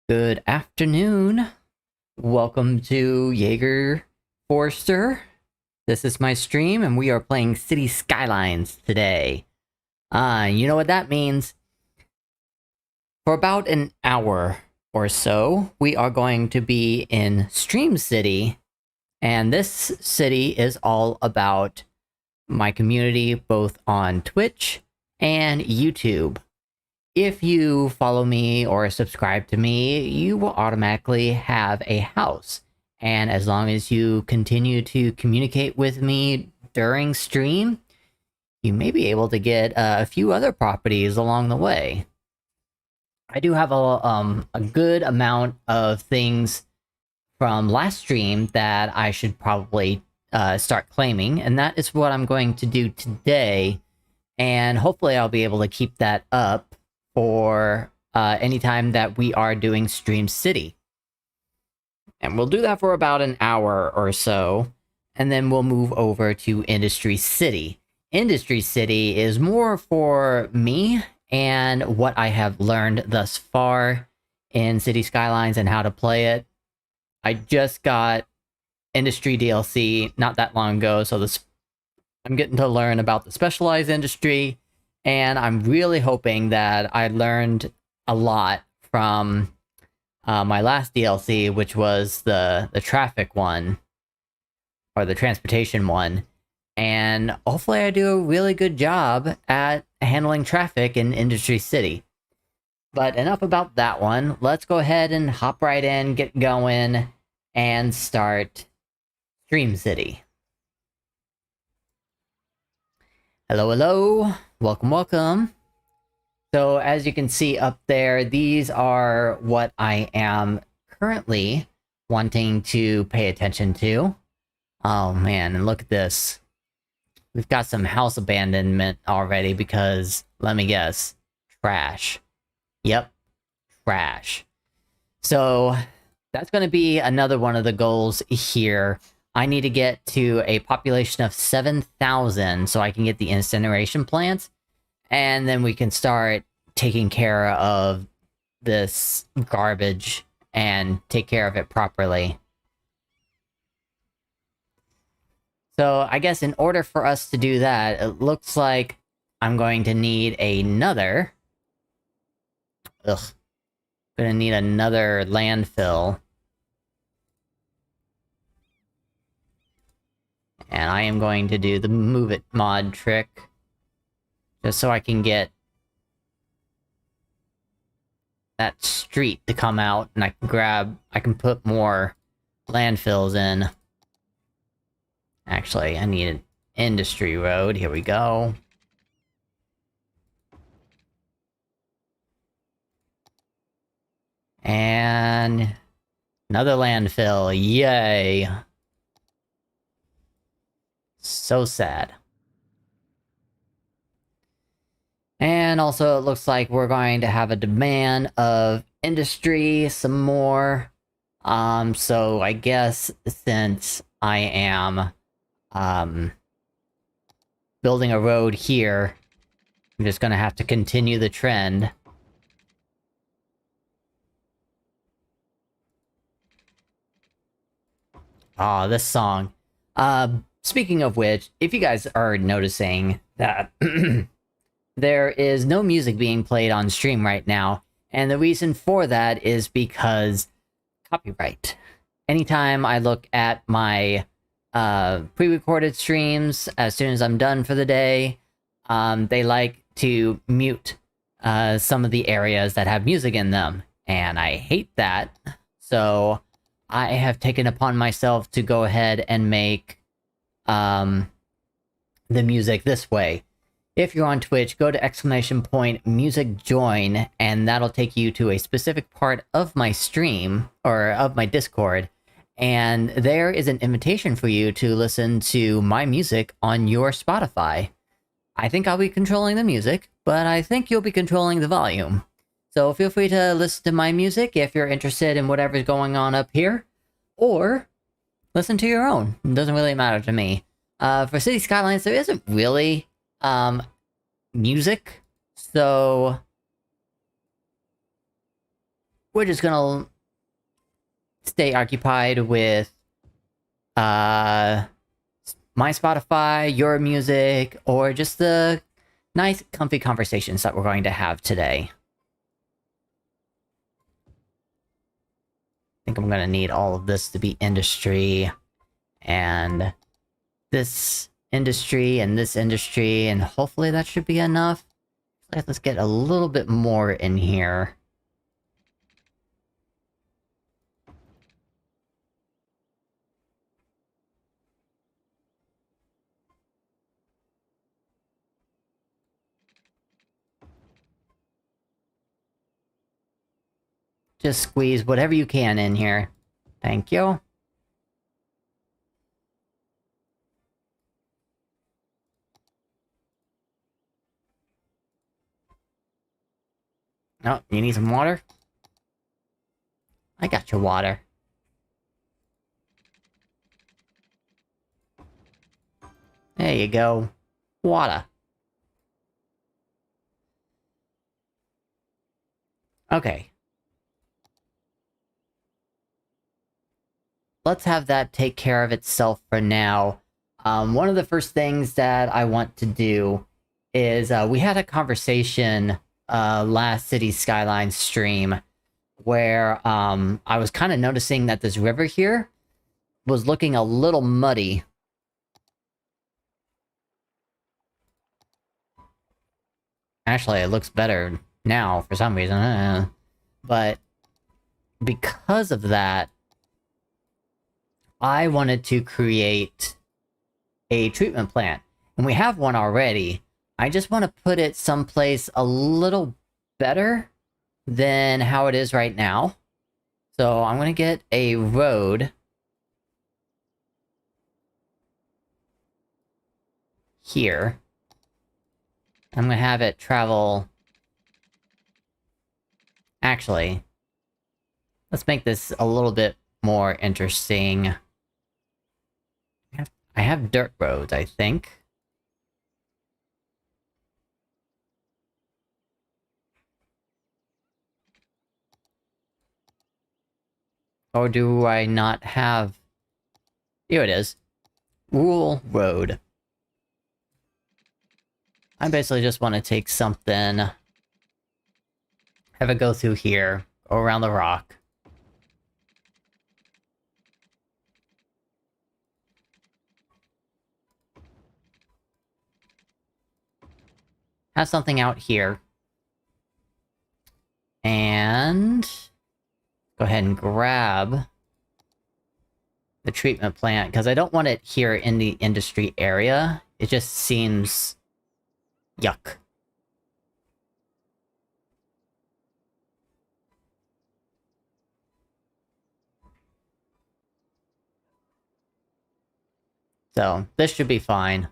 Good afternoon. Welcome to Jaeger Forster. This is my stream, and we are playing City Skylines today. You know what that means? For about an hour or so, we are going to be in Stream City, and this city is all about my community, both on Twitch and YouTube. If you follow me or subscribe to me, you will automatically have a house. And as long as you continue to communicate with me during stream, you may be able to get a few other properties along the way. I do have a good amount of things from last stream that I should probably start claiming, and that is what I'm going to do today. And hopefully I'll be able to keep that up for anytime that we are doing Stream City. And we'll do that for about an hour or so, and then we'll move over to Industry City. Industry City is more for me and what I have learned thus far in City Skylines and how to play it. I just got Industry DLC not that long ago, so I'm getting to learn about the specialized industry. And I'm really hoping that I learned a lot from my last DLC, which was the traffic one, or the transportation one. And hopefully I do a really good job at handling traffic in Industry City. But enough about that one. Let's go ahead and hop right in, get going, and start Stream City. Hello, hello. Welcome. So as you can see up there, these are what I am currently wanting to pay attention to. Oh man, and look at this. We've got some house abandonment already because, let me guess, trash. Yep, trash. So that's going to be another one of the goals here. I need to get to a population of 7,000 so I can get the incineration plants, and then we can start taking care of this garbage and take care of it properly. So I guess in order for us to do that, it looks like I'm going to need another... Gonna need another landfill. And I am going to do the move it mod trick, just so I can get that street to come out, and I can put more landfills in. Actually, I need an industry road. Here we go. And another landfill. Yay. So sad. And also, it looks like we're going to have a demand of industry some more. So I guess since I am building a road here, I'm just gonna have to continue the trend. Aw, this song. Speaking of which, if you guys are noticing that there is no music being played on stream right now, and the reason for that is because copyright. Anytime I look at my pre-recorded streams, as soon as I'm done for the day, they like to mute some of the areas that have music in them, and I hate that. So I have taken upon myself to go ahead and make the music this way. If you're on Twitch, go to ! music join, and that'll take you to a specific part of my stream, or of my Discord, and there is an invitation for you to listen to my music on your Spotify. I think I'll be controlling the music, but I think you'll be controlling the volume. So feel free to listen to my music if you're interested in whatever's going on up here, or listen to your own. It doesn't really matter to me. For City Skylines, there isn't really music, so we're just gonna stay occupied with my Spotify, your music, or just the nice, comfy conversations that we're going to have today. I think I'm gonna need all of this to be industry, and this industry, and this industry, and hopefully that should be enough. Let's get a little bit more in here. Just squeeze whatever you can in here. Thank you. Oh, you need some water? I got your water. There you go. Water. Okay. Let's have that take care of itself for now. One of the first things that I want to do is, we had a conversation last City Skylines stream where I was kind of noticing that this river here was looking a little muddy. Actually, it looks better now for some reason. But because of that, I wanted to create a treatment plant. And we have one already. I just want to put it someplace a little better than how it is right now. So I'm going to get a road here. I'm going to have it travel... Actually, let's make this a little bit more interesting. I have dirt roads, I think. Or do I not have... Here it is. Rural road. I basically just want to take something... Have it go through here. Go around the rock. Have something out here. And... Go ahead and grab... the treatment plant, because I don't want it here in the industry area. It just seems... yuck. So, this should be fine.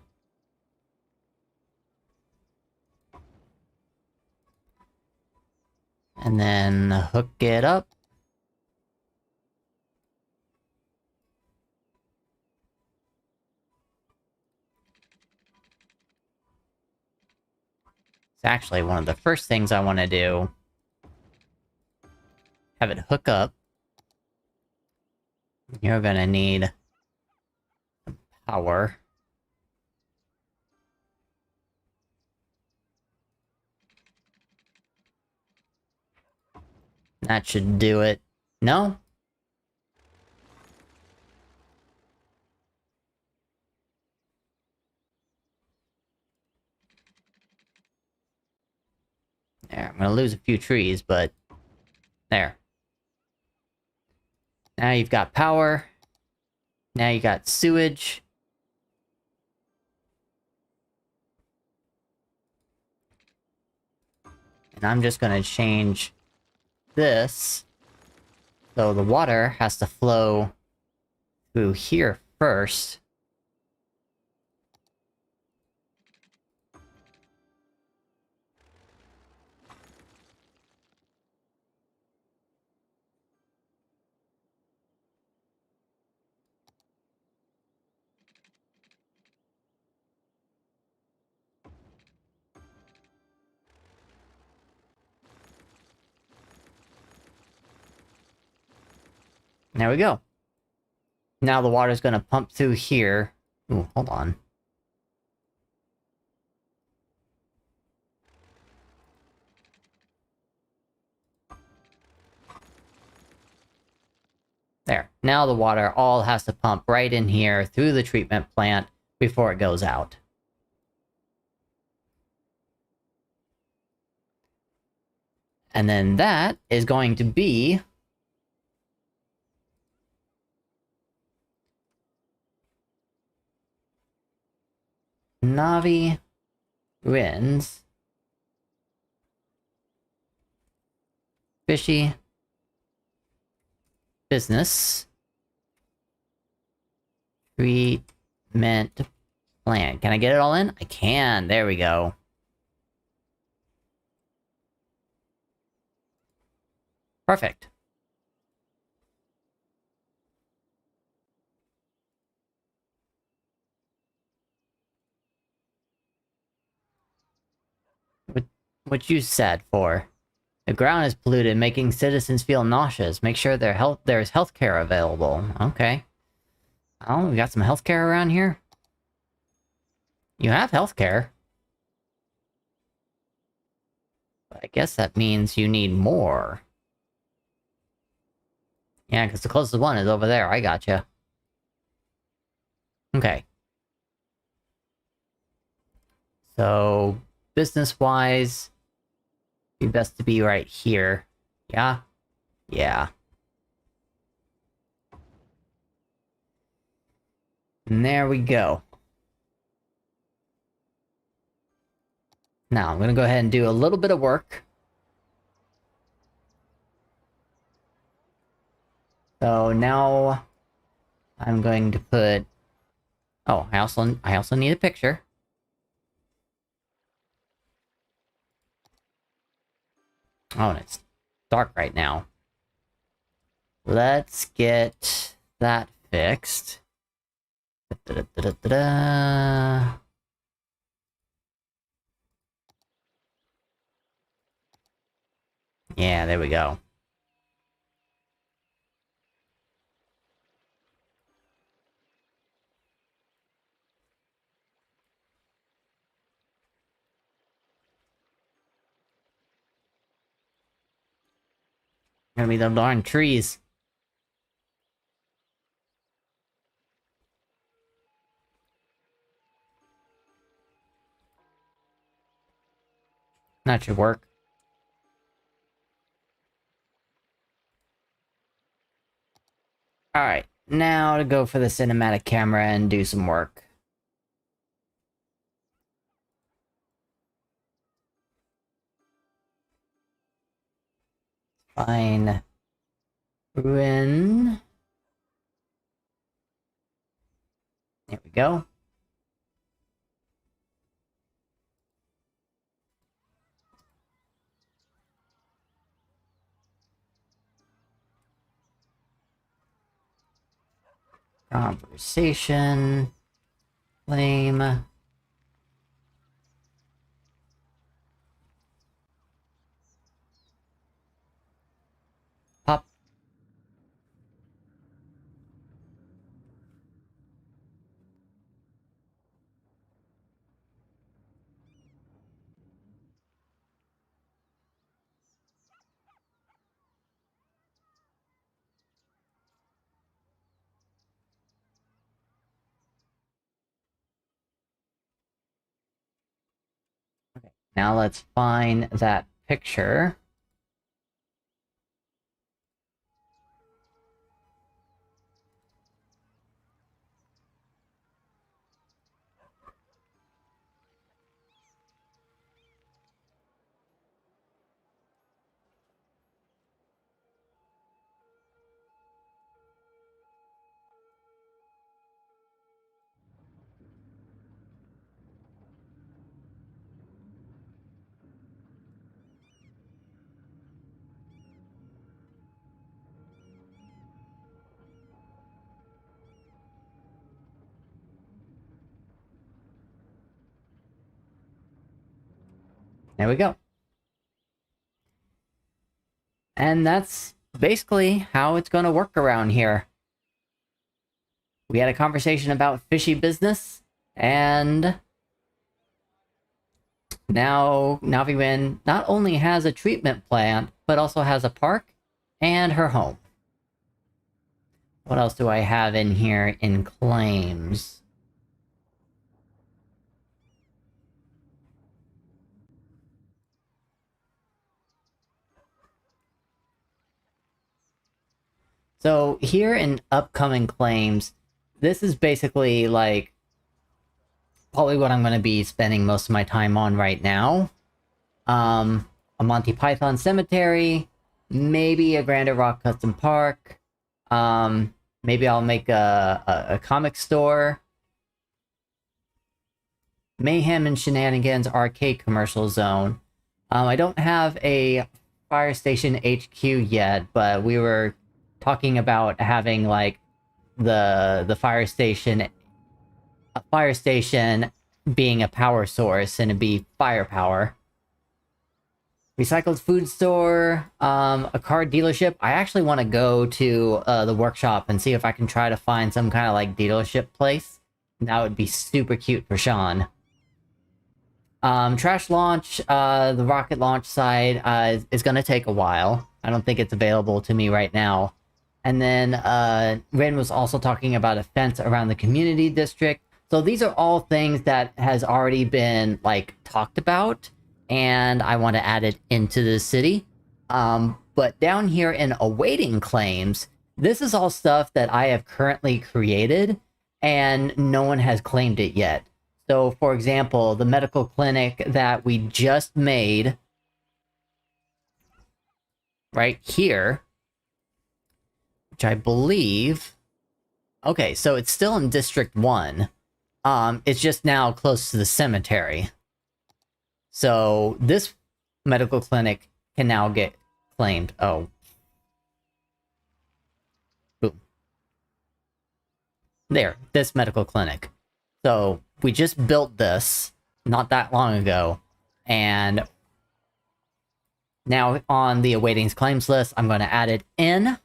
And then hook it up. It's actually one of the first things I want to do. Have it hook up. You're gonna need power. That should do it. No? There, I'm gonna lose a few trees, but... There. Now you've got power. Now you got sewage. And I'm just gonna change this. So the water has to flow through here first. There we go. Now the water's gonna pump through here. Ooh, hold on. There. Now the water all has to pump right in here through the treatment plant before it goes out. And then that is going to be Navi wins. Fishy business treatment plant. Can I get it all in? I can. There we go. Perfect. What you sad for? The ground is polluted, making citizens feel nauseous. Make sure there's healthcare available. Okay. Oh, we got some healthcare around here? You have healthcare. But I guess that means you need more. Yeah, because the closest one is over there. I gotcha. Okay. So, business-wise, it'd be best to be right here. Yeah? Yeah. And there we go. Now, I'm gonna go ahead and do a little bit of work. So now, I'm going to put... Oh, I also need a picture. Oh, and it's dark right now. Let's get that fixed. Da-da-da-da-da. Yeah, there we go. Gonna be the darn trees. That should work. Alright, now to go for the cinematic camera and do some work. Fine. Ruin. There we go. Conversation. Flame. Pop. Okay, now let's find that picture. There we go. And that's basically how it's gonna work around here. We had a conversation about fishy business, and now Naviwen not only has a treatment plant, but also has a park and her home. What else do I have in here in claims? So here in upcoming claims, this is basically like probably what I'm going to be spending most of my time on right now. A Monty Python cemetery, maybe a Grand Rock Custom Park. Maybe I'll make a comic store. Mayhem and Shenanigans arcade commercial zone. I don't have a fire station HQ yet, but we were talking about having like the fire station being a power source, and it'd be firepower. Recycled food store, a car dealership. I actually want to go to the workshop and see if I can try to find some kind of like dealership place. That would be super cute for Sean. Trash launch, the rocket launch site, is gonna take a while. I don't think it's available to me right now. And then, Ren was also talking about a fence around the community district. So these are all things that has already been, like, talked about, and I want to add it into the city. But down here in awaiting claims, this is all stuff that I have currently created, and no one has claimed it yet. So, for example, the medical clinic that we just made right here, which I believe... Okay, so it's still in District 1. It's just now close to the cemetery. So, this medical clinic can now get claimed. Oh. Boom. There, this medical clinic. So, we just built this not that long ago, and now on the awaiting claims list, I'm going to add it in.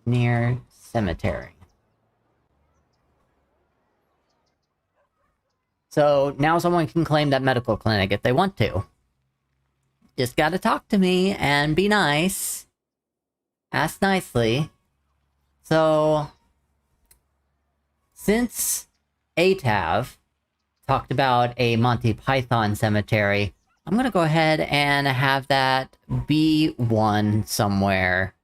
Near cemetery. So now someone can claim that medical clinic if they want to. Just gotta talk to me and be nice. Ask nicely. So, since ATAV talked about a Monty Python cemetery, I'm gonna go ahead and have that be one somewhere.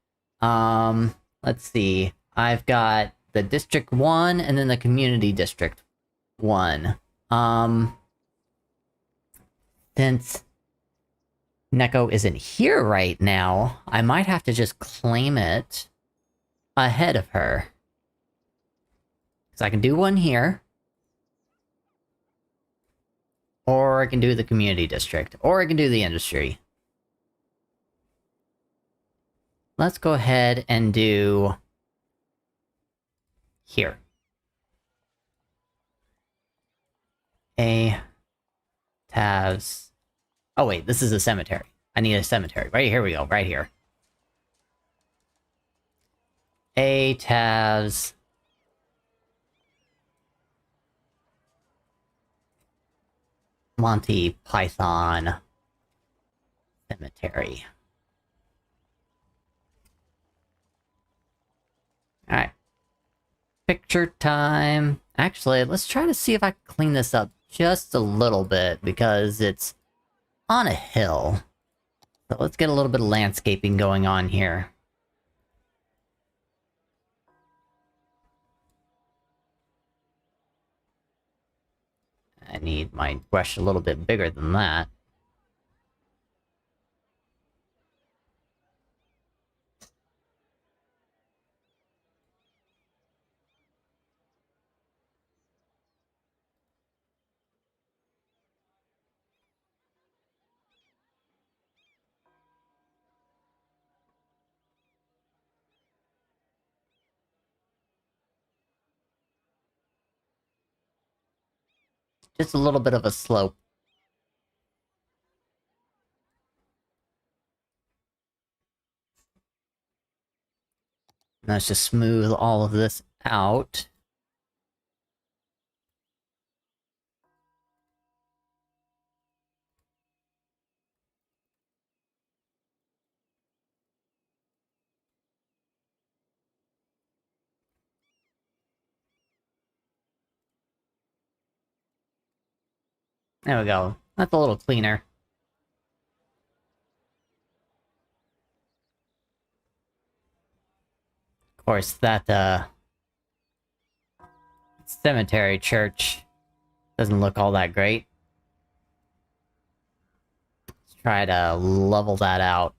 Let's see. I've got the District 1 and then the Community District 1. Since Neko isn't here right now, I might have to just claim it ahead of her. So I can do one here. Or I can do the community district. Or I can do the industry. Let's go ahead and do... here. Tavs. Oh wait, this is a cemetery. I need a cemetery. Right here we go, right here. Tavs. Monty Python cemetery. Alright. Picture time. Actually, let's try to see if I can clean this up just a little bit, because it's on a hill. So let's get a little bit of landscaping going on here. I need my brush a little bit bigger than that. Just a little bit of a slope. Let's just smooth all of this out. There we go. That's a little cleaner. Of course, that, cemetery church doesn't look all that great. Let's try to level that out.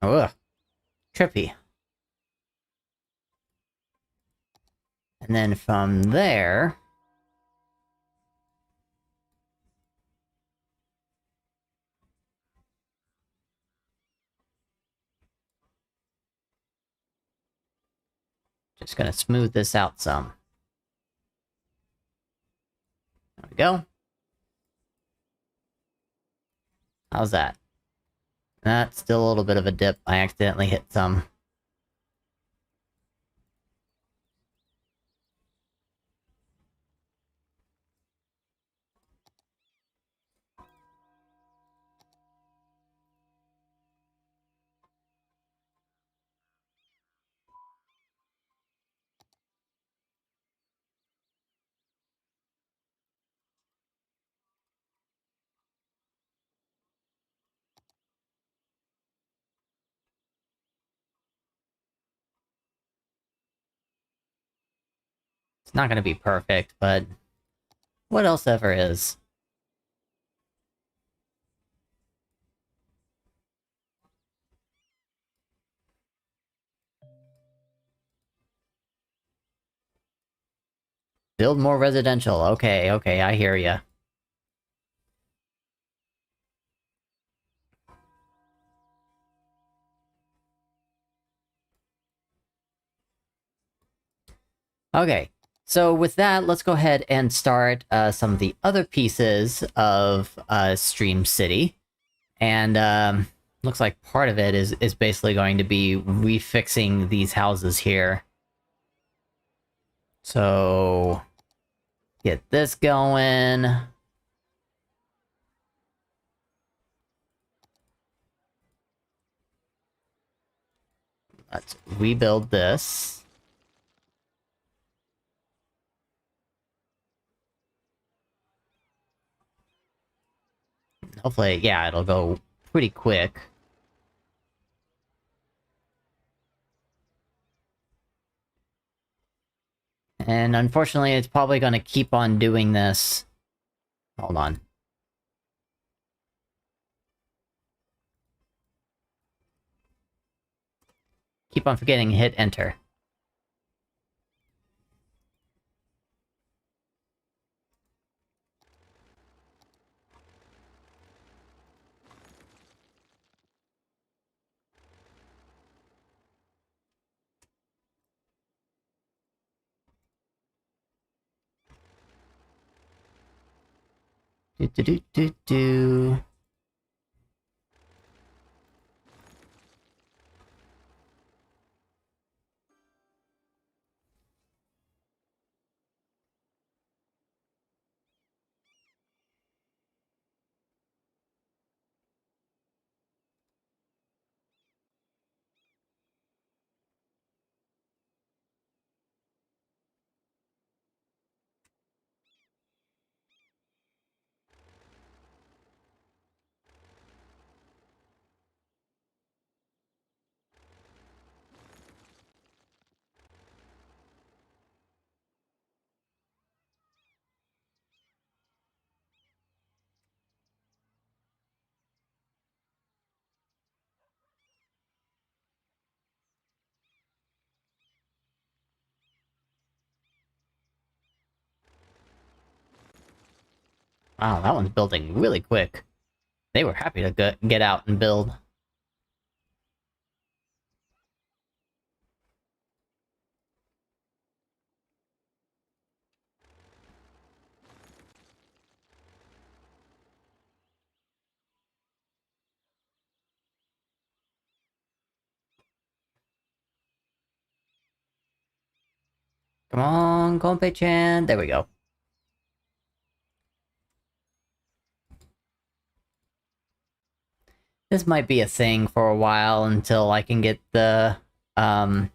Ugh. Trippy. And then from there... Just gonna smooth this out some. There we go. How's that? That's still a little bit of a dip. I accidentally hit some. It's not gonna be perfect, but... what else ever is? Build more residential. Okay, okay, I hear ya. Okay, so with that, let's go ahead and start some of the other pieces of Stream City. And looks like part of it is basically going to be refixing these houses here. So get this going. Let's rebuild this. Hopefully, yeah, it'll go pretty quick. And unfortunately, it's probably gonna keep on doing this. Hold on. Keep on forgetting to hit enter. Do do do do do. Wow, that one's building really quick. They were happy to get out and build. Come on, Gonpei-chan. There we go. This might be a thing for a while until I can get the, I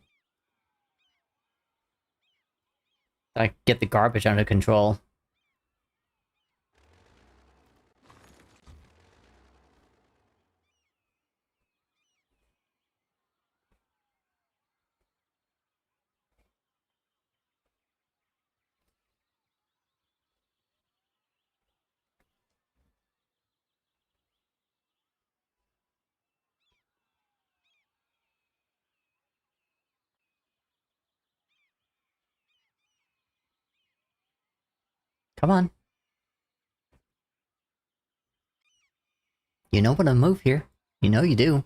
get the garbage under control. Come on. You know when to move here. You know you do.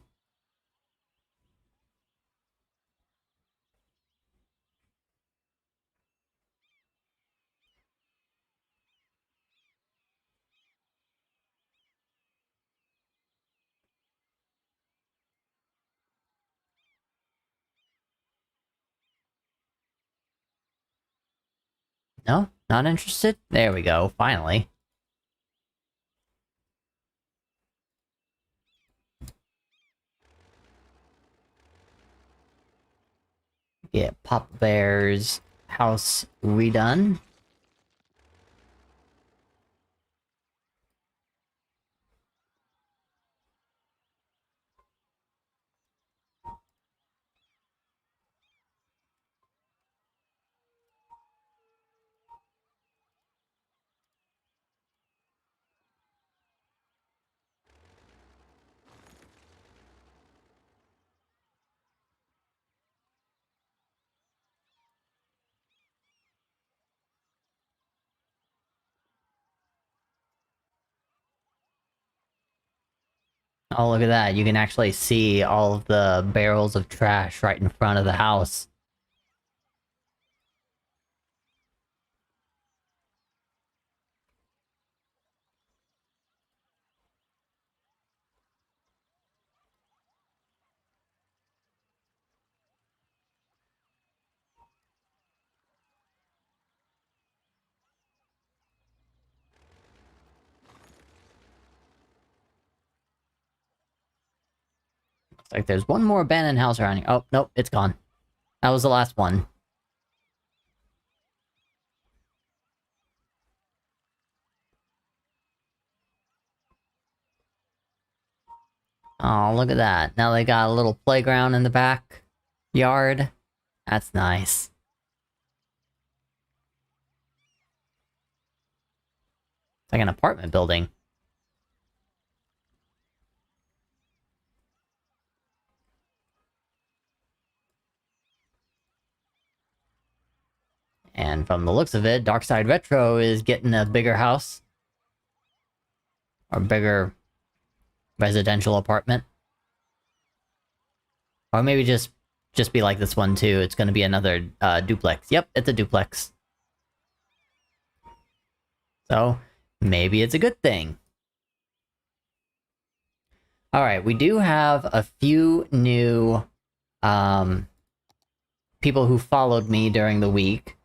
No? Not interested? There we go, finally. Get Papa Bear's house redone. Oh, look at that. You can actually see all of the barrels of trash right in front of the house. Looks like there's one more abandoned house around here. Oh, nope, it's gone. That was the last one. Oh, look at that. Now they got a little playground in the back yard. That's nice. It's like an apartment building. And from the looks of it, Darkside Retro is getting a bigger house. Or bigger residential apartment. Or maybe just be like this one too. It's gonna be another duplex. Yep, it's a duplex. So, maybe it's a good thing. Alright, we do have a few new people who followed me during the week.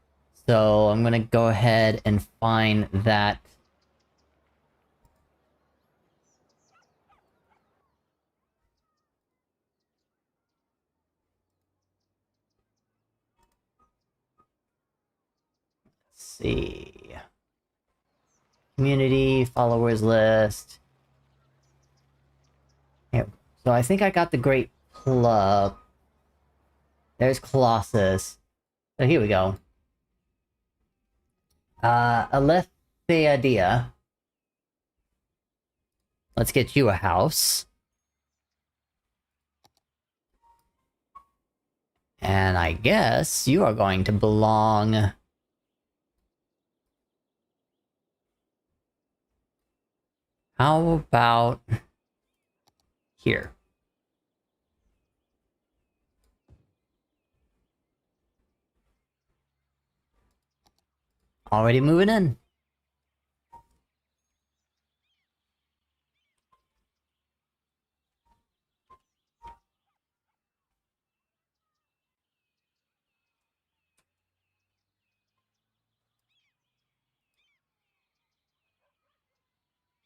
So I'm gonna go ahead and find that. Let's see. Community, followers list. Yeah, so I think I got the Great Club. There's Colossus. So here we go. Aletheadia. Let's get you a house. And I guess you are going to belong... How about... here? Already moving in.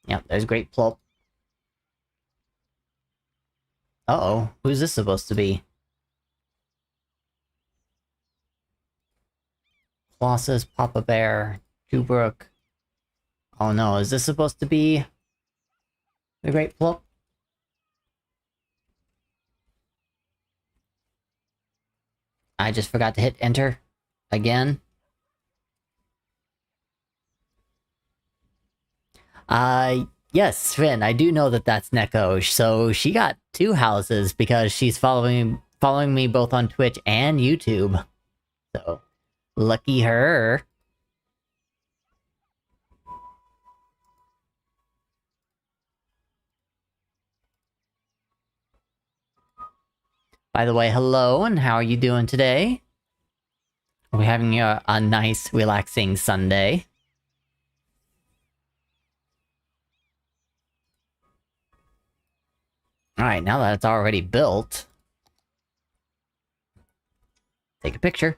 Yep, there's Great Plop. Uh-oh, who's this supposed to be? Colossus, Papa Bear, Jubrook. Oh no, is this supposed to be the Great Plop? I just forgot to hit enter again. Yes, Finn, I do know that that's Neko. So she got 2 houses because she's following me both on Twitch and YouTube. So, lucky her. By the way, hello, and how are you doing today? Are we having a nice, relaxing Sunday? Alright, now that it's already built... take a picture.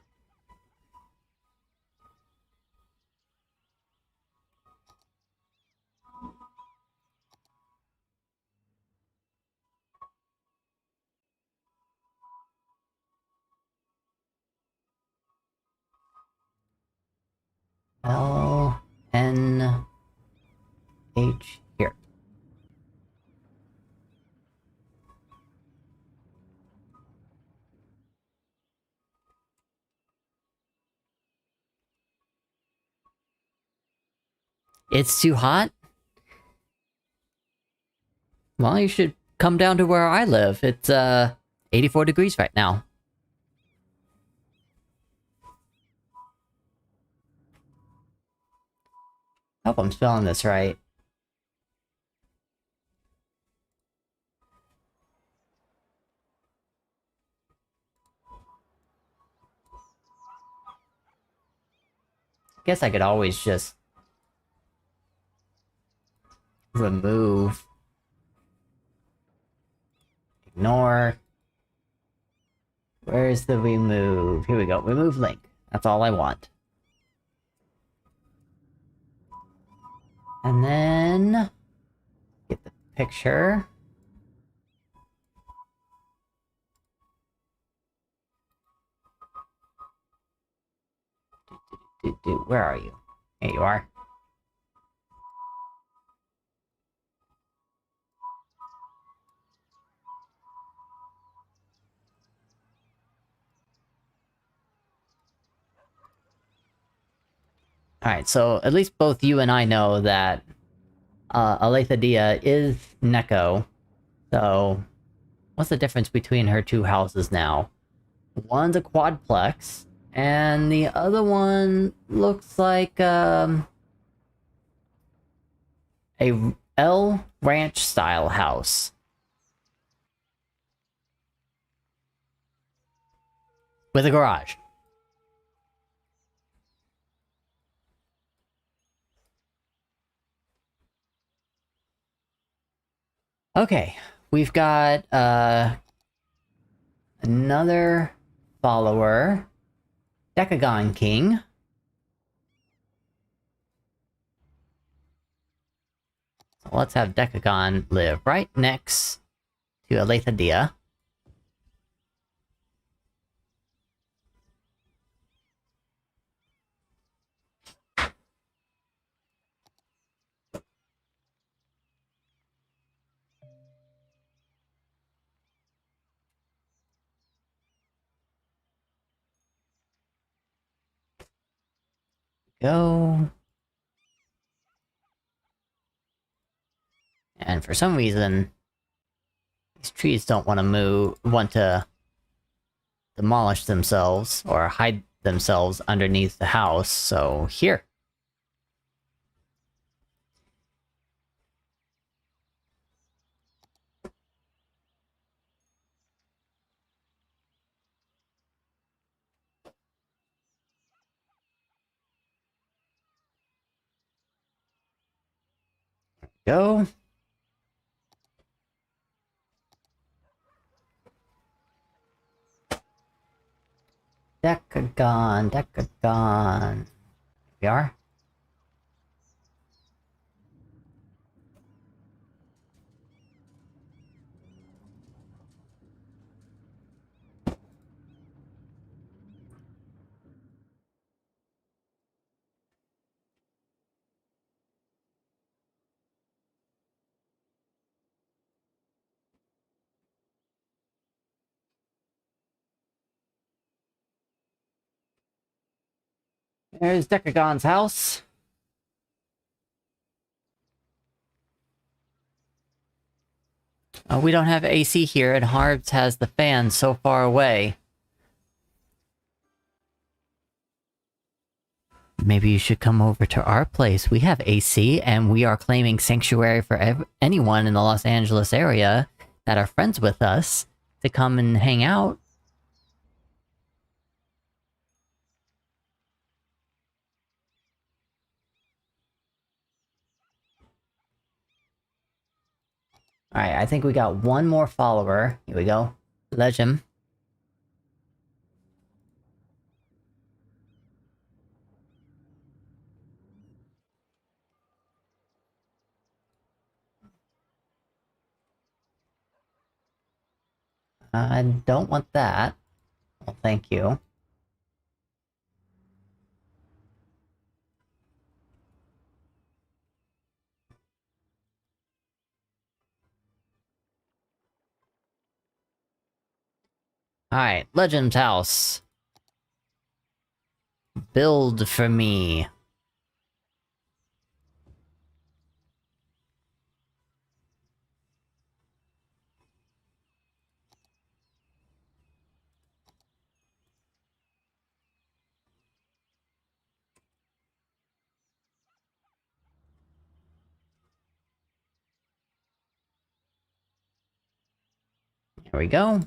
L-N-H here. It's too hot? Well, you should come down to where I live. It's, 84 degrees right now. Hope I'm spelling this right. Guess I could always just... remove... ignore... Where's the remove? Here we go, remove link. That's all I want. And then... get the picture. Where are you? Here you are. Alright, so at least both you and I know that Aletha Dia is Neko. So, what's the difference between her 2 houses now? One's a quadplex, and the other one looks like, a L Ranch style house. With a garage. Okay, we've got, another follower, Decagon King. So let's have Decagon live right next to Aletha Dia. Go. And for some reason, these trees don't want to demolish themselves or hide themselves underneath the house, so here. Go. Decagon, Decagon. Here we are. There's Decagon's house. We don't have AC here, and Harbs has the fan so far away. Maybe you should come over to our place. We have AC, and we are claiming sanctuary for anyone in the Los Angeles area that are friends with us to come and hang out. Alright, I think we got one more follower. Here we go. Legend. I don't want that. Well, thank you. Alright, Legend's house. Build for me. Here we go.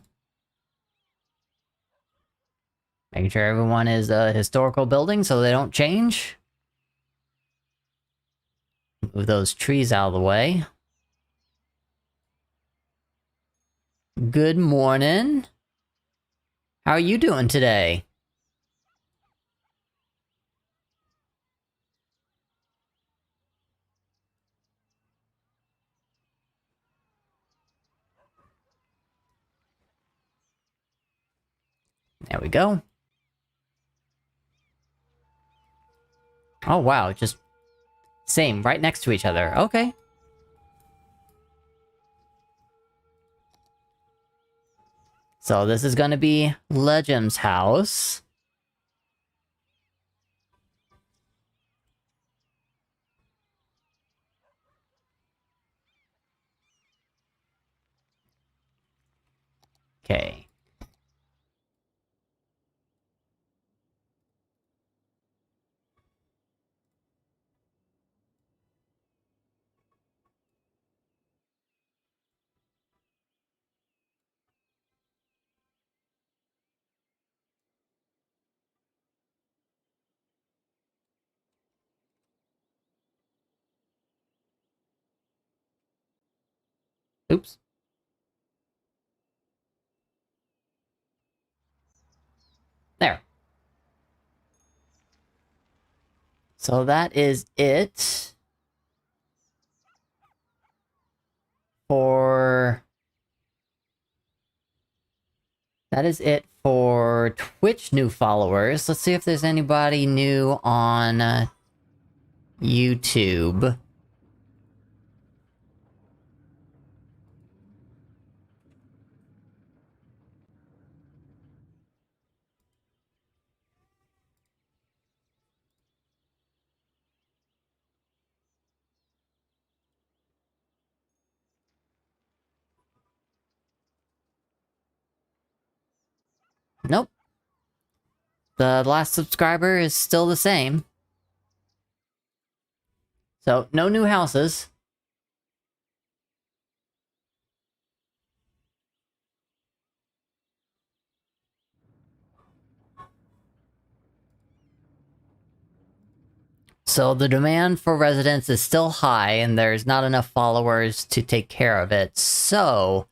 Making sure everyone is a historical building so they don't change. Move those trees out of the way. Good morning. How are you doing today? There we go. Oh wow, just same, right next to each other. Okay. So this is gonna be Legend's house. Okay. Oops. There. So that is it for... That is it for Twitch new followers. Let's see if there's anybody new on YouTube. Nope. The last subscriber is still the same. So, no new houses. So the demand for residents is still high, and there's not enough followers to take care of it. So,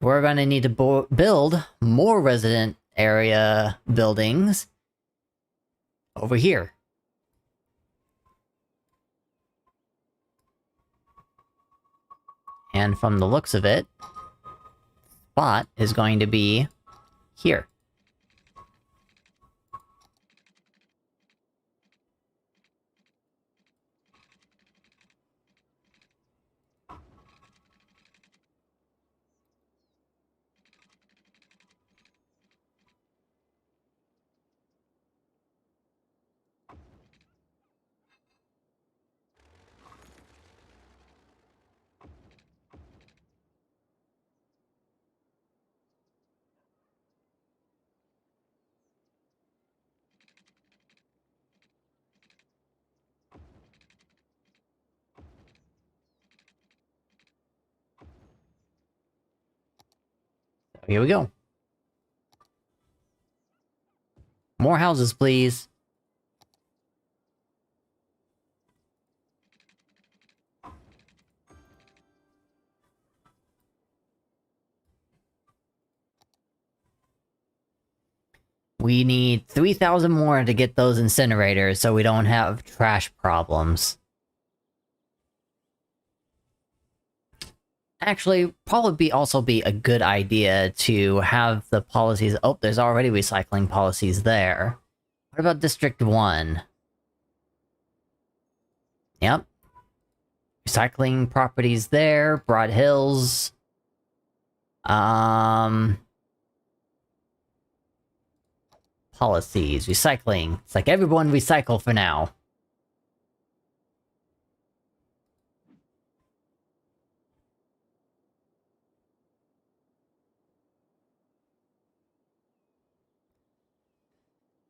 we're gonna need to build more resident area buildings over here. And from the looks of it, spot is going to be here. Here we go. More houses, please. We need 3,000 more to get those incinerators so we don't have trash problems. Actually, probably also be a good idea to have the policies... Oh, there's already recycling policies there. What about District 1? Yep. Recycling properties there, Broad Hills. Policies, recycling. It's like everyone recycle for now.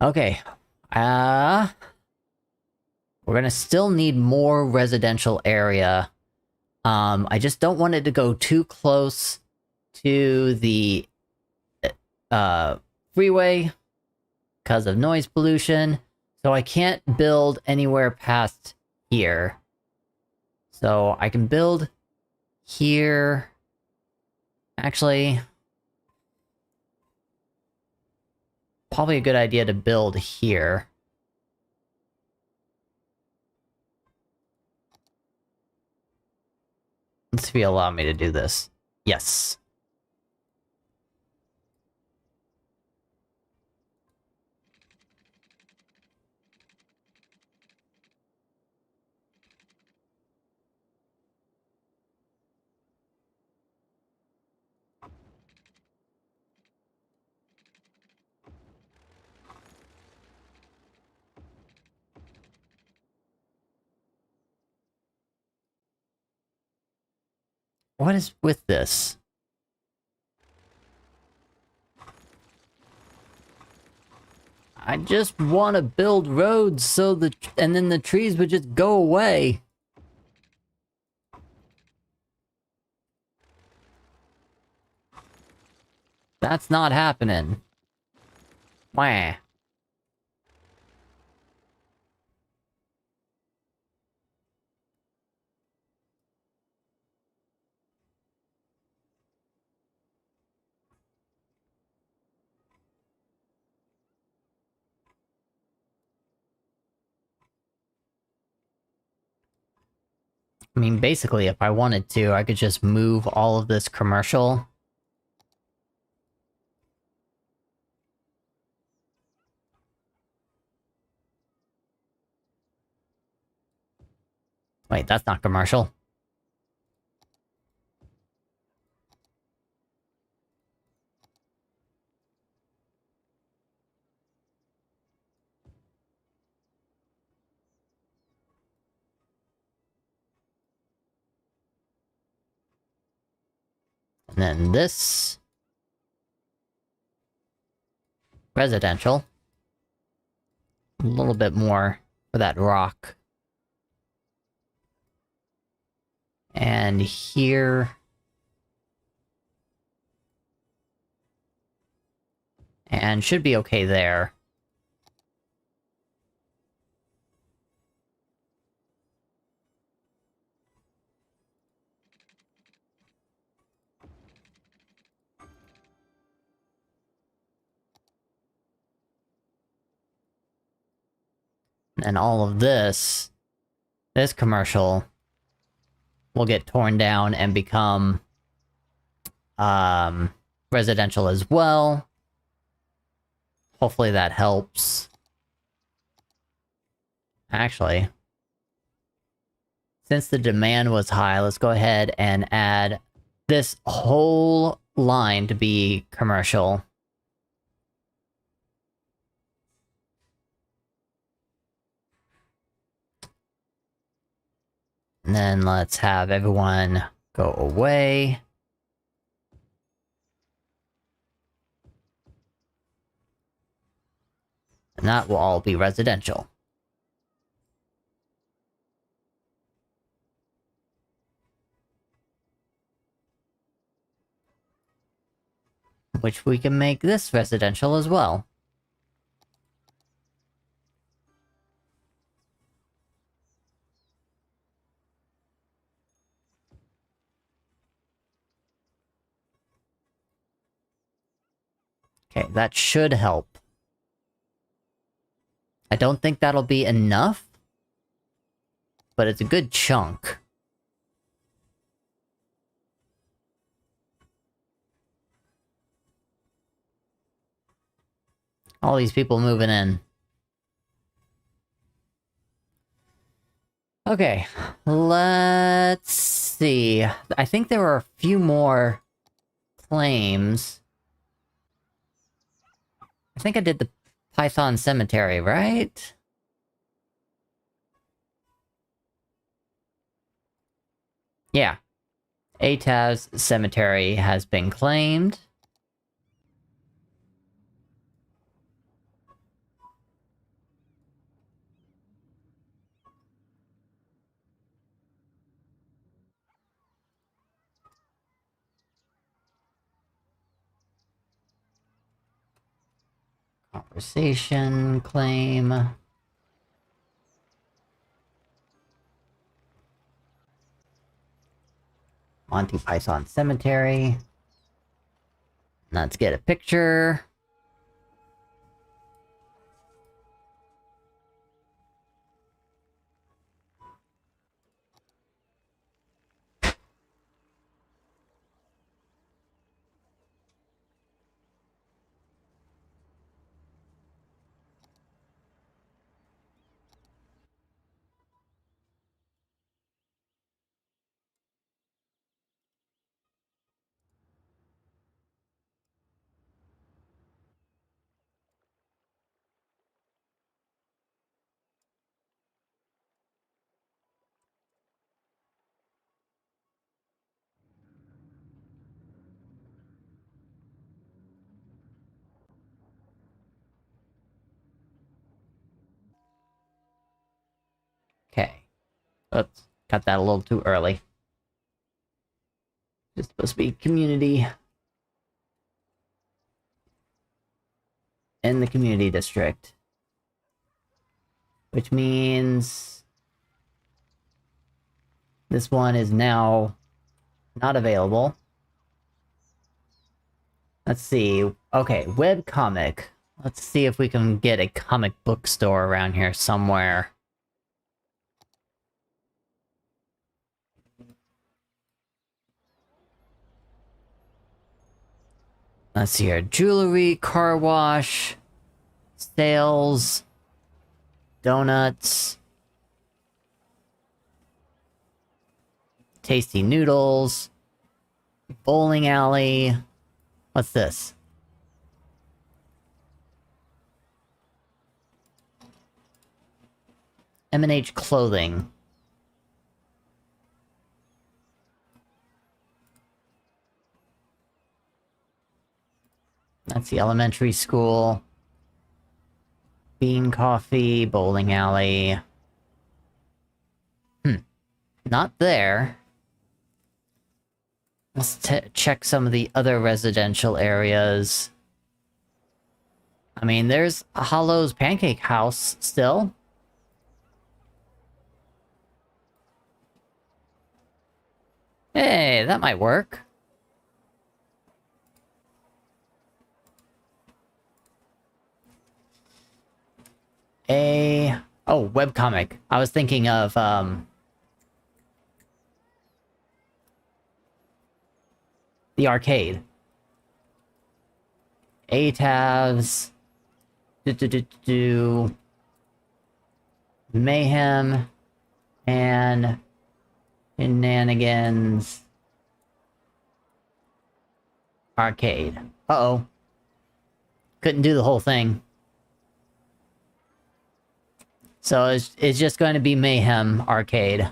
Okay. We're gonna still need more residential area. I just don't want it to go too close to the freeway because of noise pollution. So I can't build anywhere past here. So I can build here. Actually, probably a good idea to build here. Let's see if you allow me to do this. Yes. What is with this? I just want to build roads so and then the trees would just go away. That's not happening. Wah. I mean, basically, if I wanted to, I could just move all of this commercial. Wait, that's not commercial. And then this... residential. A little bit more for that rock. And here... and should be okay there. And all of this commercial will get torn down and become residential as well. Hopefully that helps. Actually, since the demand was high, let's go ahead and add this whole line to be commercial. And then let's have everyone go away. And that will all be residential. Which we can make this residential as well. Okay, that should help. I don't think that'll be enough, but it's a good chunk. All these people moving in. Okay, let's see. I think there are a few more claims. I think I did the Python Cemetery, right? Yeah. Atav's Cemetery has been claimed. Conversation claim. Monty Python Cemetery. Let's get a picture. Okay. Oops. Cut that a little too early. It's supposed to be community. In the community district. Which means... this one is now not available. Let's see. Okay, webcomic. Let's see if we can get a comic book store around here somewhere. Let's see here. Jewelry, car wash, sales, donuts, tasty noodles, bowling alley. What's this? M&H clothing. That's the elementary school. Bean coffee, bowling alley. Not there. Let's check some of the other residential areas. I mean, there's a Hollow's Pancake House still. Hey, that might work. Oh, webcomic. I was thinking of, the arcade. Atav's. Mayhem. And... Shenanigans. Arcade. Uh-oh. Couldn't do the whole thing. So it's just going to be Mayhem Arcade.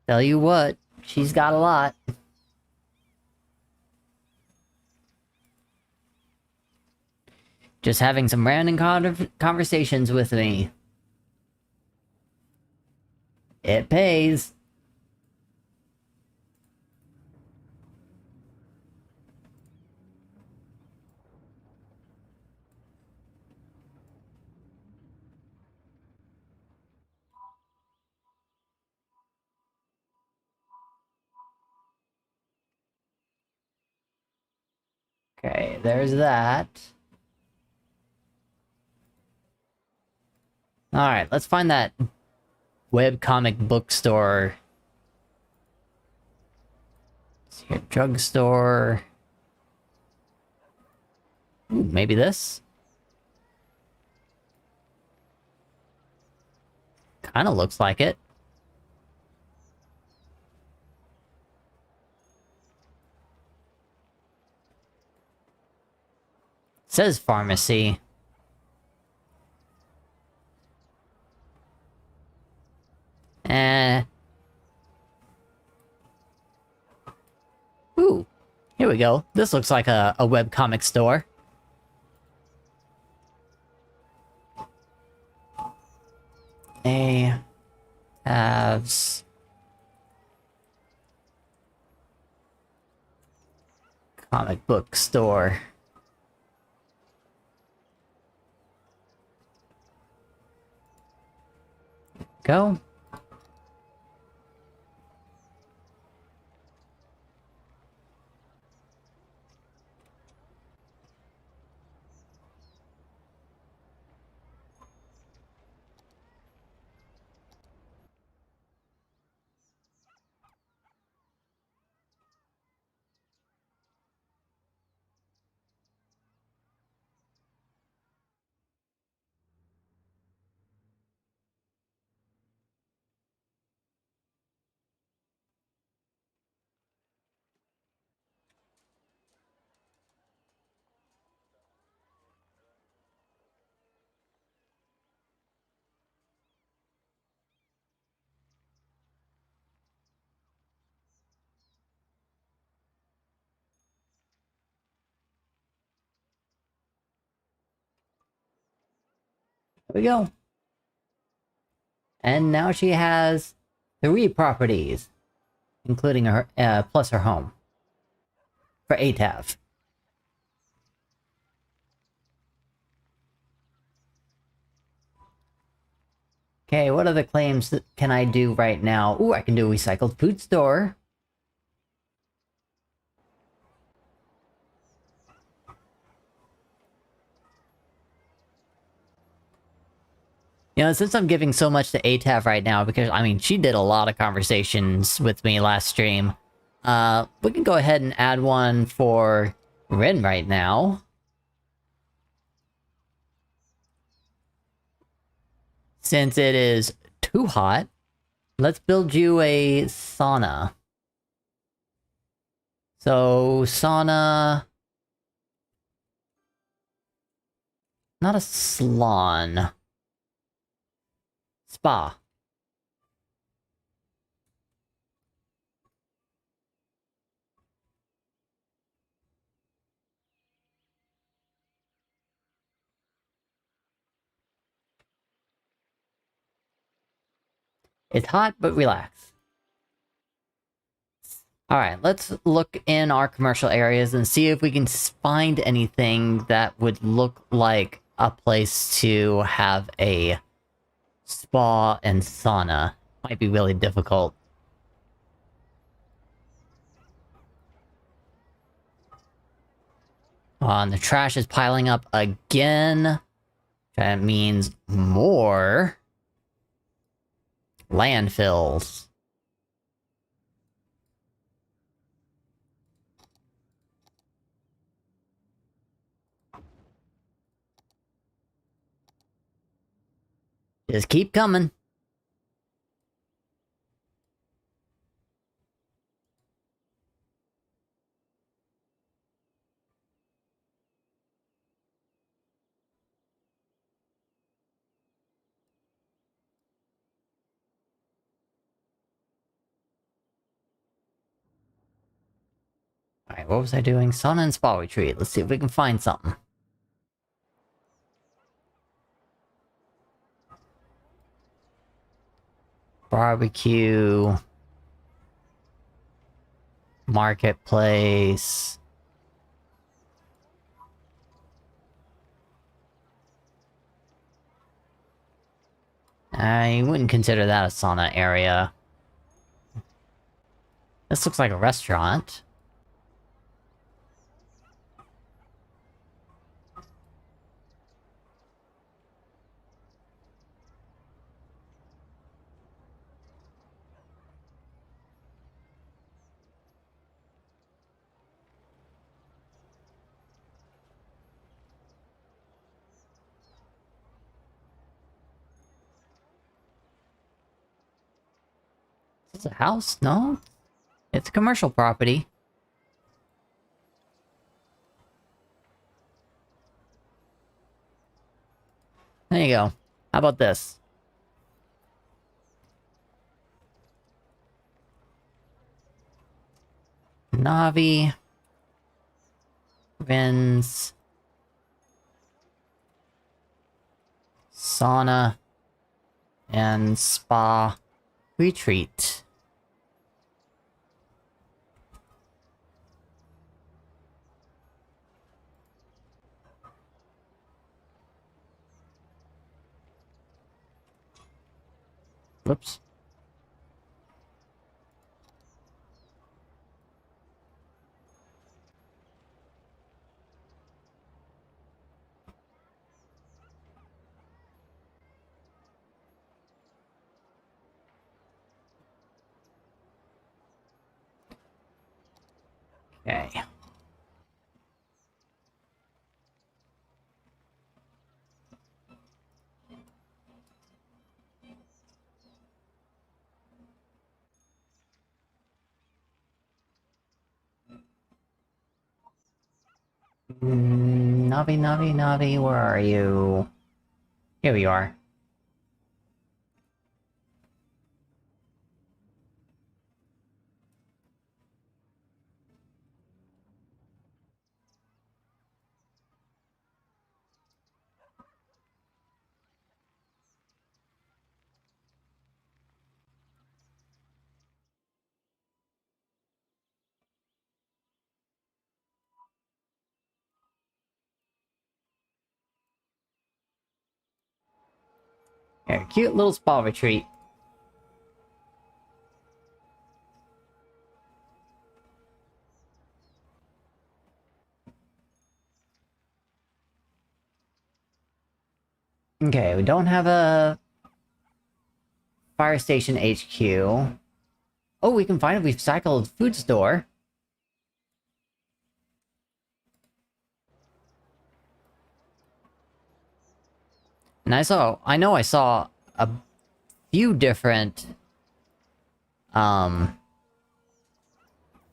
Tell you what, she's got a lot. Just having some random conversations with me. It pays. Okay, there's that. Alright, let's find that webcomic bookstore. Let's see here, drugstore. Ooh, maybe this? Kinda looks like it. Says pharmacy. Eh. Ooh. Here we go. This looks like a webcomic store. A halves comic book store. Go. There we go. And now she has 3 properties, including her, plus her home. For ATAV. Okay, what other claims can I do right now? Ooh, I can do a recycled food store. You know, since I'm giving so much to ATAV right now, because, I mean, she did a lot of conversations with me last stream, we can go ahead and add one for Rin right now. Since it is too hot, let's build you a sauna. So, sauna... Not a salon. Spa. It's hot, but relax. Alright, let's look in our commercial areas and see if we can find anything that would look like a place to have a spa and sauna. Might be really difficult. And the trash is piling up again. That means more landfills. Just keep coming. Alright, what was I doing? Sauna and spa retreat. Let's see if we can find something. Barbecue. Marketplace. I wouldn't consider that a sauna area. This looks like a restaurant. Is this a house? No? It's a commercial property. There you go. How about this? Navi. Vins. Sauna. And spa. Retreat. Whoops. Okay. Navi, Navi, Navi, where are you? Here we are. Here, cute little spa retreat. Okay, we don't have a fire station HQ. Oh, we can find a recycled food store. And I know I saw a few different, food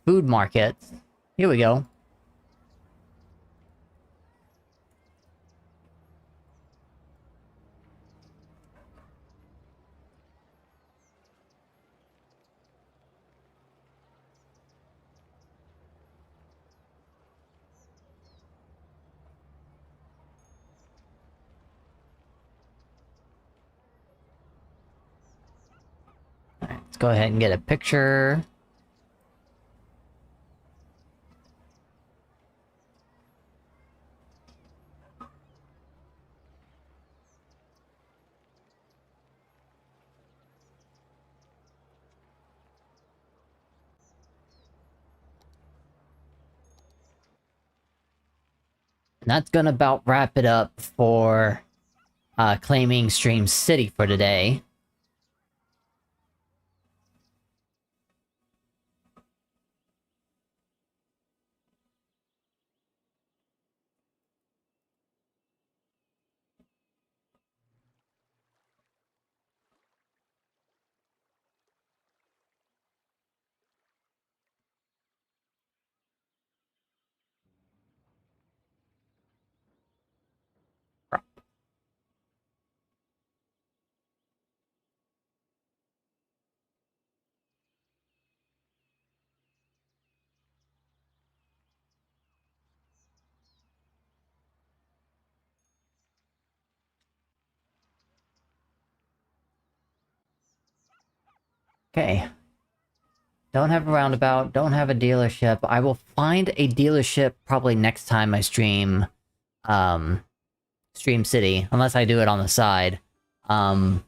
markets. Here we go. Alright, let's go ahead and get a picture. And that's gonna about wrap it up for, claiming Stream City for today. Okay. Don't have a roundabout, don't have a dealership. I will find a dealership probably next time I stream, Stream City, unless I do it on the side. I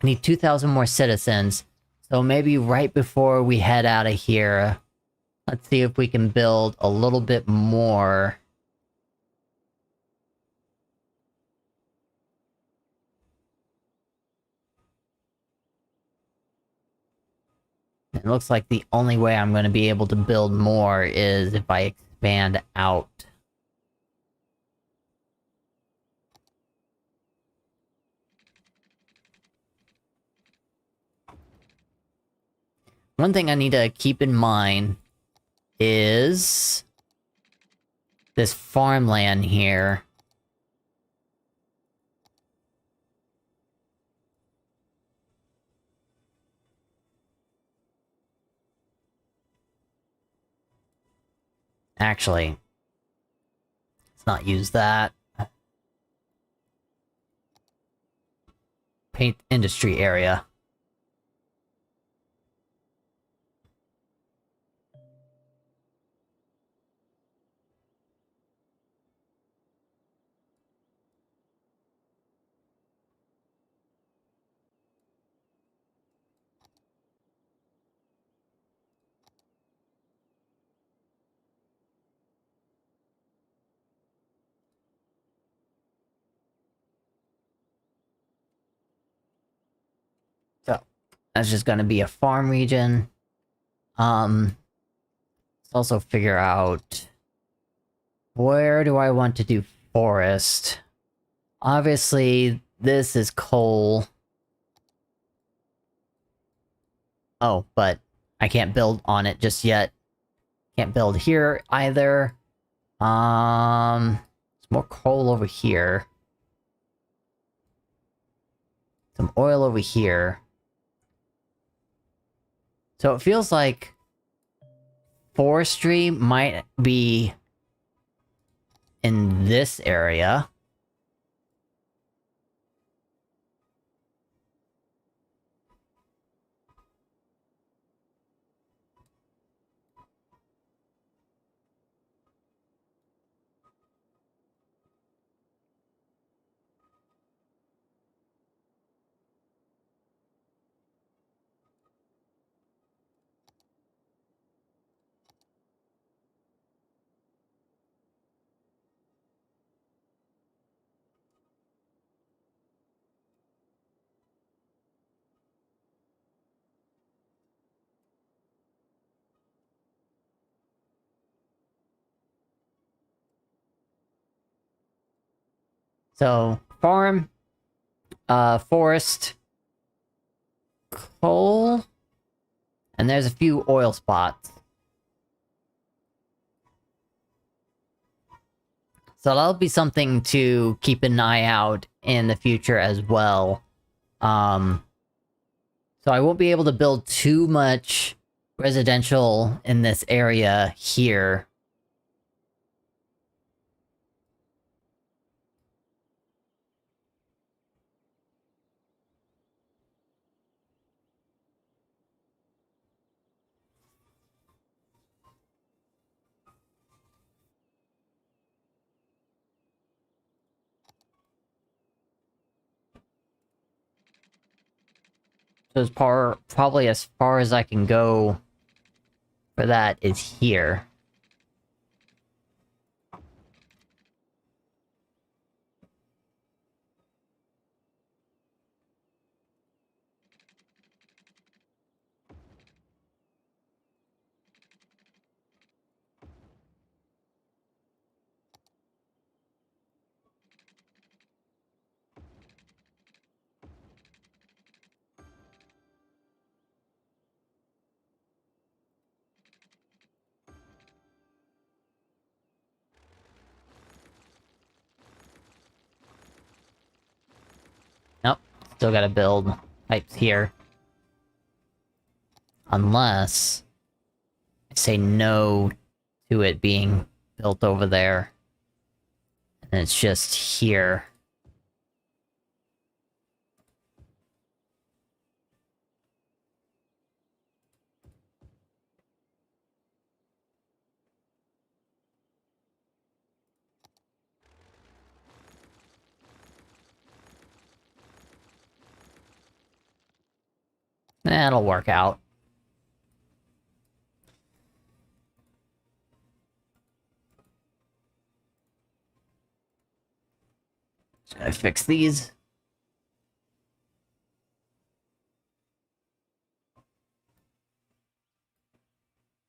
need 2,000 more citizens, so maybe right before we head out of here, let's see if we can build a little bit more. It looks like the only way I'm going to be able to build more is if I expand out. One thing I need to keep in mind is this farmland here. Actually, let's not use that. Paint industry area. So, that's just gonna be a farm region. Let's also figure out where do I want to do forest. Obviously, this is coal. Oh, but I can't build on it just yet. Can't build here either. There's more coal over here. Some oil over here. So it feels like forestry might be in this area. So, farm, forest, coal, and there's a few oil spots. So that'll be something to keep an eye out in the future as well. So I won't be able to build too much residential in this area here. So as probably as far as I can go for that is here. Nope, still gotta build pipes here. Unless I say no to it being built over there. And it's just here. That'll work out. Just gotta fix these.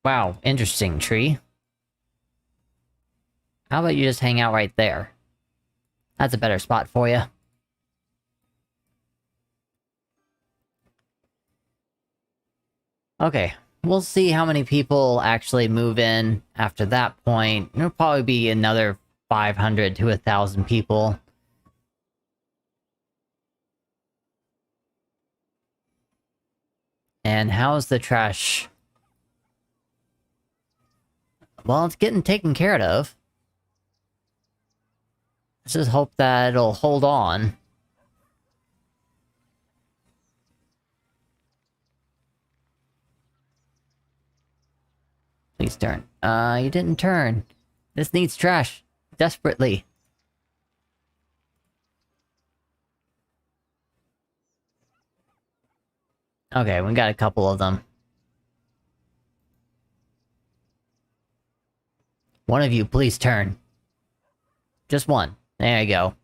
Wow, interesting tree. How about you just hang out right there? That's a better spot for you. Okay, we'll see how many people actually move in after that point. There'll probably be another 500 to 1,000 people. And how's the trash? Well, it's getting taken care of. Let's just hope that it'll hold on. Please turn. You didn't turn. This needs trash. Desperately. Okay, we got a couple of them. One of you, please turn. Just one. There you go.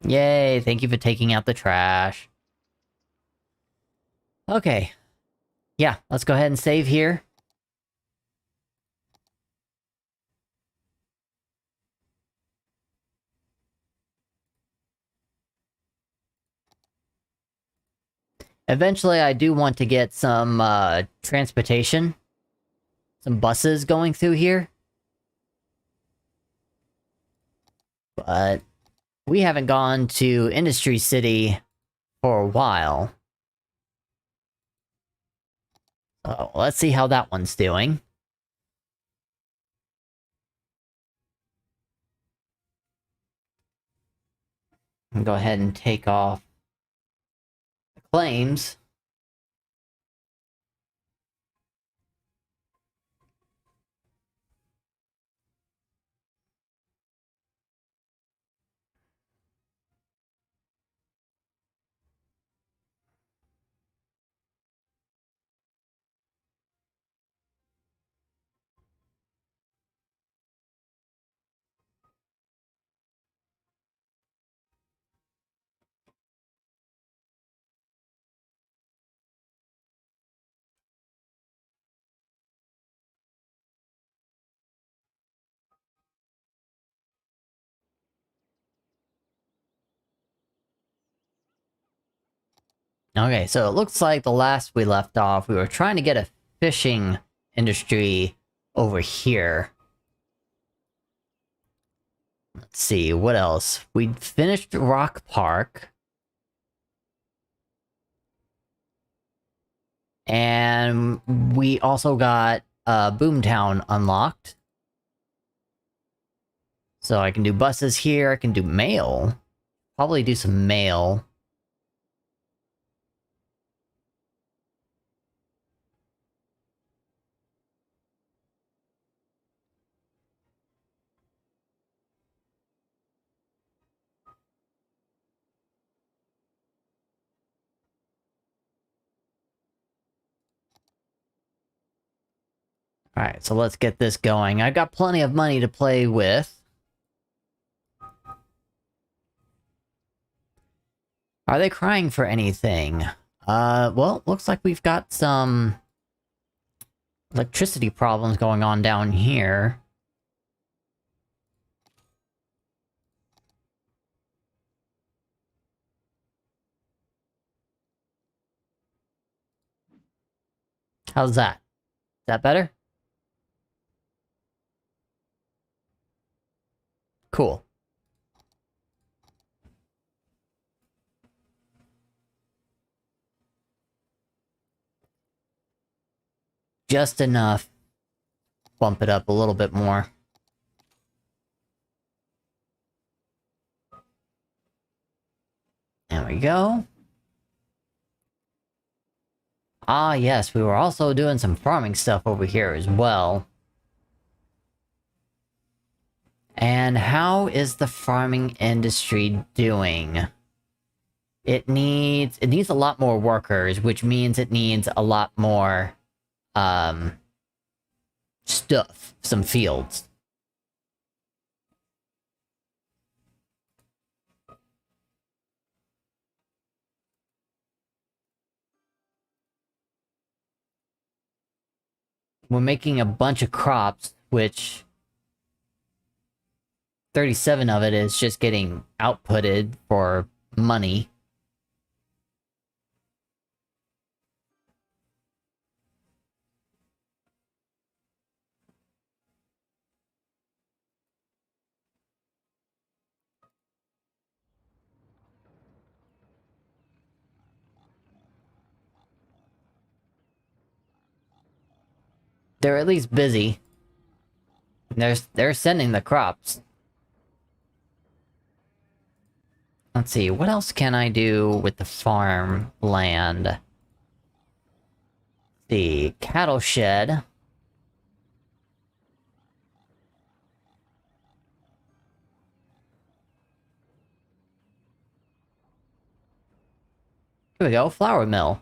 Yay, thank you for taking out the trash. Okay. Yeah, let's go ahead and save here. Eventually, I do want to get some, transportation. Some buses going through here. But we haven't gone to Industry City for a while. So, let's see how that one's doing. Go ahead and take off the claims. Okay, so it looks like the last we left off, we were trying to get a fishing industry over here. Let's see, what else? We finished Rock Park. And we also got Boomtown unlocked. So I can do buses here, I can do mail. Probably do some mail. Alright, so let's get this going. I've got plenty of money to play with. Are they crying for anything? Well, looks like we've got some electricity problems going on down here. How's that? Is that better? Cool. Just enough. Bump it up a little bit more. There we go. Ah, yes, we were also doing some farming stuff over here as well. And how is the farming industry doing? It needs a lot more workers, which means it needs a lot more stuff, some fields. We're making a bunch of crops, which 37 of it is just getting outputted for money. They're at least busy. They're sending the crops. Let's see, what else can I do with the farm land? The cattle shed. Here we go, flour mill.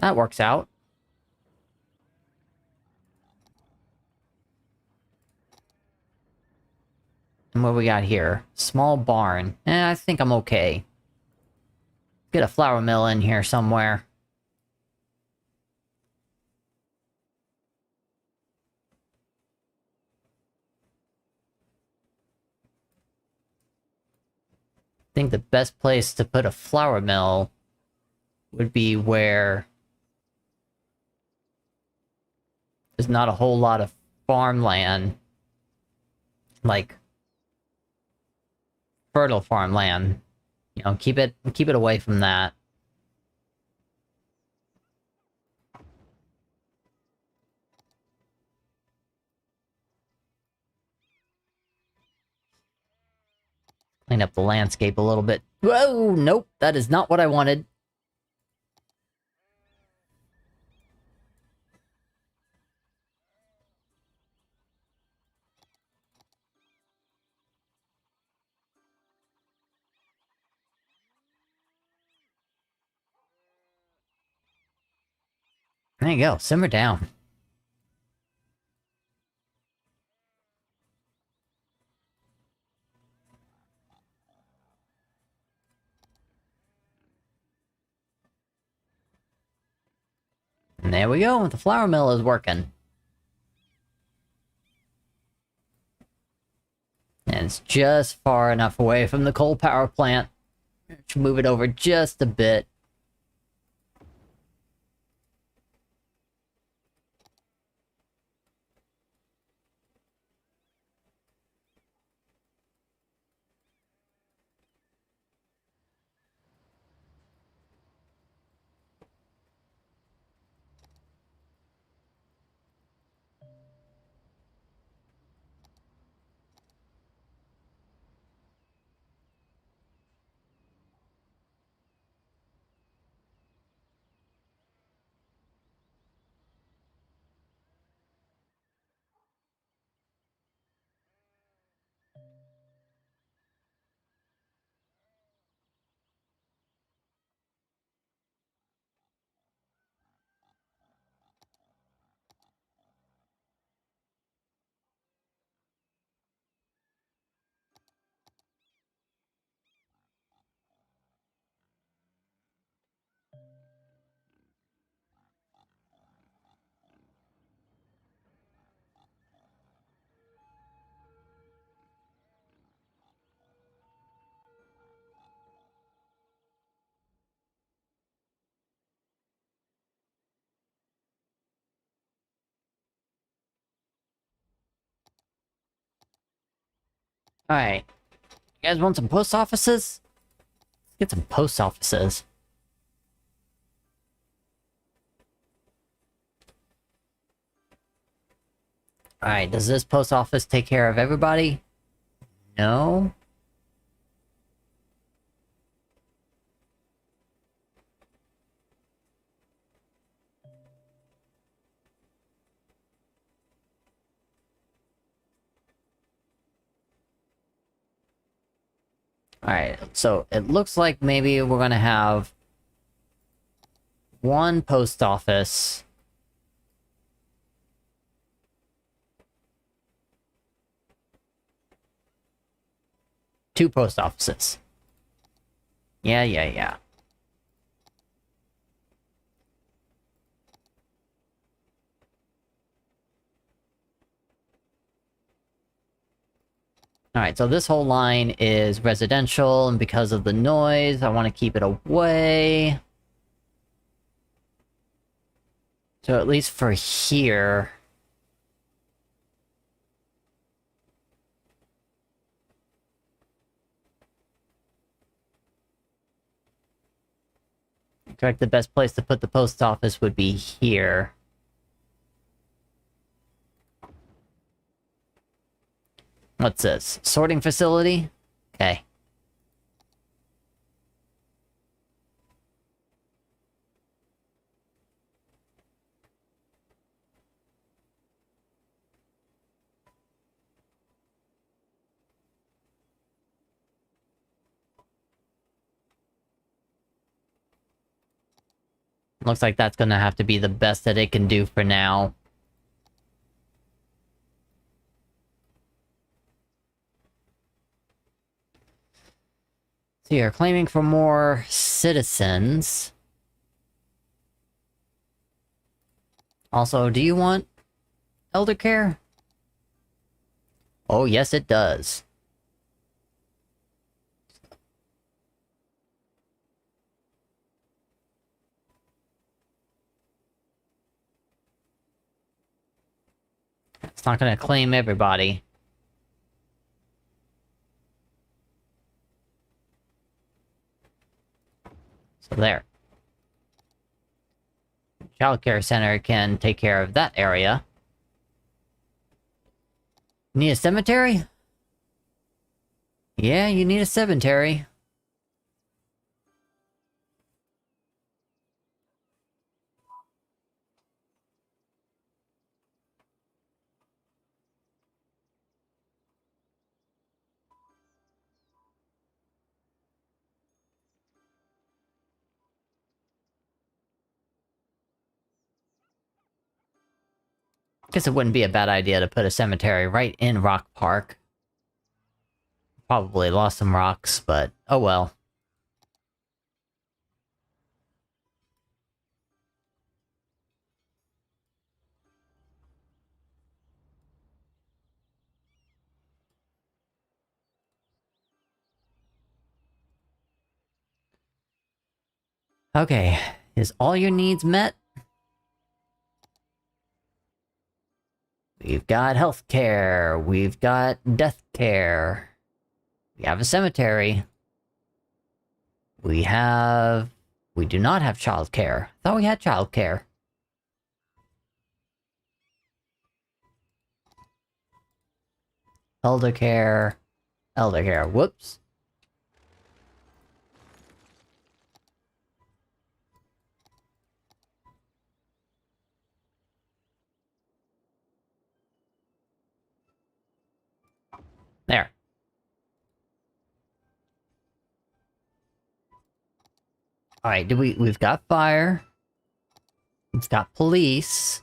That works out. And what we got here? Small barn. I think I'm okay. Get a flour mill in here somewhere. I think the best place to put a flour mill would be where there's not a whole lot of farmland. Like, fertile farmland. You know, keep it away from that. Clean up the landscape a little bit. Whoa, nope, that is not what I wanted. There you go, simmer down. And there we go, the flour mill is working. And it's just far enough away from the coal power plant. Should move it over just a bit. Alright. You guys want some post offices? Let's get some post offices. Alright, does this post office take care of everybody? No? Alright, so it looks like maybe we're gonna have one post office. Two post offices. Yeah. Alright, so this whole line is residential, and because of the noise, I want to keep it away. So at least for here... Correct, the best place to put the post office would be here. What's this? Sorting facility? Okay. Looks like that's gonna have to be the best that it can do for now. So you're claiming for more citizens. Also, do you want elder care? Oh, yes it does. It's not gonna claim everybody. So there. Childcare center can take care of that area. Need a cemetery? Yeah, you need a cemetery. Guess it wouldn't be a bad idea to put a cemetery right in Rock Park. Probably lost some rocks, but oh well. Okay, is all your needs met? We've got healthcare, we've got death care, we have a cemetery. We do not have childcare. Thought we had childcare. Elder care. Elder care. Whoops. There. Alright, we've got fire. We've got police.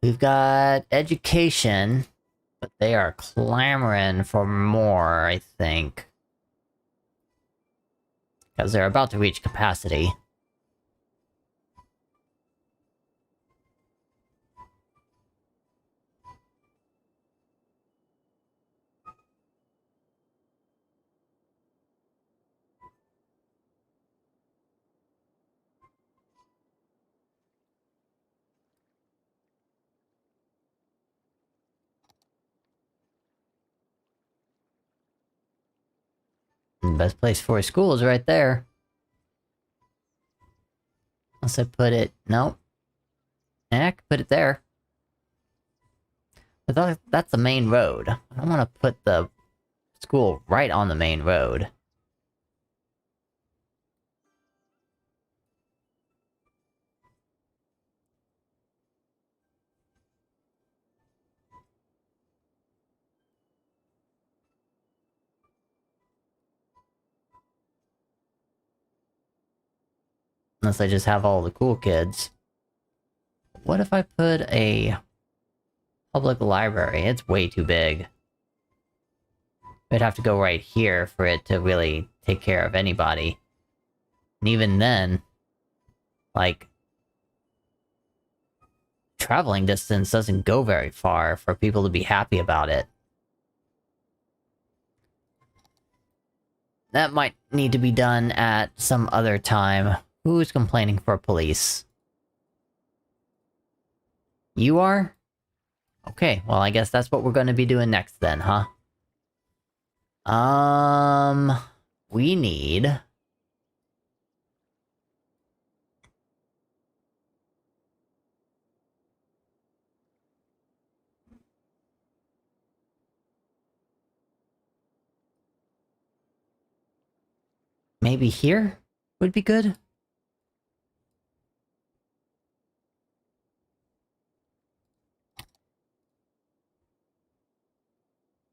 We've got education. But they are clamoring for more, I think. Because they're about to reach capacity. The best place for a school is right there. Unless I put it... Nope. I could put it there. But that's the main road. I don't want to put the school right on the main road. Unless I just have all the cool kids. What if I put a public library? It's way too big. We'd have to go right here for it to really take care of anybody. And even then, like, traveling distance doesn't go very far for people to be happy about it. That might need to be done at some other time. Who's complaining for police? You are? Okay, well I guess that's what we're gonna be doing next then, huh? We need... maybe here would be good?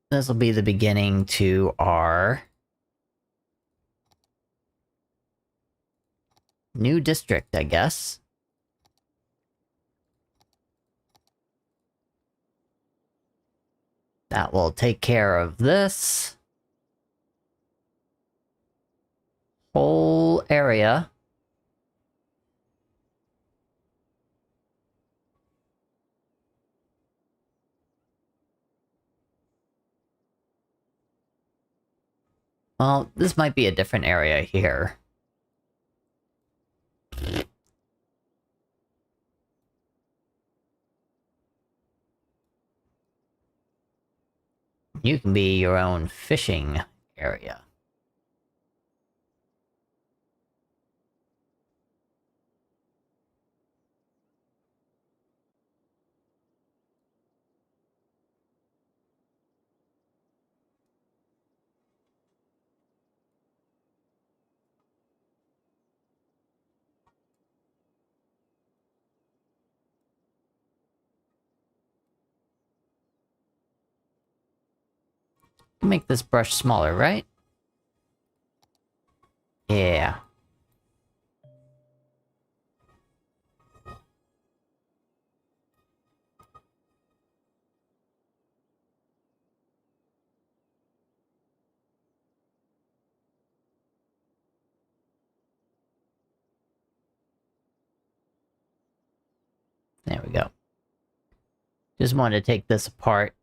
This will be the beginning to our... new district, I guess. That will take care of this whole area. Well, this might be a different area here. You can be your own fishing area. Make this brush smaller, right? Yeah. There we go. Just wanted to take this apart.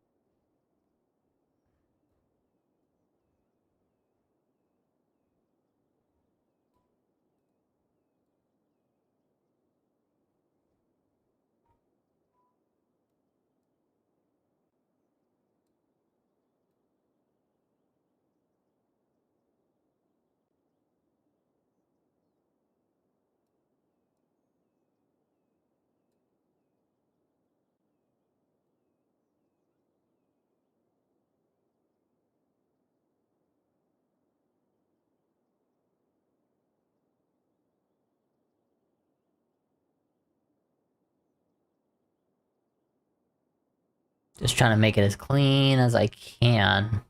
Just trying to make it as clean as I can.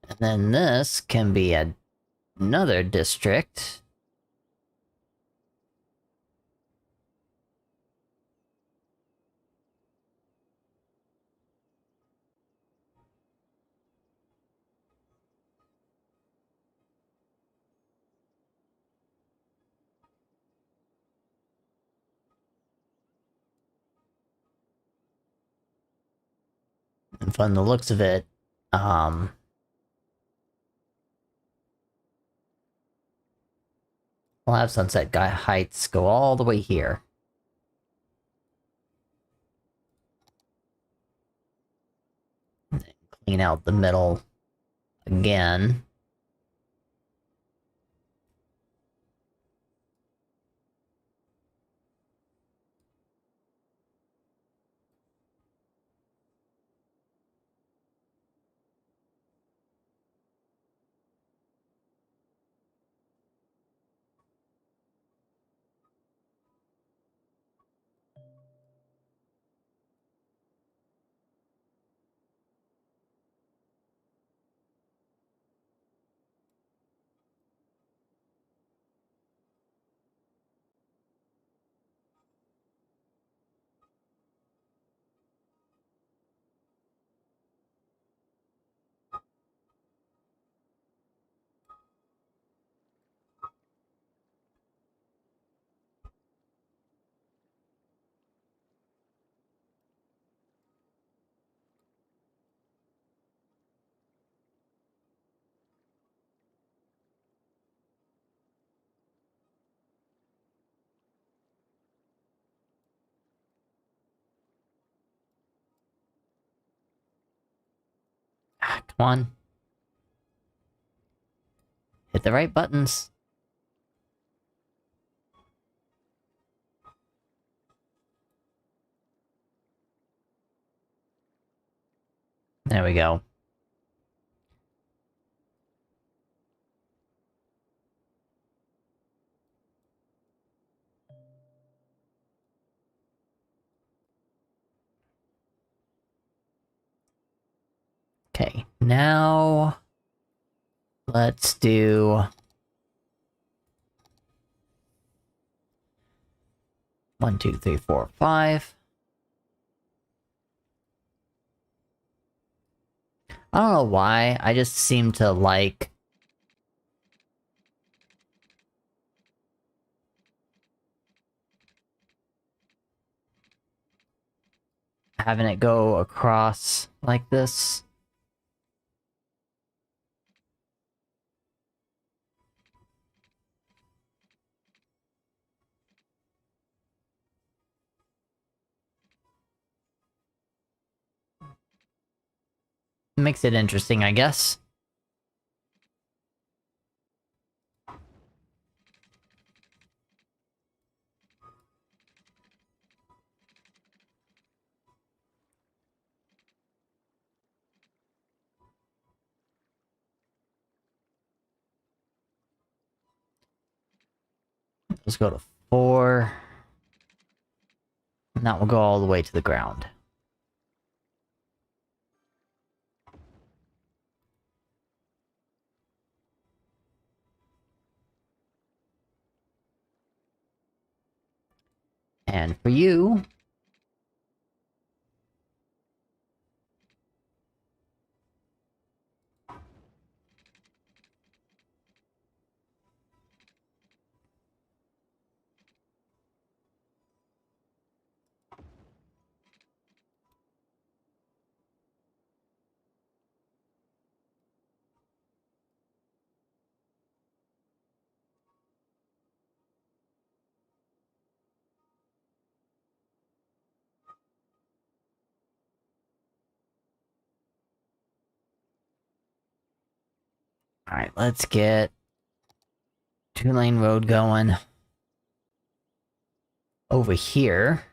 And then this can be another district. And from the looks of it, I'll have Sunset Guy Heights go all the way here. And then clean out the middle again. Come on. Hit the right buttons. There we go. Okay, now... let's do... 1, 2, 3, 4, 5. I don't know why, I just seem to like... having it go across like this. Makes it interesting, I guess. Let's go to 4. And that will go all the way to the ground. And for you... Alright, let's get... 2-lane road going... over here.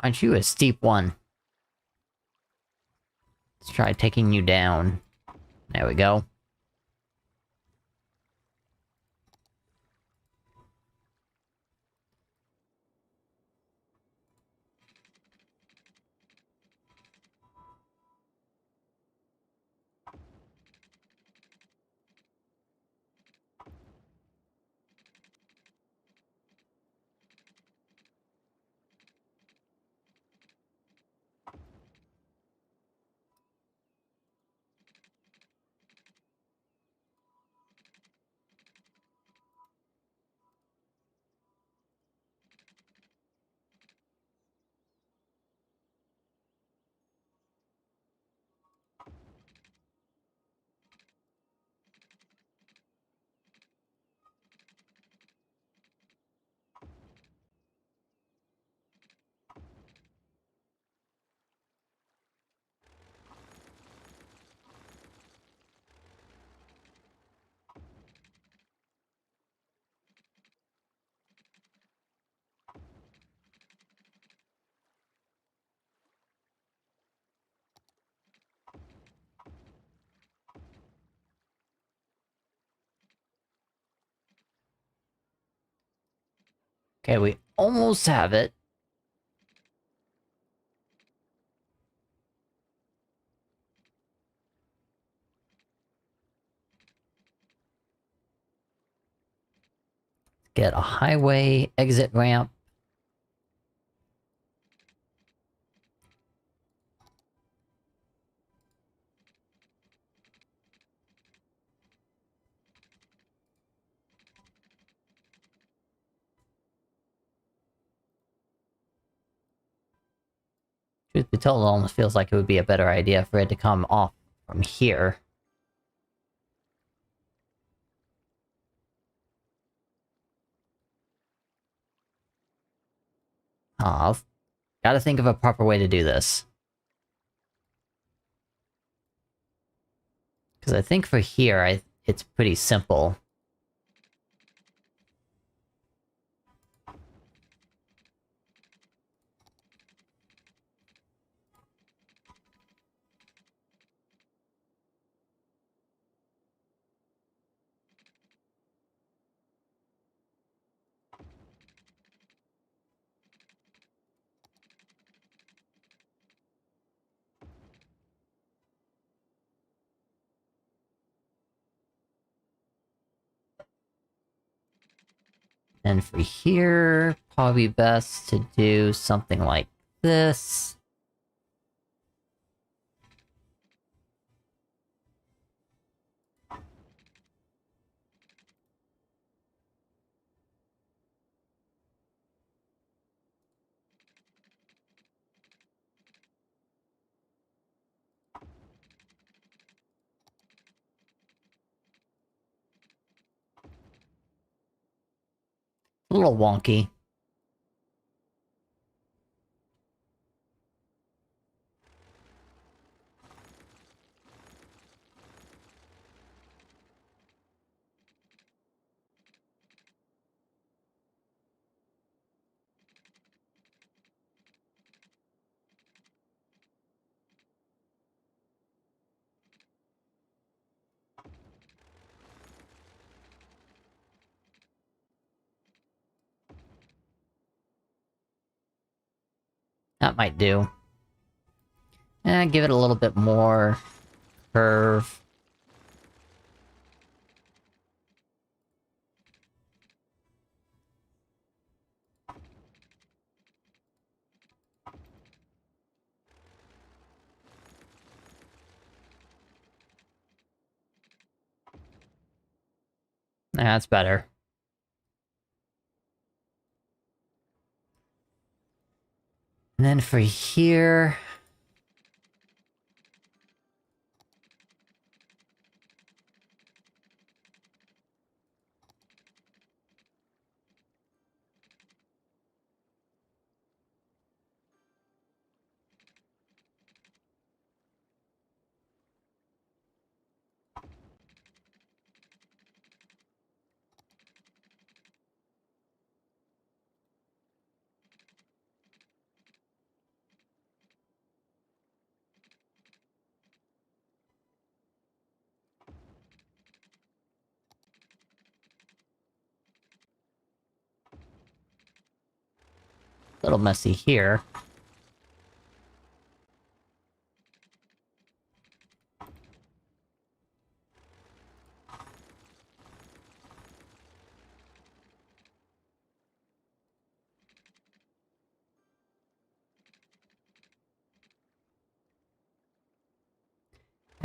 Aren't you a steep one? Let's try taking you down. There we go. Okay, we almost have it. get a highway exit ramp. Truth be told, it almost feels like it would be a better idea for it to come off from here. I've gotta think of a proper way to do this. Because I think for here, it's pretty simple. And for here, probably best to do something like this. A little wonky. That might do. And give it a little bit more curve. That's better. And then for here... a little messy here.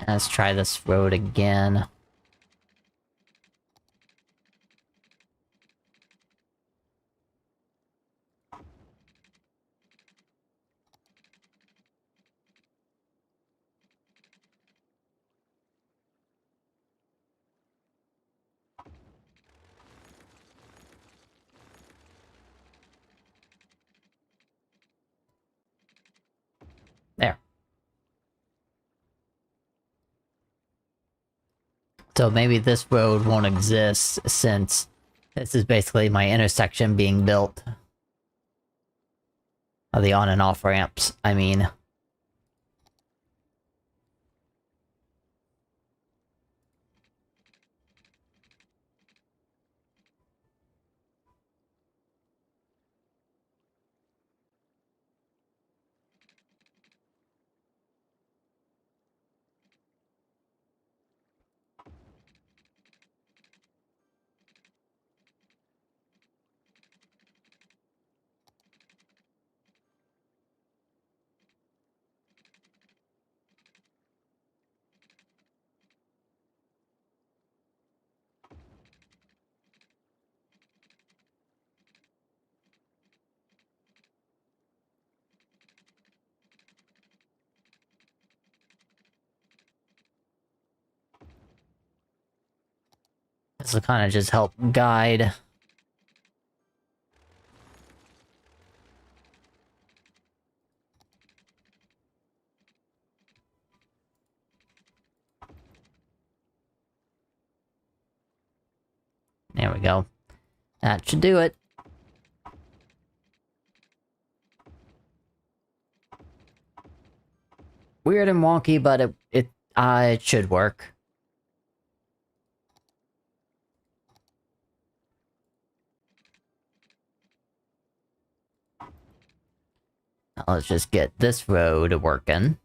Let's try this road again. There. So maybe this road won't exist since this is basically my intersection being built. Of the on and off ramps, I mean. This will kind of just help guide. There we go. That should do it. Weird and wonky, but it should work. Now let's just get this road working.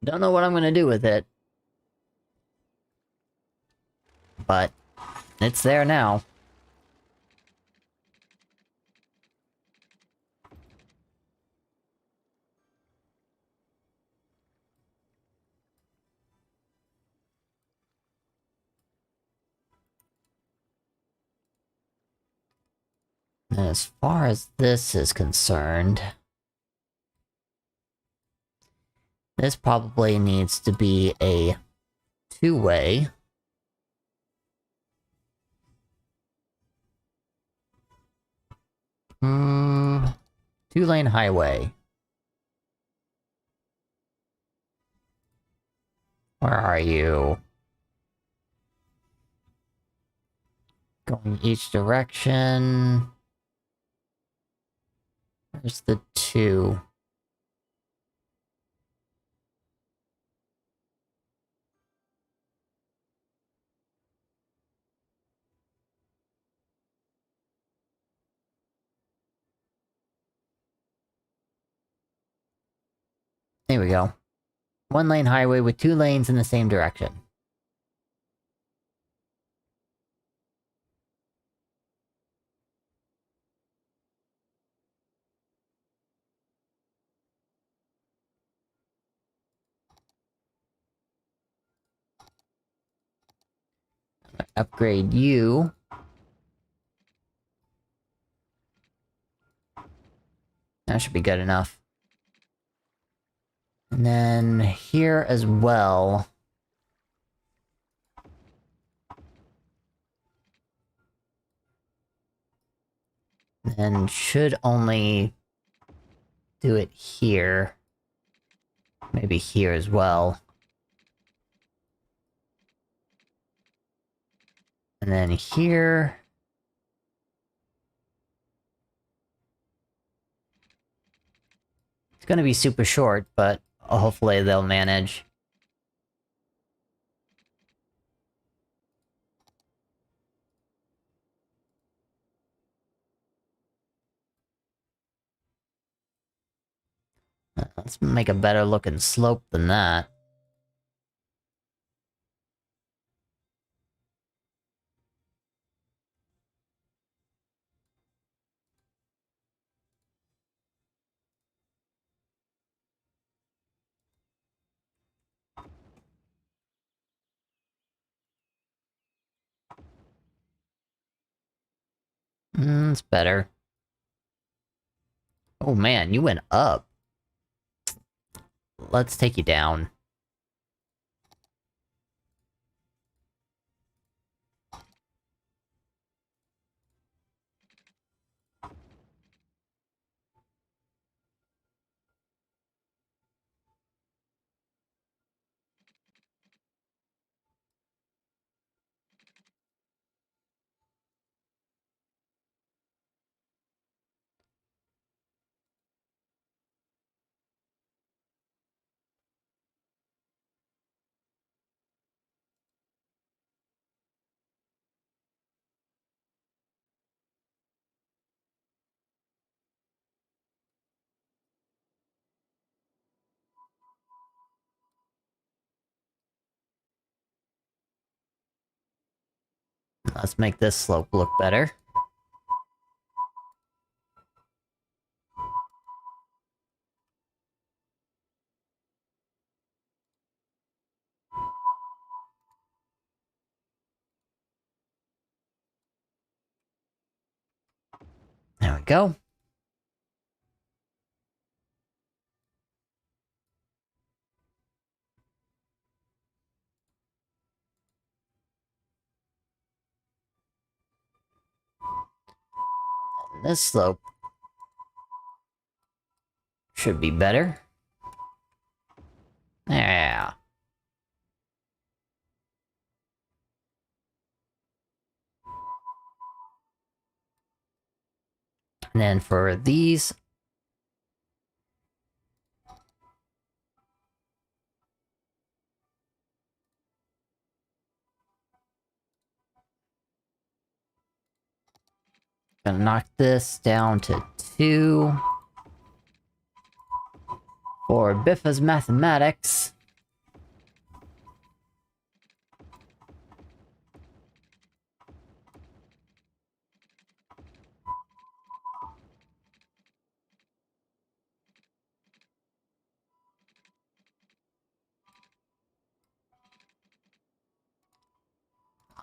Don't know what I'm gonna do with it. But it's there now. And as far as this is concerned, this probably needs to be a two-way. Two-lane highway. Where are you? Going each direction. Where's the two? There we go. One-lane highway with two lanes in the same direction. Upgrade you. That should be good enough. And then here as well. And should only do it here. Maybe here as well. And then here. It's gonna be super short, but hopefully they'll manage. Let's make a better looking slope than that. It's better. Oh man, you went up. Let's take you down. Let's make this slope look better. There we go. This slope should be better. Yeah. And then for these... Gonna knock this down to 2. For Biffa's mathematics.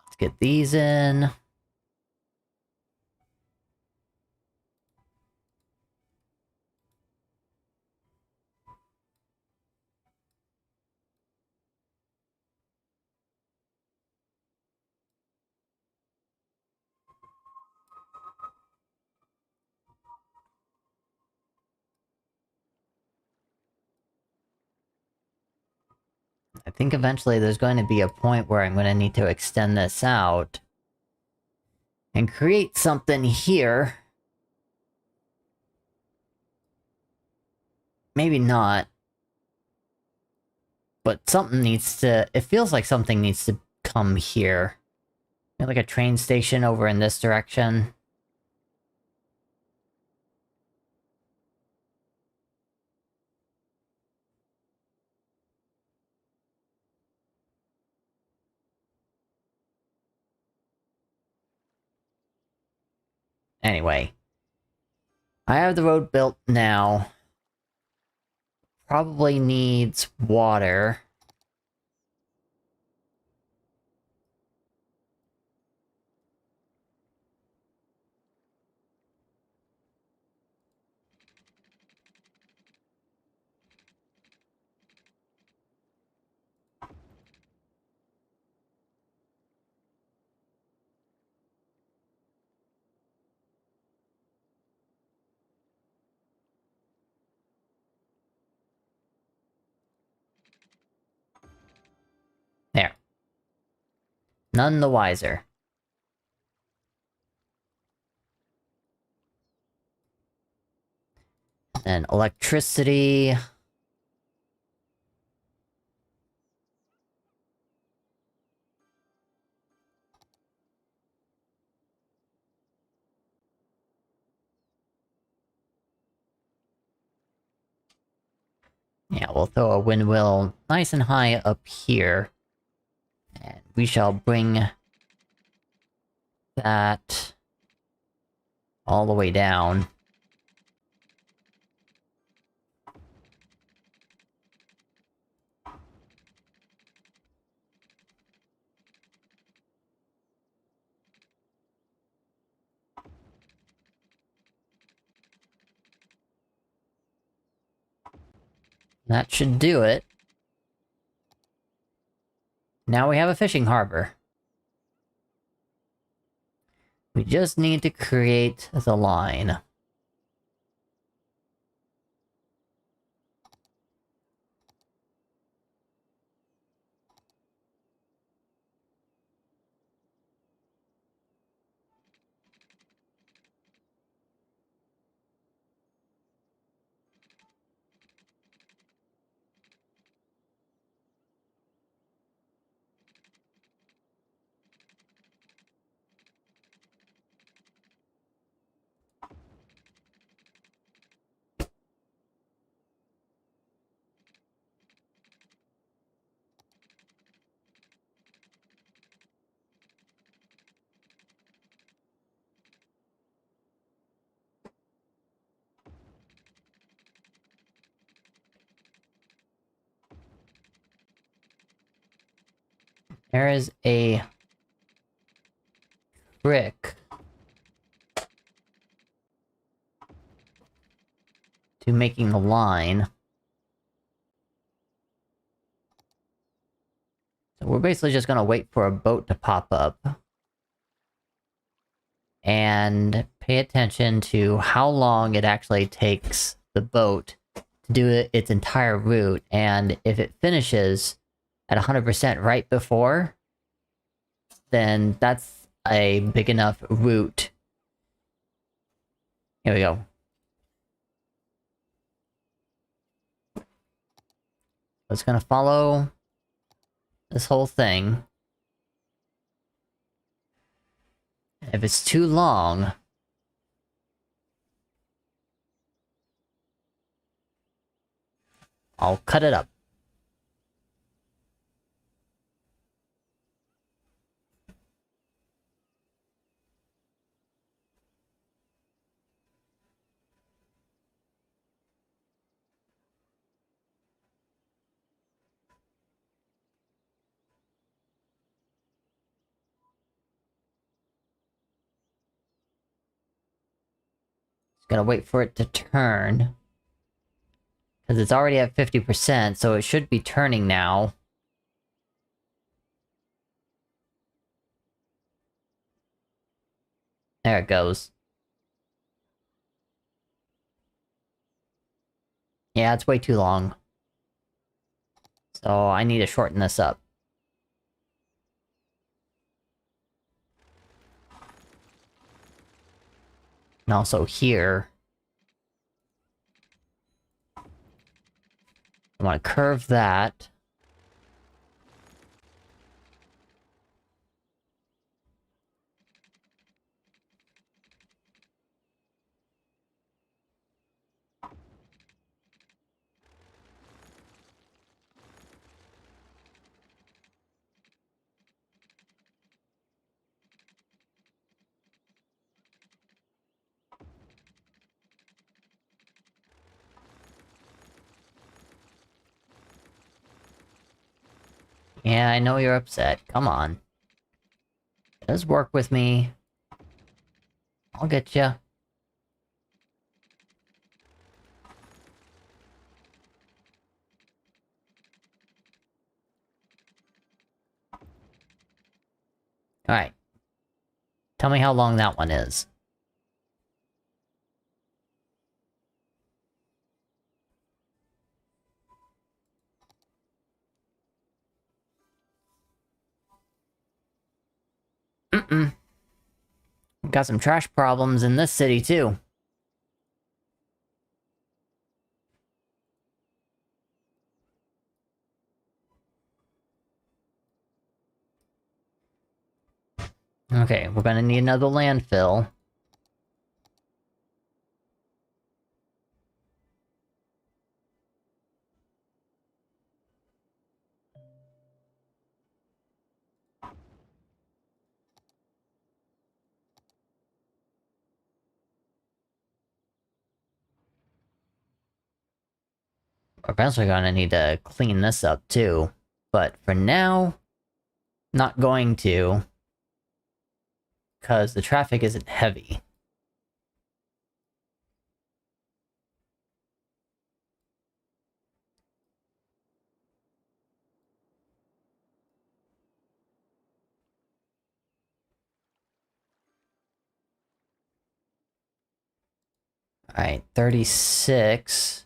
Let's get these in. I think eventually there's going to be a point where I'm going to need to extend this out. And create something here. Maybe not. But something needs to... It feels like something needs to come here. Like a train station over in this direction. Anyway. I have the road built now. Probably needs water. There. None the wiser. And electricity... Yeah, we'll throw a windmill nice and high up here. And we shall bring that all the way down. That should do it. Now we have a fishing harbor. We just need to create the line. There is a trick to making the line. So we're basically just gonna wait for a boat to pop up. And pay attention to how long it actually takes the boat to do its entire route, and if it finishes at 100% right before, then that's a big enough route. Here we go. It's gonna follow this whole thing. If it's too long, I'll cut it up. Just gotta wait for it to turn. Because it's already at 50%, so it should be turning now. There it goes. Yeah, it's way too long. So I need to shorten this up. And also here. I want to curve that. Yeah, I know you're upset. Come on. Just work with me. I'll get ya. Alright. Tell me how long that one is. Got some trash problems in this city, too. Okay, we're gonna need another landfill. We're eventually gonna need to clean this up, too. But for now, not going to. Because the traffic isn't heavy. Alright, 36.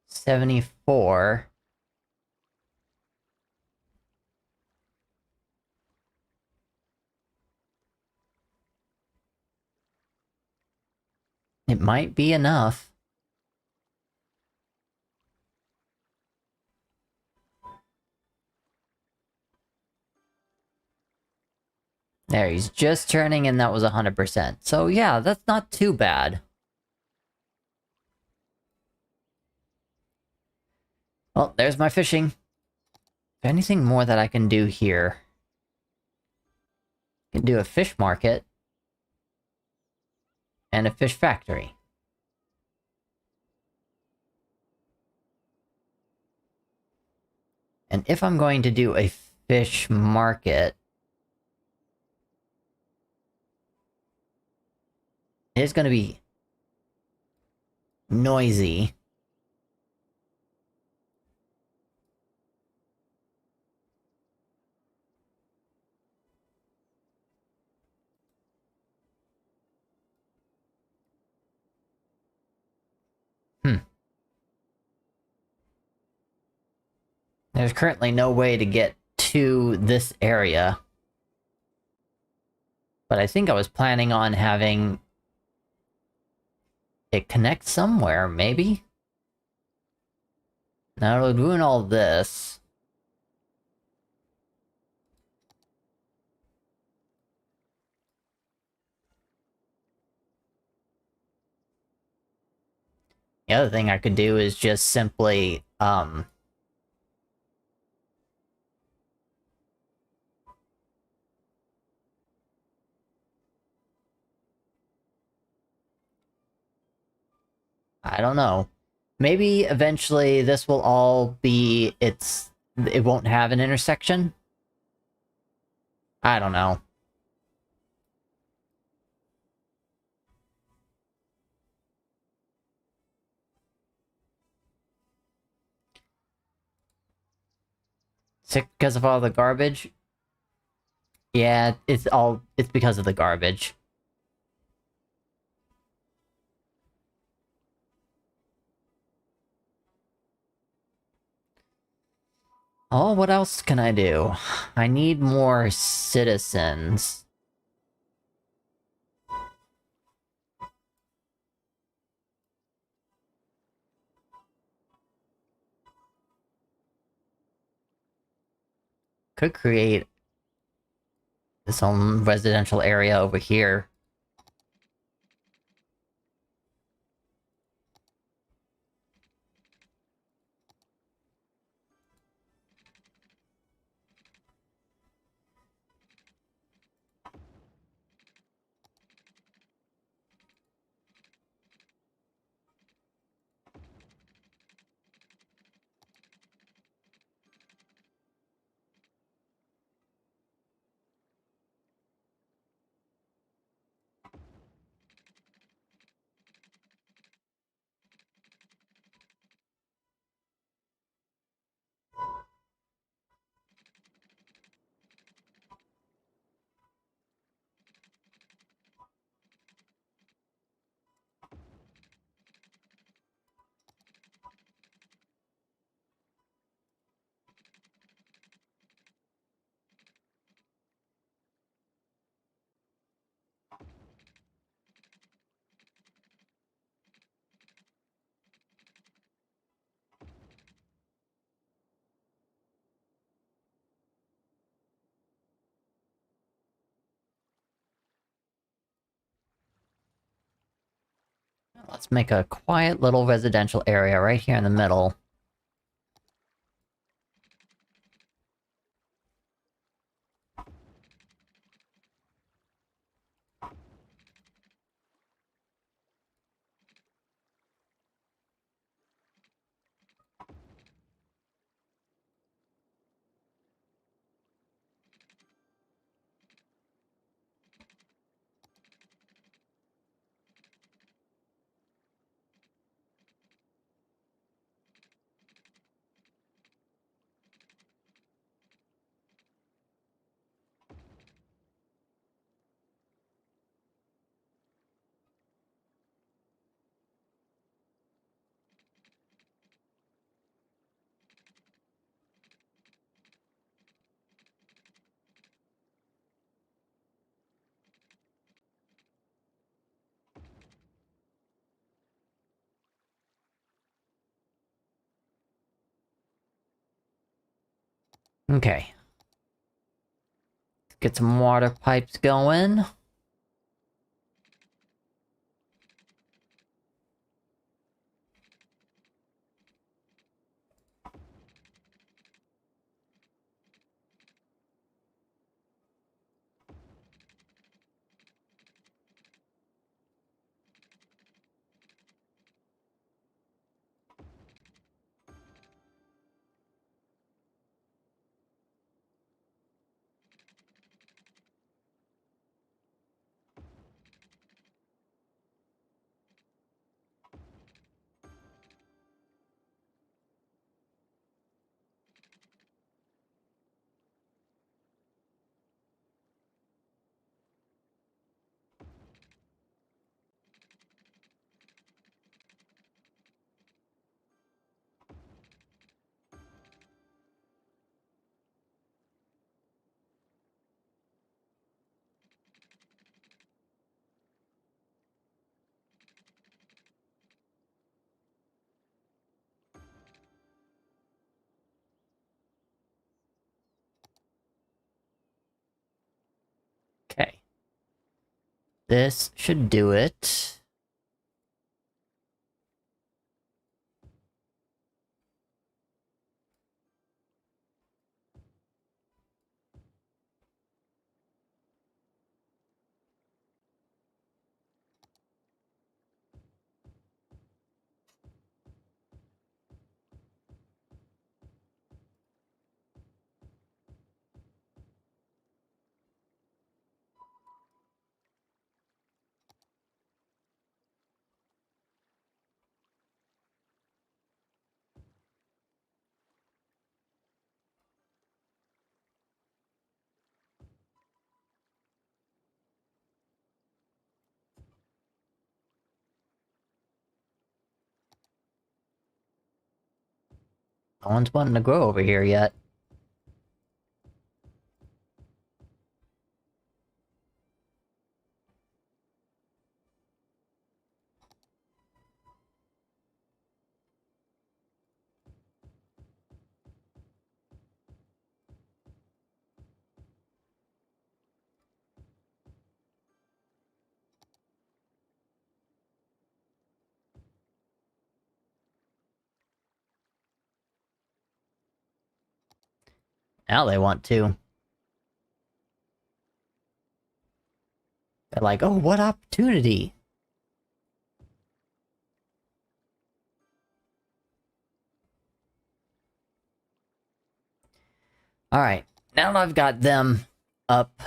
74. It might be enough. There, he's just turning and that was 100%. So yeah, that's not too bad. Well, there's my fishing. Is there anything more that I can do here? I can do a fish market. And a fish factory. And if I'm going to do a fish market, it is going to be noisy. Hmm. There's currently no way to get to this area. But I think I was planning on having it connect somewhere, maybe? Now we're doing all this. The other thing I could do is just simply, I don't know. Maybe eventually this will all be it won't have an intersection? I don't know. Sick because of all the garbage? Yeah, it's because of the garbage. Oh, what else can I do? I need more citizens. Could create this own residential area over here. Let's make a quiet little residential area right here in the middle. Okay. Let's get some water pipes going. This should do it. No one's wanting to grow over here yet. Now they want to. They're like, oh, what opportunity! Alright, now that I've got them up,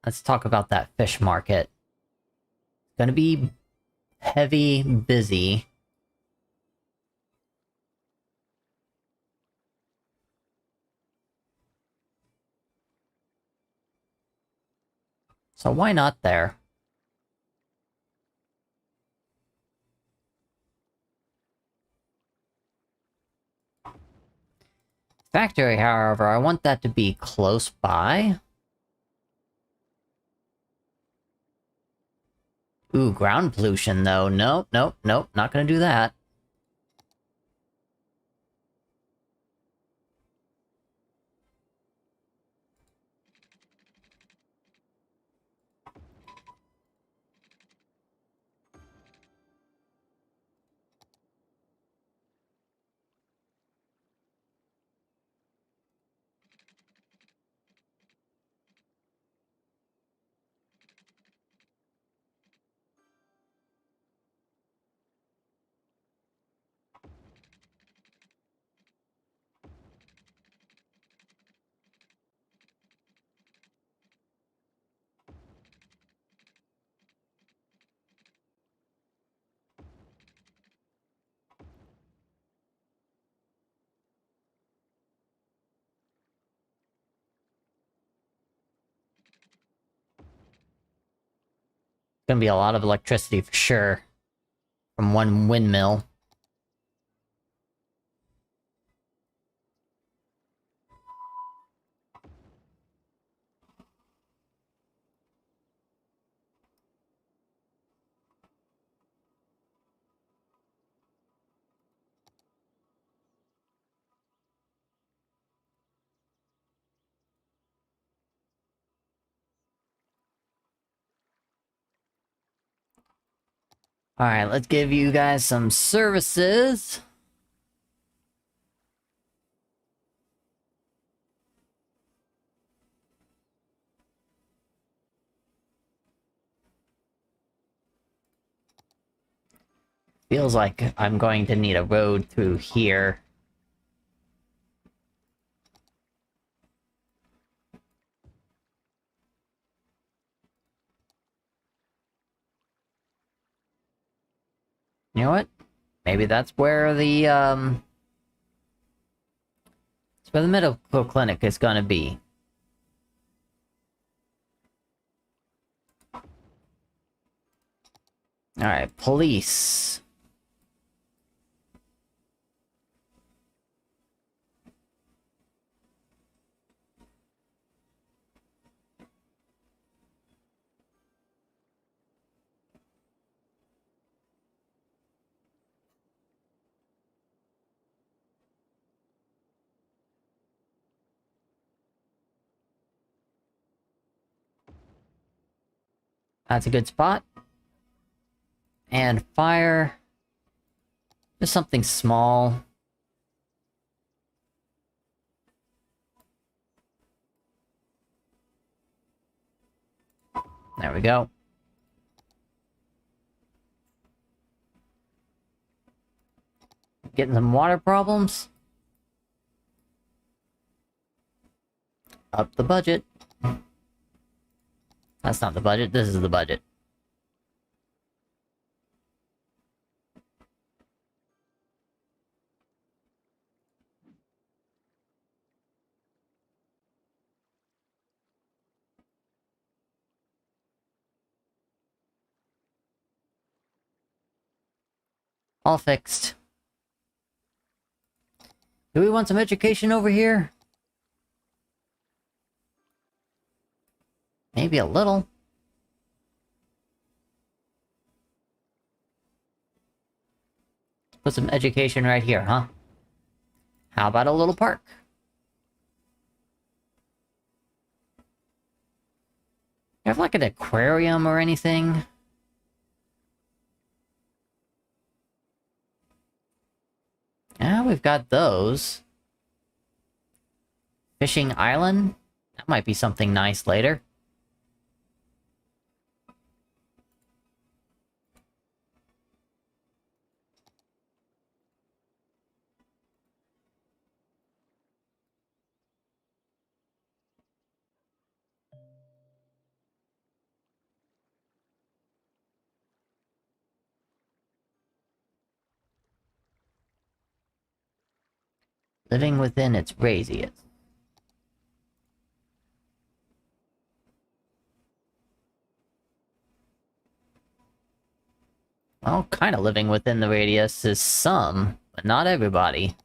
let's talk about that fish market. It's gonna be heavy, busy. So why not there? Factory, however, I want that to be close by. Ooh, ground pollution, though. Nope, nope, nope, not gonna do that. Gonna be a lot of electricity for sure. From one windmill. Alright, let's give you guys some services. Feels like I'm going to need a road through here. You know what? Maybe that's where the, that's where the medical clinic is gonna be. Alright, police. That's a good spot. And fire. Just something small. There we go. Getting some water problems. Up the budget. That's not the budget, this is the budget. All fixed. Do we want some education over here? Maybe a little. Put some education right here, huh? How about a little park? You have like an aquarium or anything? Yeah, we've got those. Fishing island? That might be something nice later. Living within its radius. Well, kind of living within the radius is some, but not everybody.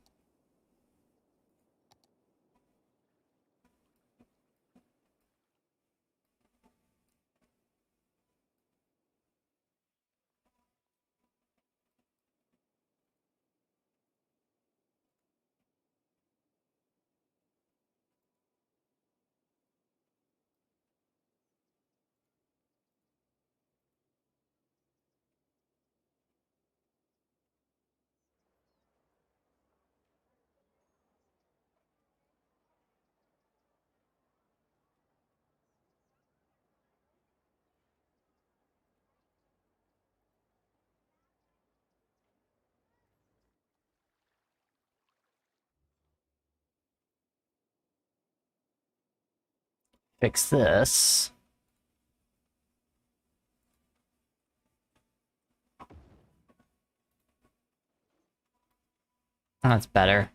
Fix this. That's better.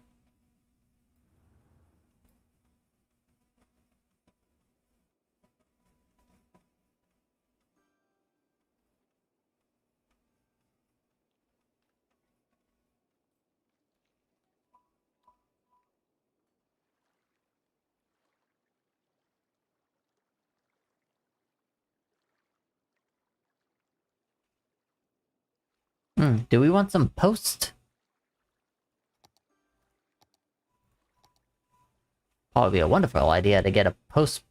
Do we want some post? Probably a wonderful idea to get a post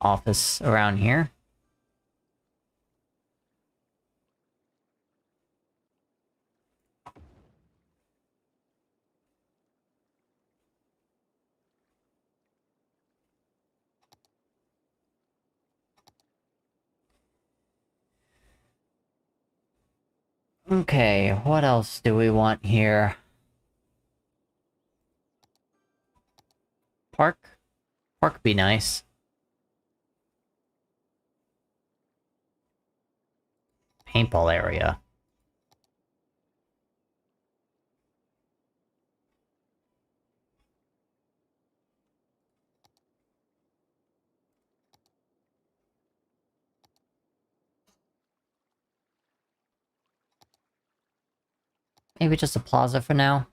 office around here. Okay, what else do we want here? Park? Park be nice. Paintball area. Maybe just a plaza for now.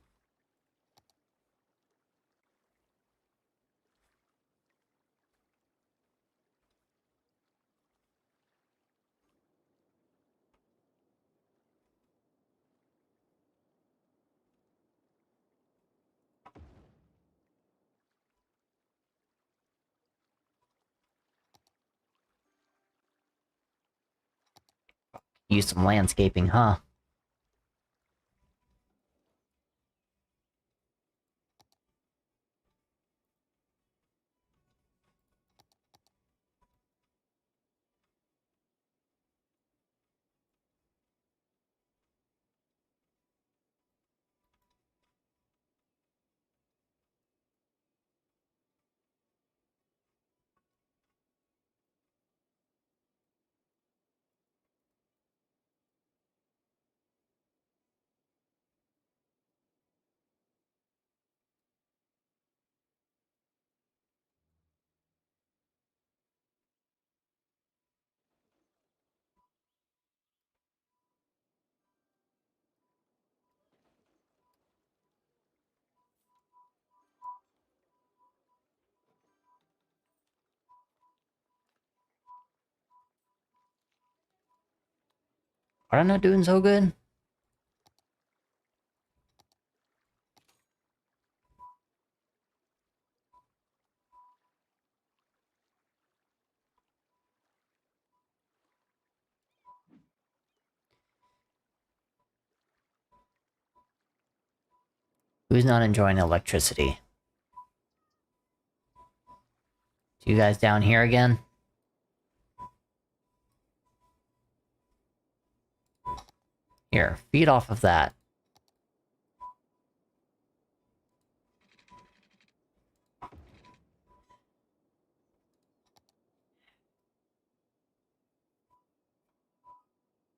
Use some landscaping, huh? Are I not doing so good? Who's not enjoying electricity? You guys down here again? Here, feed off of that.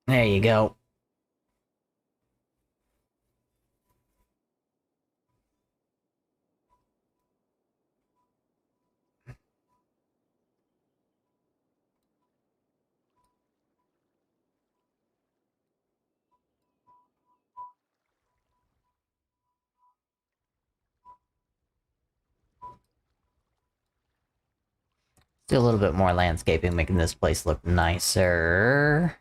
There you go. Do a little bit more landscaping, making this place look nicer.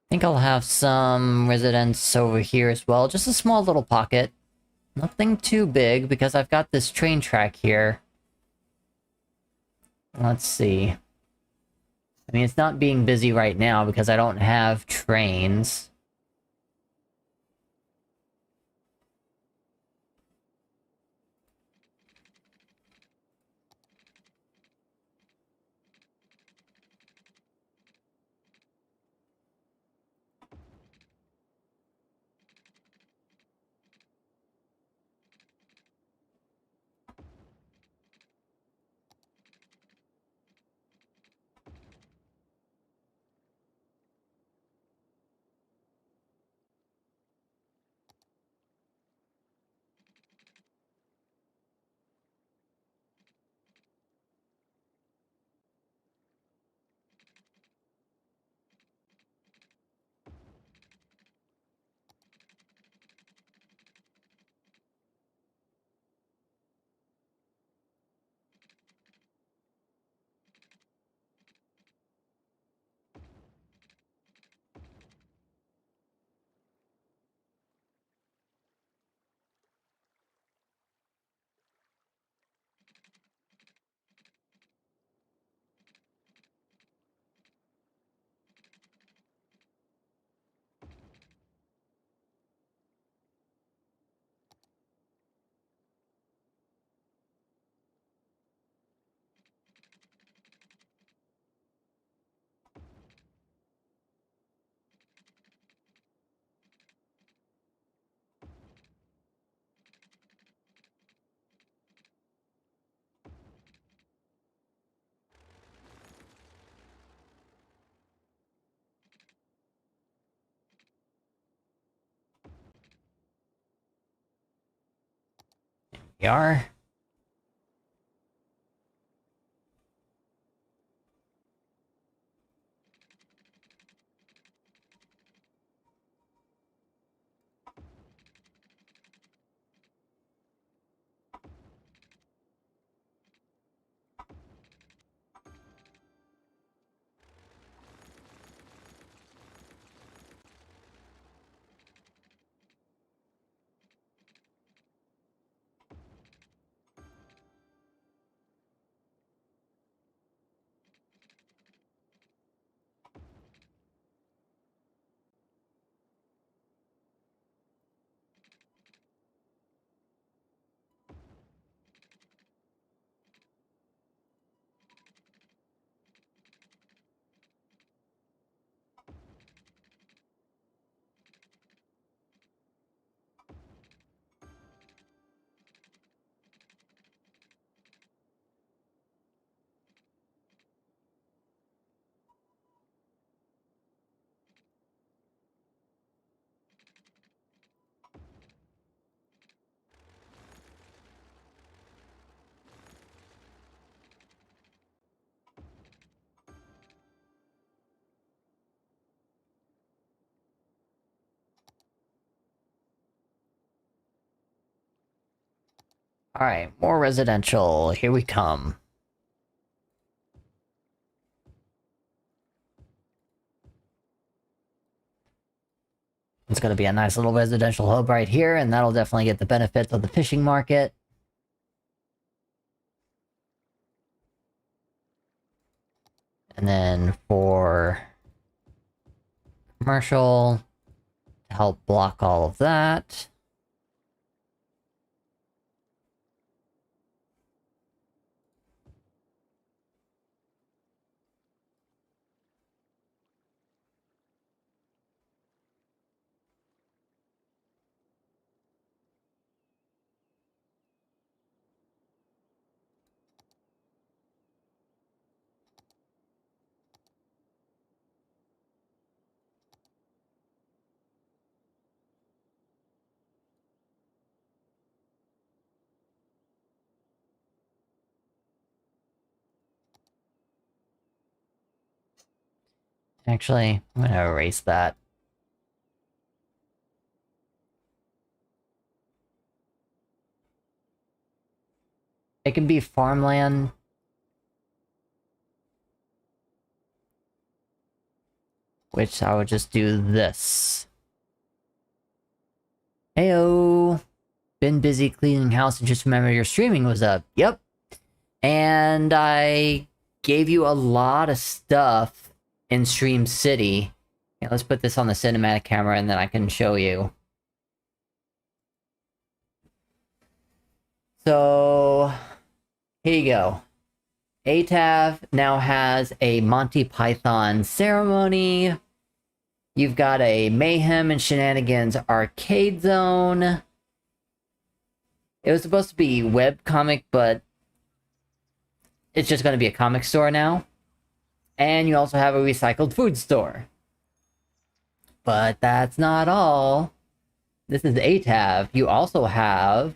I think I'll have some residents over here as well. Just a small little pocket. Nothing too big, because I've got this train track here. Let's see. I mean, it's not being busy right now because I don't have trains. We are. Alright, more residential. Here we come. It's gonna be a nice little residential hub right here, and that'll definitely get the benefits of the fishing market. And then for commercial, to help block all of that. Actually, I'm gonna erase that. It can be farmland. Which I would just do this. Heyo! Been busy cleaning house and just remember your streaming was up. Yep. And I gave you a lot of stuff in Stream City. Yeah, let's put this on the cinematic camera and then I can show you. So, here you go. ATAV now has a Monty Python ceremony. You've got a Mayhem and Shenanigans arcade zone. It was supposed to be webcomic, but it's just going to be a comic store now. And you also have a recycled food store. But that's not all. This is ATAV. You also have a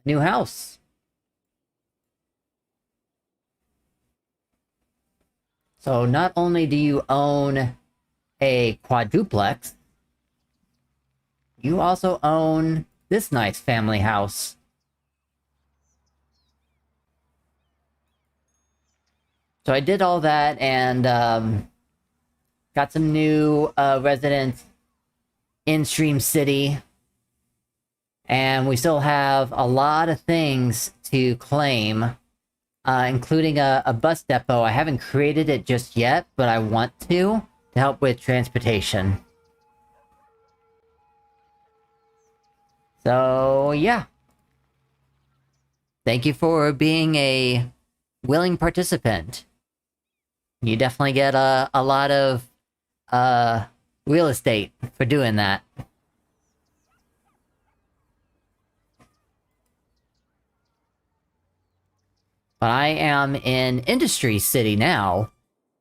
new house. So not only do you own a quadruplex, you also own this nice family house. So I did all that and got some new residents in Stream City. And we still have a lot of things to claim, including a bus depot. I haven't created it just yet, but I want to help with transportation. So, yeah. Thank you for being a willing participant. You definitely get a lot of real estate for doing that. But I am in Industry City now,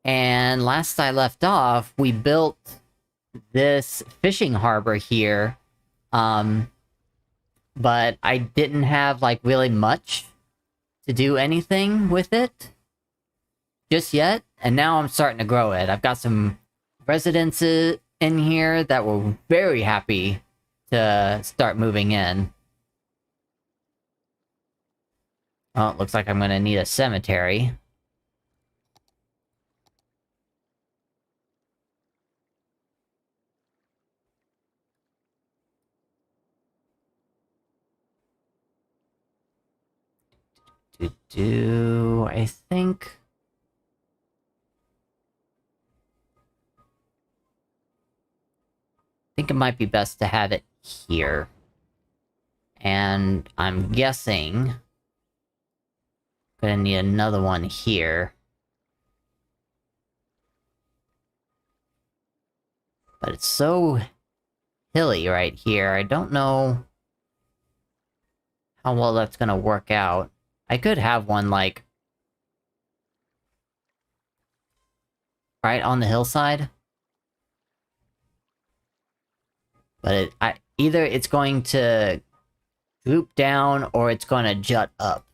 and last I left off, we built this fishing harbor here, but I didn't have, like, really much to do anything with it just yet, and now I'm starting to grow it. I've got some residents in here that were very happy to start moving in. Oh, it looks like I'm gonna need a cemetery. I think it might be best to have it here. And I'm guessing gonna need another one here. But it's so hilly right here, I don't know how well that's gonna work out. I could have one, like, right on the hillside. But either it's going to droop down, or it's gonna jut up.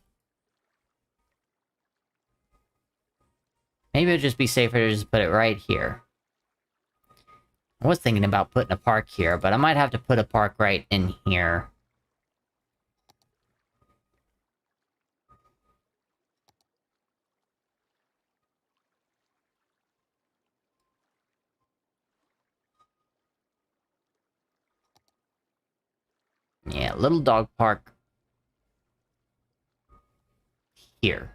Maybe it'd just be safer to just put it right here. I was thinking about putting a park here, but I might have to put a park right in here. Yeah, little dog park here.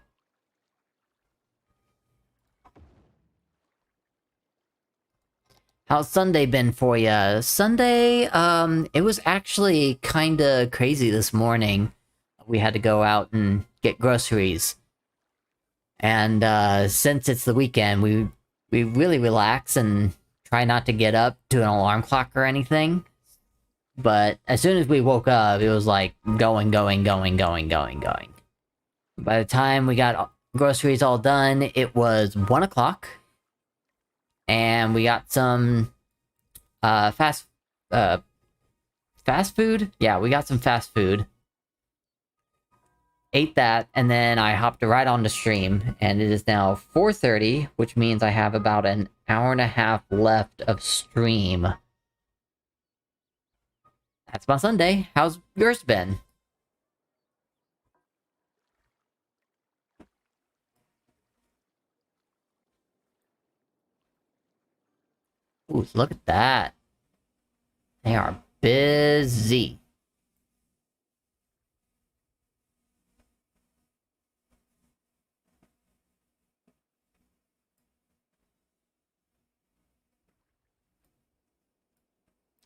How's Sunday been for ya? Sunday, it was actually kinda crazy this morning. We had to go out and get groceries. And, since it's the weekend, we really relax and try not to get up to an alarm clock or anything. But as soon as we woke up, it was like going, going, going, going, going, going. By the time we got groceries all done, it was 1 o'clock. And we got some, fast food? Yeah, we got some fast food. Ate that, and then I hopped right on the stream, and it is now 4:30, which means I have about an hour and a half left of stream. That's my Sunday. How's yours been? Ooh, look at that. They are busy.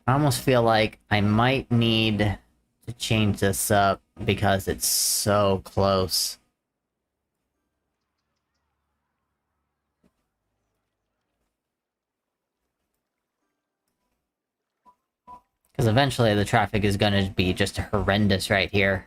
I almost feel like I might need to change this up because it's so close. Because eventually the traffic is gonna be just horrendous right here.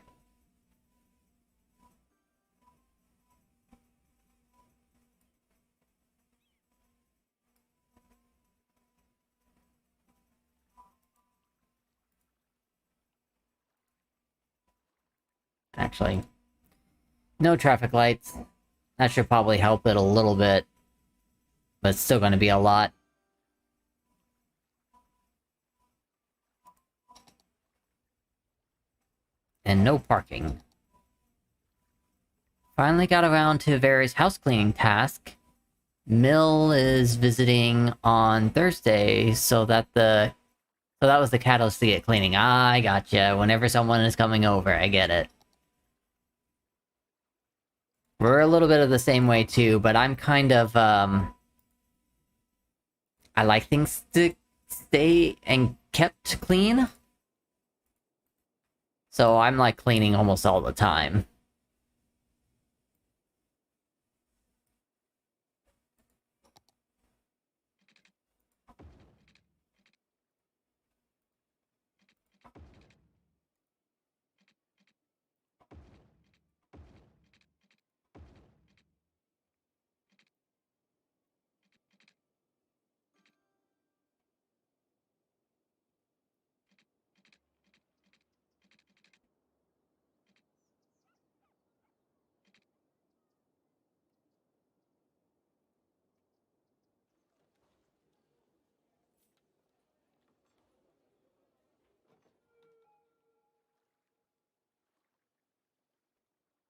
Actually, no traffic lights. That should probably help it a little bit. But it's still gonna be a lot. And no parking. Finally got around to various house cleaning tasks. Mill is visiting on Thursday, so that was the catalyst to get cleaning. I gotcha. Whenever someone is coming over, I get it. We're a little bit of the same way too, but I'm kind of, I like things to stay and kept clean. So I'm, like, cleaning almost all the time.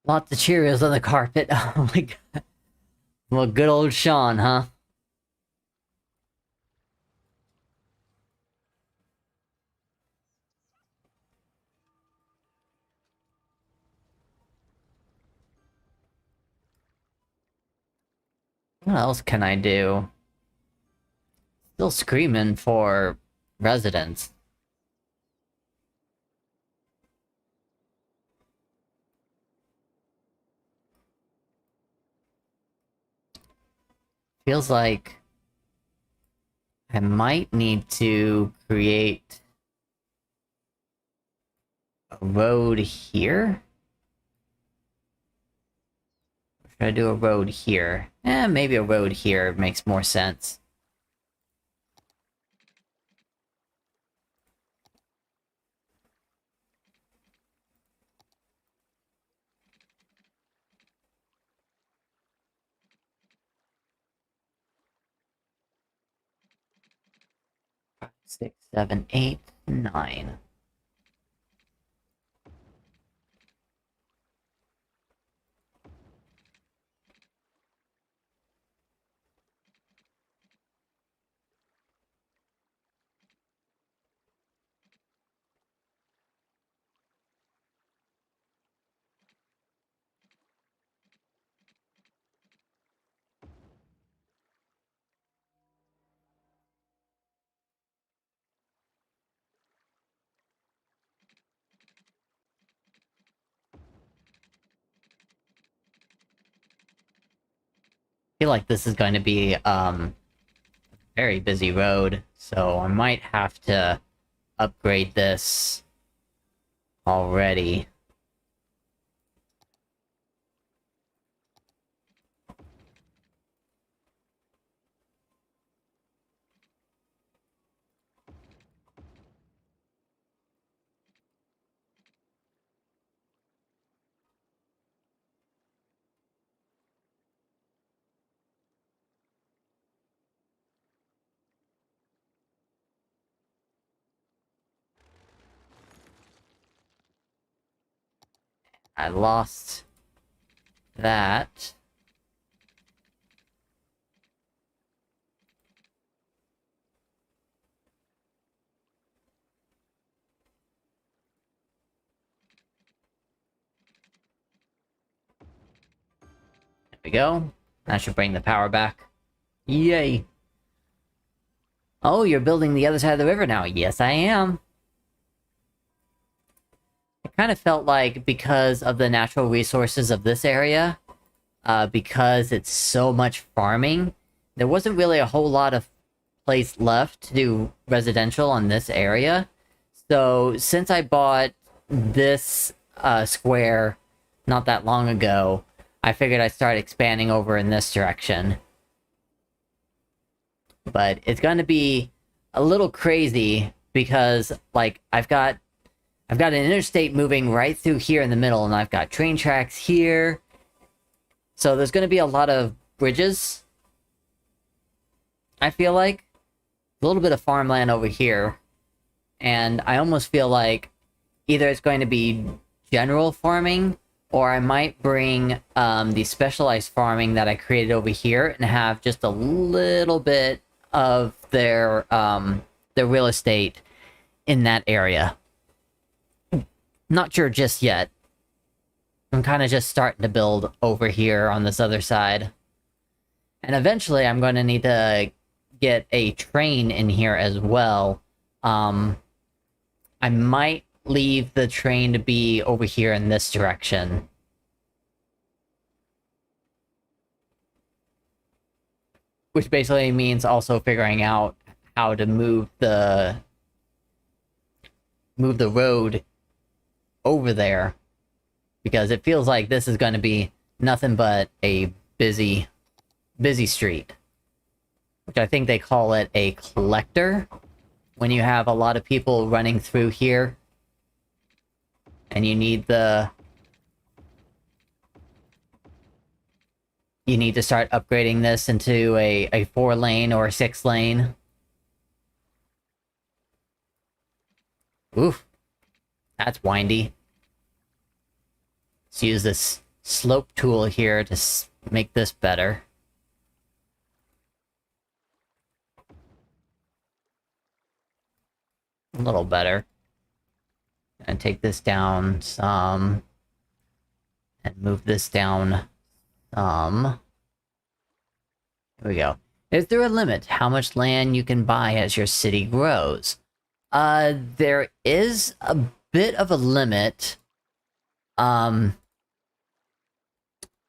Lots of Cheerios on the carpet. Oh my god. Well, good old Sean, huh? What else can I do? Still screaming for residents. Feels like I might need to create a road here? Or should I do a road here? Maybe a road here makes more sense. Five, six, seven, eight, nine. I feel like this is going to be, very busy road, so I might have to upgrade this already. I lost that. There we go. That should bring the power back. Yay! Oh, you're building the other side of the river now. Yes, I am. It kind of felt like because of the natural resources of this area, because it's so much farming, there wasn't really a whole lot of place left to do residential on this area. So since I bought this square not that long ago, I figured I'd start expanding over in this direction. But it's gonna be a little crazy because, like, I've got an interstate moving right through here in the middle, and I've got train tracks here. So there's gonna be a lot of bridges, I feel like. A little bit of farmland over here. And I almost feel like either it's going to be general farming, or I might bring the specialized farming that I created over here and have just a little bit of their real estate in that area. Not sure just yet. I'm kind of just starting to build over here on this other side. And eventually I'm going to need to get a train in here as well. I might leave the train to be over here in this direction. Which basically means also figuring out how to move the road over there. Because it feels like this is going to be nothing but a busy street. Which I think they call it a collector. When you have a lot of people running through here. And you need the... You need to start upgrading this into a 4-lane or a 6-lane. Oof. That's windy. Let's use this slope tool here to make this better. A little better. And take this down some. And move this down some. Here we go. Is there a limit how much land you can buy as your city grows? There is a bit of a limit. And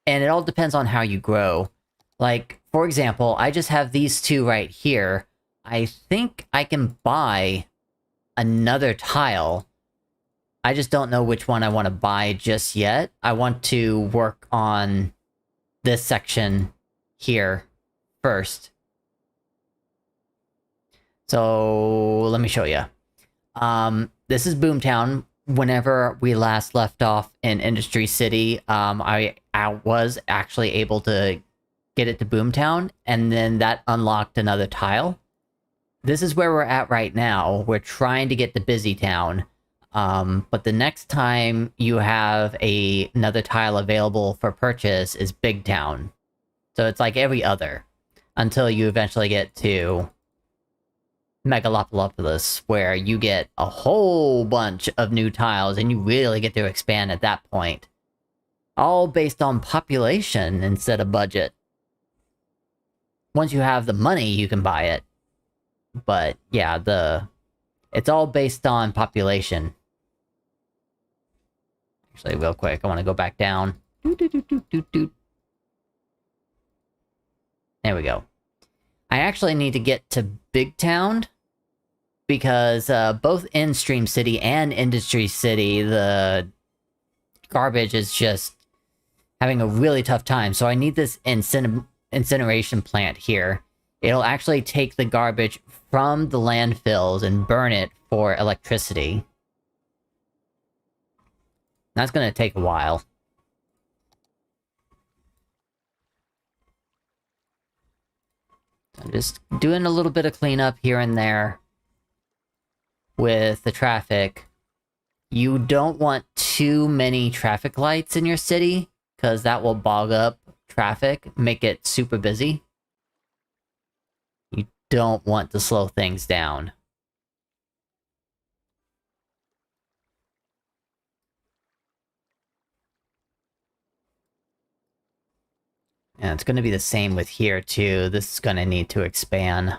it all depends on how you grow. Like, for example, I just have these two right here. I think I can buy another tile. I just don't know which one I want to buy just yet. I want to work on this section here first. So, let me show you. This is Boomtown. Whenever we last left off in Industry City, I was actually able to get it to Boomtown, and then that unlocked another tile. This is where we're at right now. We're trying to get to Busy Town, but the next time you have another tile available for purchase is Big Town. So it's like every other, until you eventually get to Megalopolis, where you get a whole bunch of new tiles, and you really get to expand at that point. All based on population instead of budget. Once you have the money, you can buy it. But, yeah, it's all based on population. Actually, real quick, I want to go back down. There we go. I actually need to get to Big Town, because both in Stream City and Industry City, the garbage is just having a really tough time. So I need this incineration plant here. It'll actually take the garbage from the landfills and burn it for electricity. That's gonna take a while. I'm just doing a little bit of cleanup here and there with the traffic. You don't want too many traffic lights in your city, because that will bog up traffic, make it super busy. You don't want to slow things down. And it's going to be the same with here, too. This is going to need to expand.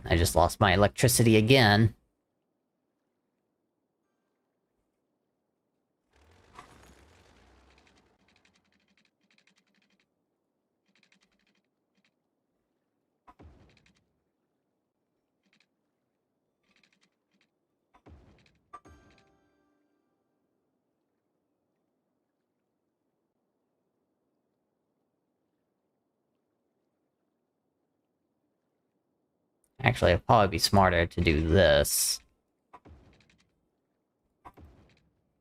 I just lost my electricity again. Actually, it'd probably be smarter to do this.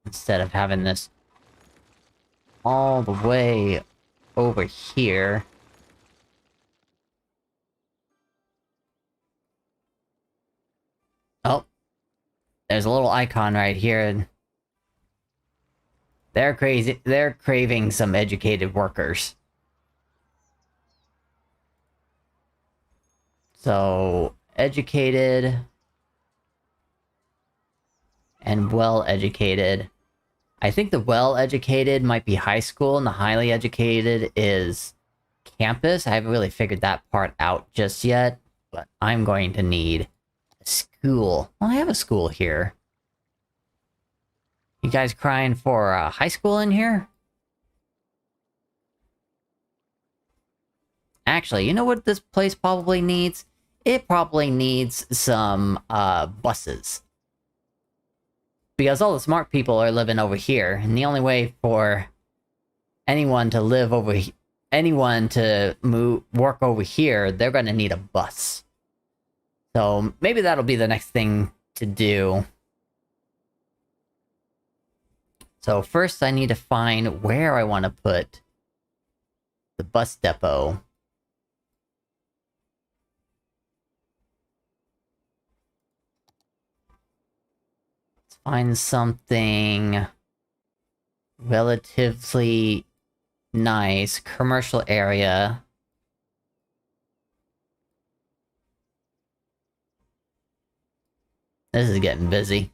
Instead of having this all the way over here. Oh. There's a little icon right here. They're crazy. They're craving some educated workers. So, educated and well-educated. I think the well-educated might be high school, and the highly educated is campus. I haven't really figured that part out just yet, but I'm going to need a school. Well, I have a school here. You guys crying for high school in here? Actually, you know what this place probably needs? It probably needs some buses. Because all the smart people are living over here, and the only way for anyone to live over anyone to work over here, they're gonna need a bus. So maybe that'll be the next thing to do. So first I need to find where I want to put the bus depot. find something relatively nice. Commercial area. This is getting busy.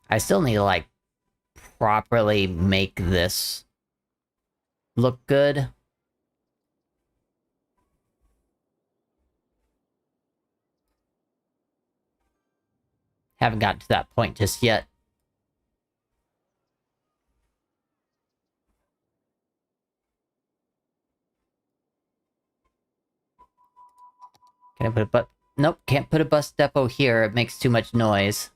I still need to, like, properly make this look good. Haven't gotten to that point just yet. Can I put a Nope, can't put a bus depot here. It makes too much noise.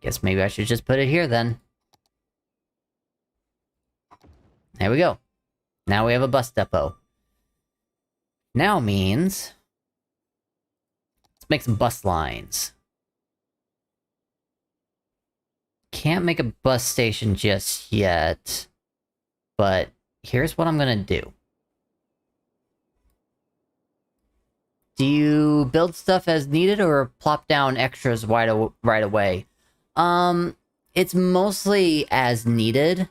Guess maybe I should just put it here then. There we go. Now we have a bus depot. Now means... let's make some bus lines. Can't make a bus station just yet. But here's what I'm gonna do. Do you build stuff as needed or plop down extras right away? It's mostly as needed.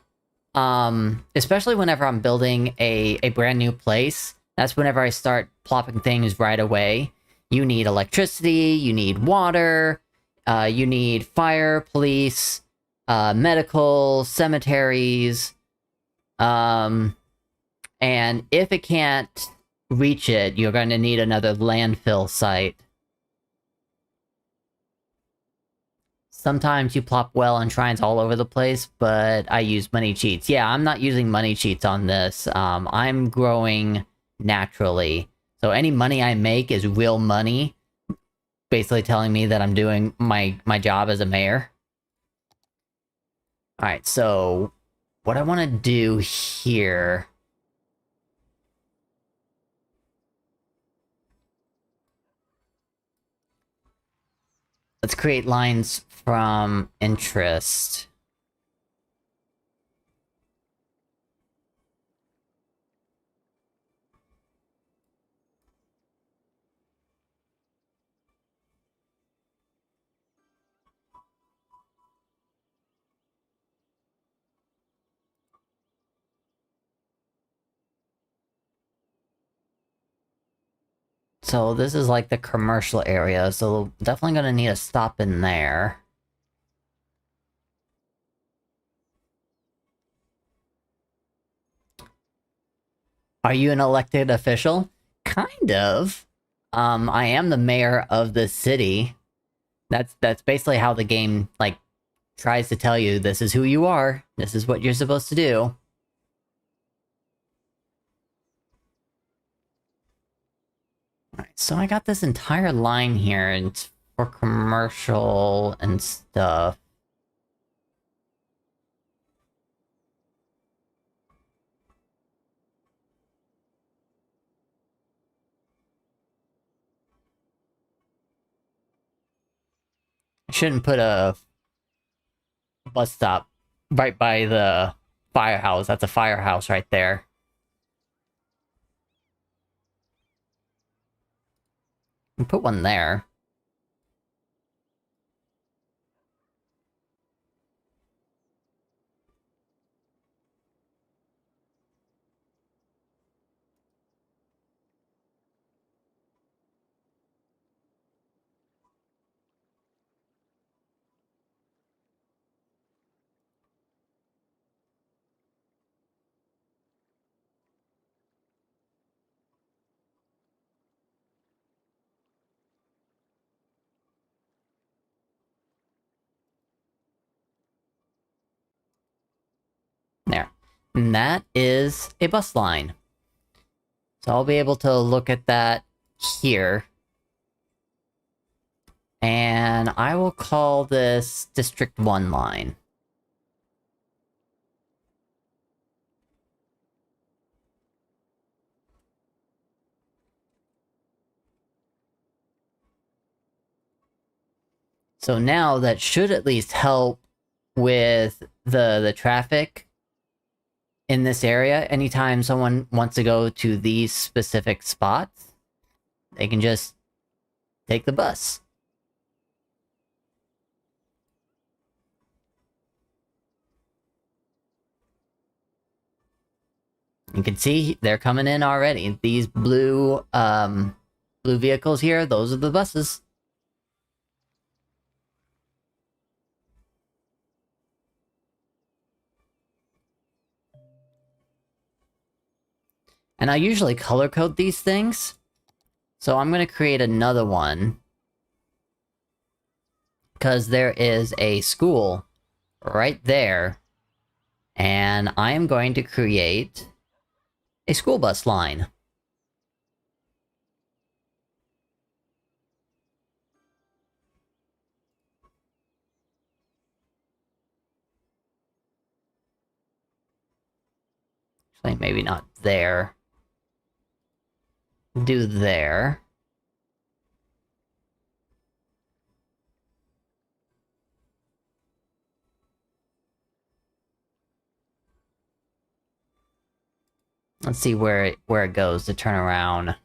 Especially whenever I'm building a brand new place. That's whenever I start plopping things right away. You need electricity, you need water, you need fire, police, medical, cemeteries. And if it can't reach it, you're going to need another landfill site. Sometimes you plop well and shrines all over the place, but I use money cheats. Yeah, I'm not using money cheats on this. I'm growing naturally. So any money I make is real money. Basically telling me that I'm doing my job as a mayor. Alright, so... what I want to do here... let's create lines from interest. So this is like the commercial area, so definitely gonna need a stop in there. Are you an elected official? Kind of. I am the mayor of the city. That's basically how the game, like, tries to tell you this is who you are, this is what you're supposed to do. Alright, so I got this entire line here, and it's for commercial and stuff. I shouldn't put a bus stop right by the firehouse. That's a firehouse right there. And put one there. There. And that is a bus line. So I'll be able to look at that here. And I will call this District 1 line. So now that should at least help with the traffic in this area. Anytime someone wants to go to these specific spots, they can just take the bus. You can see they're coming in already. These blue vehicles here, those are the buses. And I usually color code these things. So I'm going to create another one. Because there is a school right there. And I am going to create a school bus line. Actually, maybe not there. Do there. Let's see where it goes to turn around.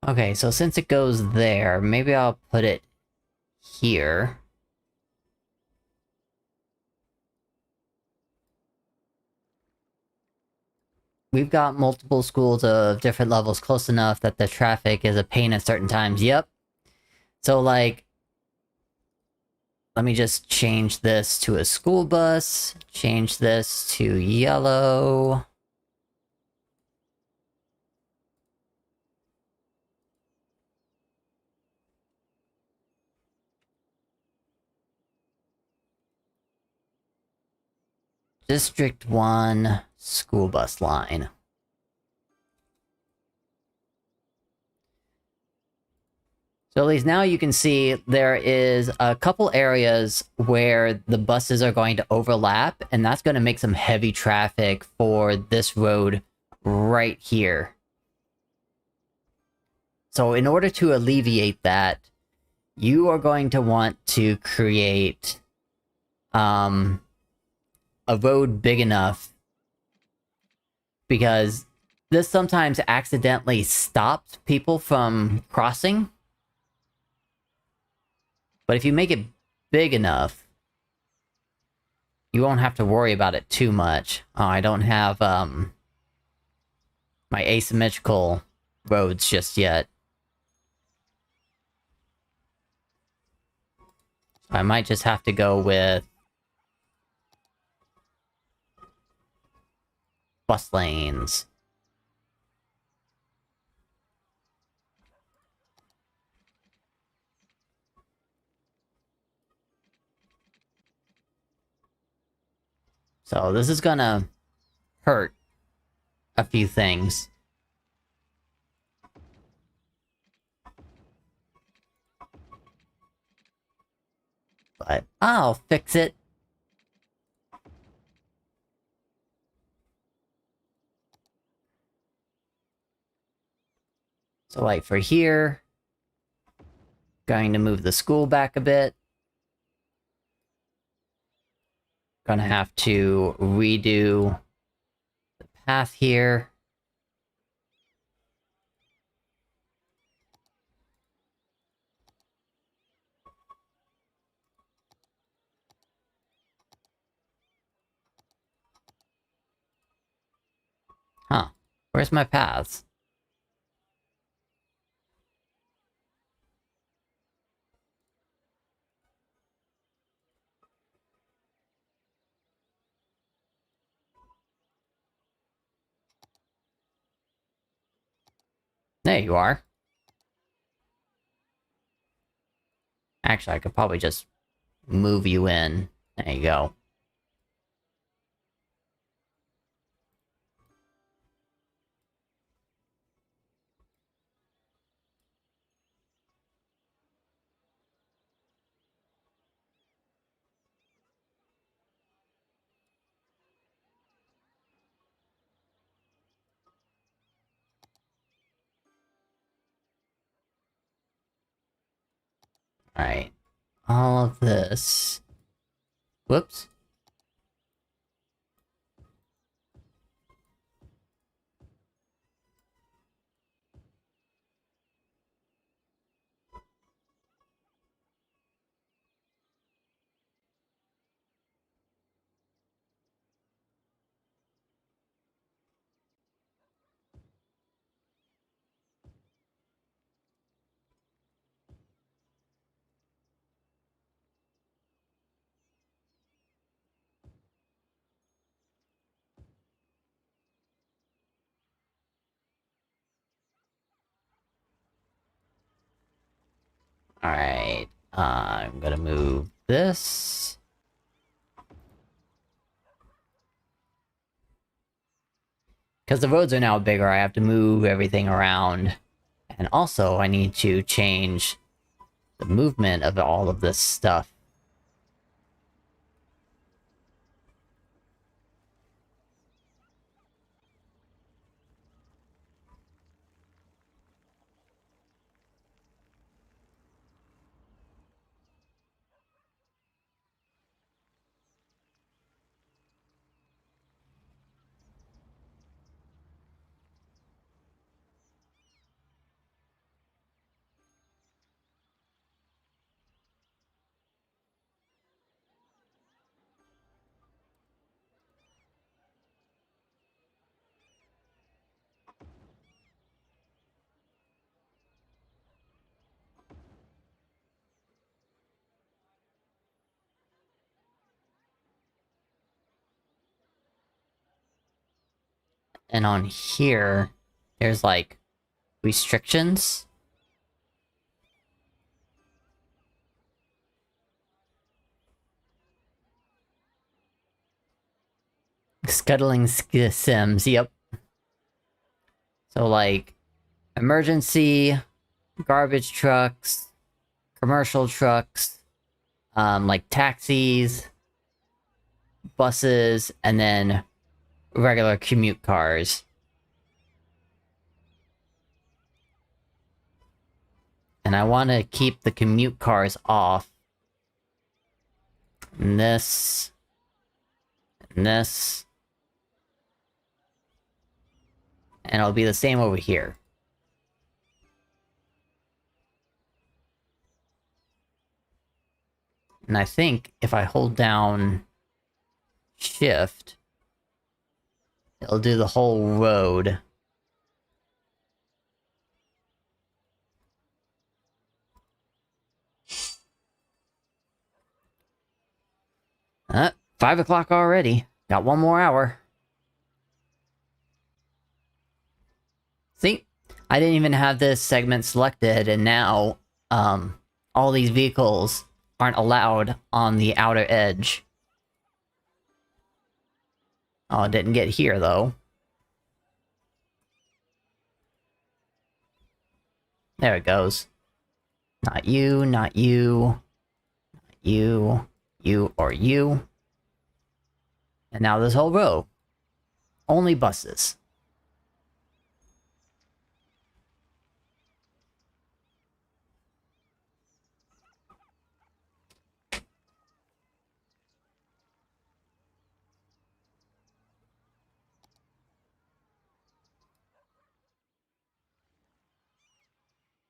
Okay, so since it goes there, maybe I'll put it here. We've got multiple schools of different levels close enough that the traffic is a pain at certain times. Yep. So, like, let me just change this to a school bus. Change this to yellow. District 1 school bus line. So at least now you can see there is a couple areas where the buses are going to overlap, and that's going to make some heavy traffic for this road right here. So in order to alleviate that, you are going to want to create a road big enough, because this sometimes accidentally stops people from crossing. But if you make it big enough, you won't have to worry about it too much. Oh, I don't have my asymmetrical roads just yet. I might just have to go with bus lanes. So this is gonna hurt a few things. But I'll fix it. So like for here, going to move the school back a bit. Gonna have to redo the path here. Huh. Where's my paths? There you are. Actually, I could probably just move you in. There you go. Alright. All of this. Whoops. Alright. I'm gonna move this. Because the roads are now bigger, I have to move everything around. And also, I need to change the movement of all of this stuff. And on here, there's like restrictions. Scuttling sims, yep. So like, emergency, garbage trucks, commercial trucks, like taxis, buses, and then regular commute cars. And I want to keep the commute cars off. And this. And this. And it'll be the same over here. And I think if I hold down Shift, it'll do the whole road. 5 o'clock already. Got one more hour. See? I didn't even have this segment selected, and now, all these vehicles aren't allowed on the outer edge. Oh, it didn't get here, though. There it goes. Not you, not you, not you, you, or you. And now this whole row. Only buses.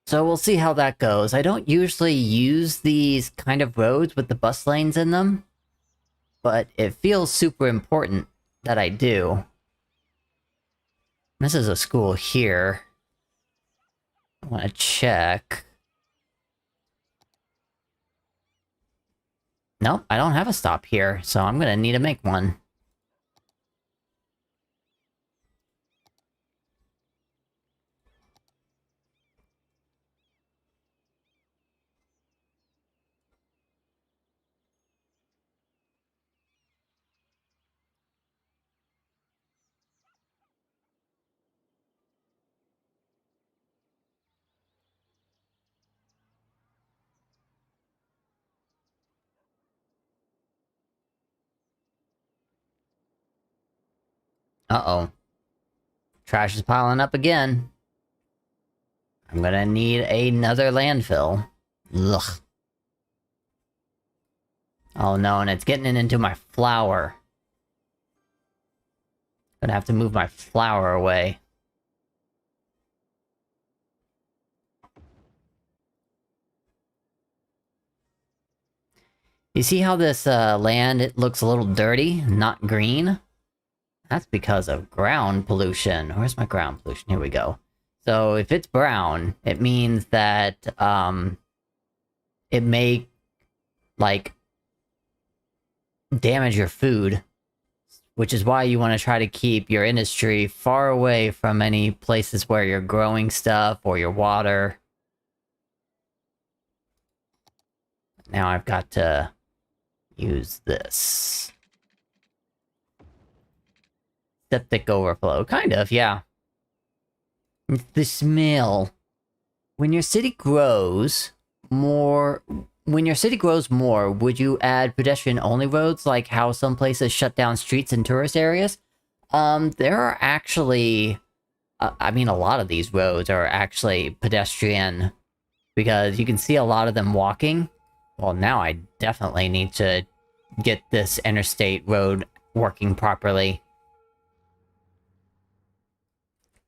So we'll see how that goes. I don't usually use these kind of roads with the bus lanes in them, but it feels super important that I do. This is a school here. I want to check. Nope, I don't have a stop here, so I'm gonna need to make one. Uh-oh. Trash is piling up again. I'm gonna need another landfill. Ugh. Oh no, and it's getting it into my flour. Gonna have to move my flour away. You see how this land, it looks a little dirty, not green? That's because of ground pollution. Where's my ground pollution? Here we go. So if it's brown, it means that it may, like, damage your food. Which is why you want to try to keep your industry far away from any places where you're growing stuff or your water. Now I've got to use this. Septic overflow. Kind of, yeah. It's the smell. When your city grows more... When your city grows more, would you add pedestrian-only roads, like how some places shut down streets in tourist areas? There are actually... I mean, a lot of these roads are actually pedestrian, because you can see a lot of them walking. Well, now I definitely need to get this interstate road working properly.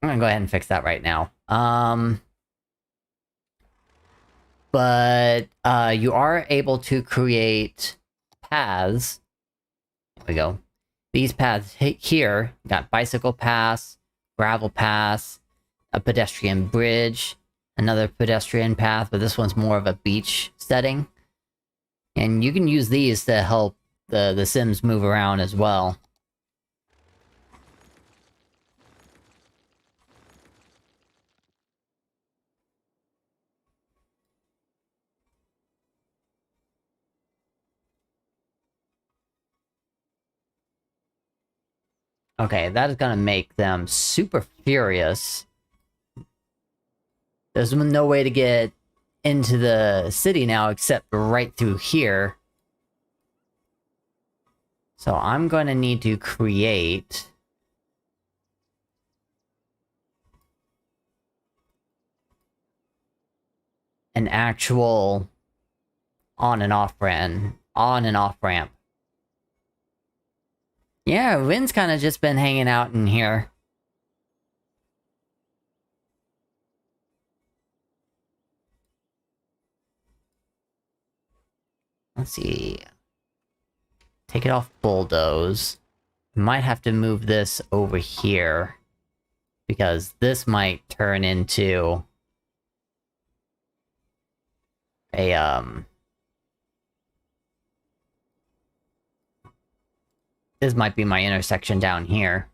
I'm gonna go ahead and fix that right now. But you are able to create paths. There we go. These paths here, got bicycle paths, gravel paths, a pedestrian bridge, another pedestrian path, but this one's more of a beach setting. And you can use these to help the Sims move around as well. Okay, that is gonna make them super furious. There's no way to get into the city now except right through here. So I'm going to need to create... an actual on and off ramp. Yeah, Rin's kind of just been hanging out in here. Let's see. Take it off bulldoze. Might have to move this over here, because this might turn into a, this might be my intersection down here.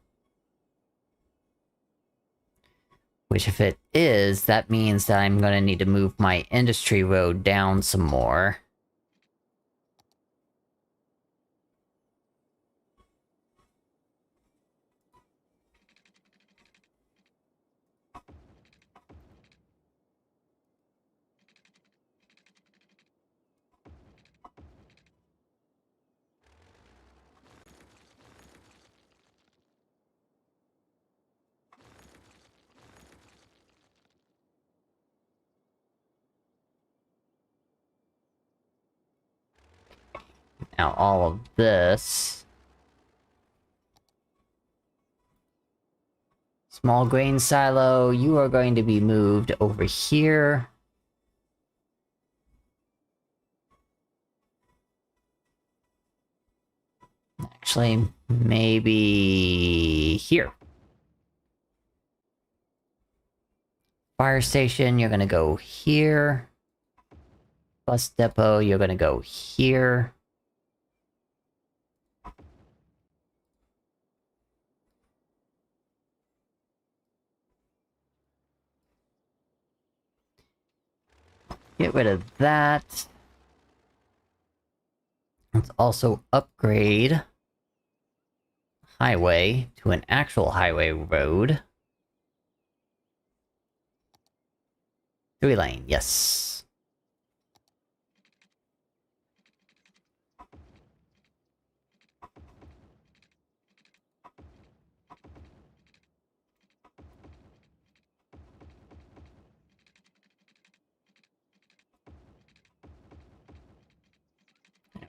Which, if it is, that means that I'm gonna need to move my industry road down some more. Now all of this... Small grain silo, you are going to be moved over here. Actually, maybe here. Fire station, you're gonna go here. Bus depot, you're gonna go here. Get rid of that. Let's also upgrade highway to an actual highway road. 3-lane, yes.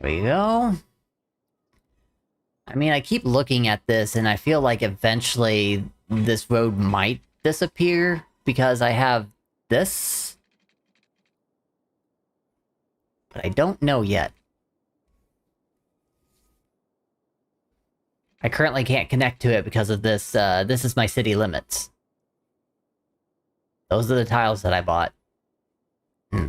There There we go. I mean, I keep looking at this and I feel like eventually this road might disappear because I have this. But I don't know yet. I currently can't connect to it because of this. This is my city limits. Those are the tiles that I bought.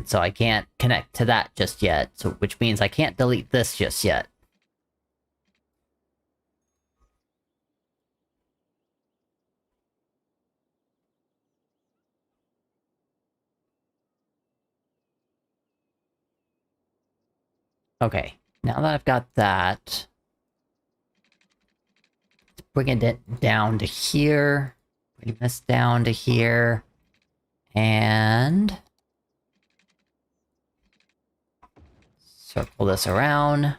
So I can't connect to that just yet, so which means I can't delete this just yet. Okay, now that I've got that, let's bring it down to here, bring this down to here, and circle this around.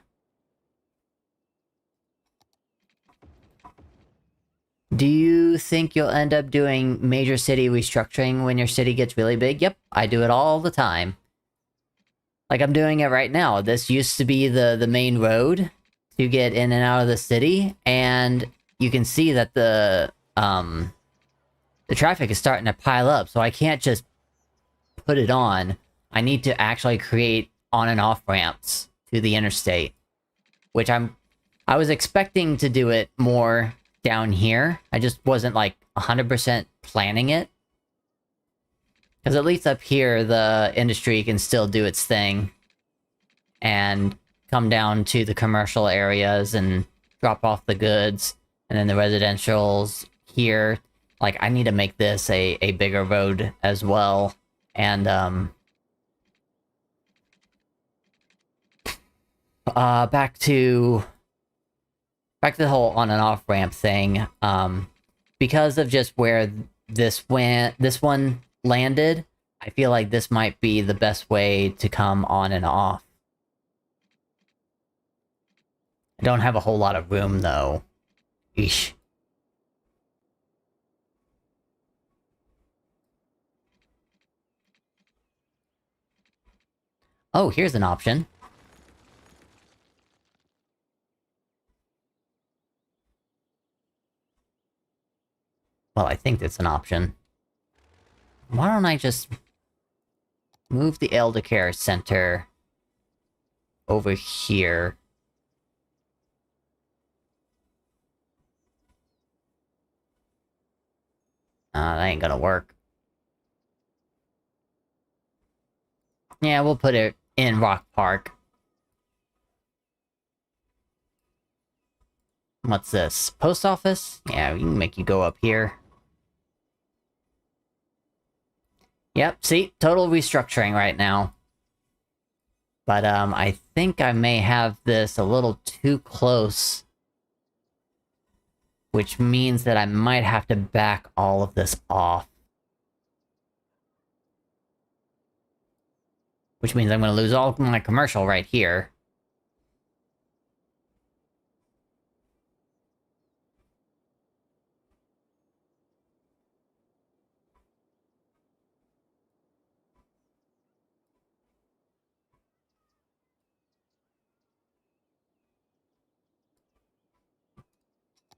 Do you think you'll end up doing major city restructuring when your city gets really big? Yep, I do it all the time. Like, I'm doing it right now. This used to be the main road to get in and out of the city, and you can see that the traffic is starting to pile up, so I can't just put it on. I need to actually create on and off ramps to the interstate, which I was expecting to do it more down here. I just wasn't like 100% planning it. Because at least up here, the industry can still do its thing and come down to the commercial areas and drop off the goods. And then the residentials here, like, I need to make this a bigger road as well. And, back to the whole on and off ramp thing. Because of just where this one landed, I feel like this might be the best way to come on and off. I don't have a whole lot of room, though. Eesh. Oh, here's an option. Well, I think it's an option. Why don't I just move the Elder Care Center over here? That ain't gonna work. Yeah, we'll put it in Rock Park. What's this? Post office? Yeah, we can make you go up here. Yep, see? Total restructuring right now. But, I think I may have this a little too close. Which means that I might have to back all of this off. Which means I'm gonna lose all of my commercial right here.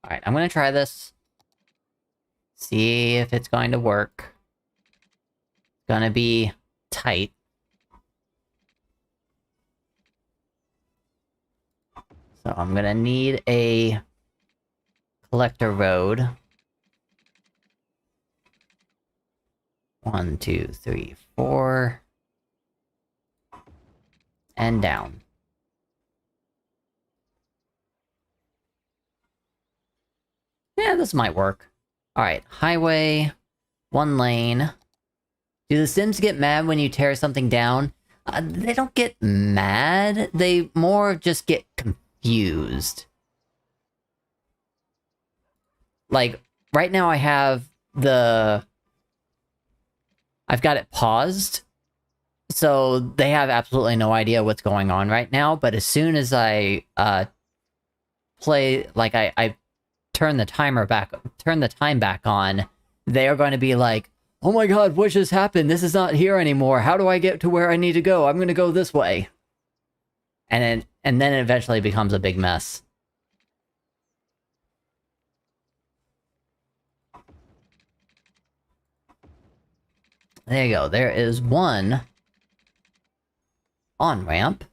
Alright, I'm gonna try this. See if it's going to work. It's gonna be tight. So I'm gonna need a collector road. 1, 2, 3, 4. And down. Yeah, this might work. Alright, highway, 1 lane. Do the Sims get mad when you tear something down? They don't get mad, they more just get confused. Like, right now I have I've got it paused, so they have absolutely no idea what's going on right now, but as soon as I, play, like, I turn the time back on, they are going to be like, oh my god, what just happened? This is not here anymore. How do I get to where I need to go? I'm gonna go this way. And And then it eventually becomes a big mess. There you go. There is one on-ramp.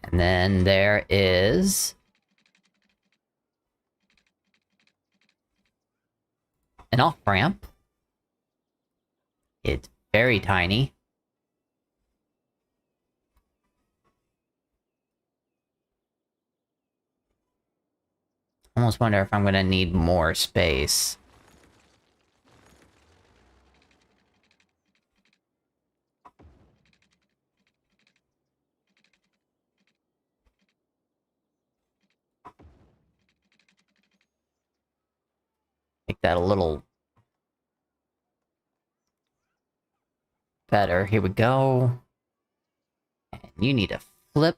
And then there is an off-ramp. It's very tiny. Almost wonder if I'm gonna need more space. Make that a little better. Here we go. And you need a flip.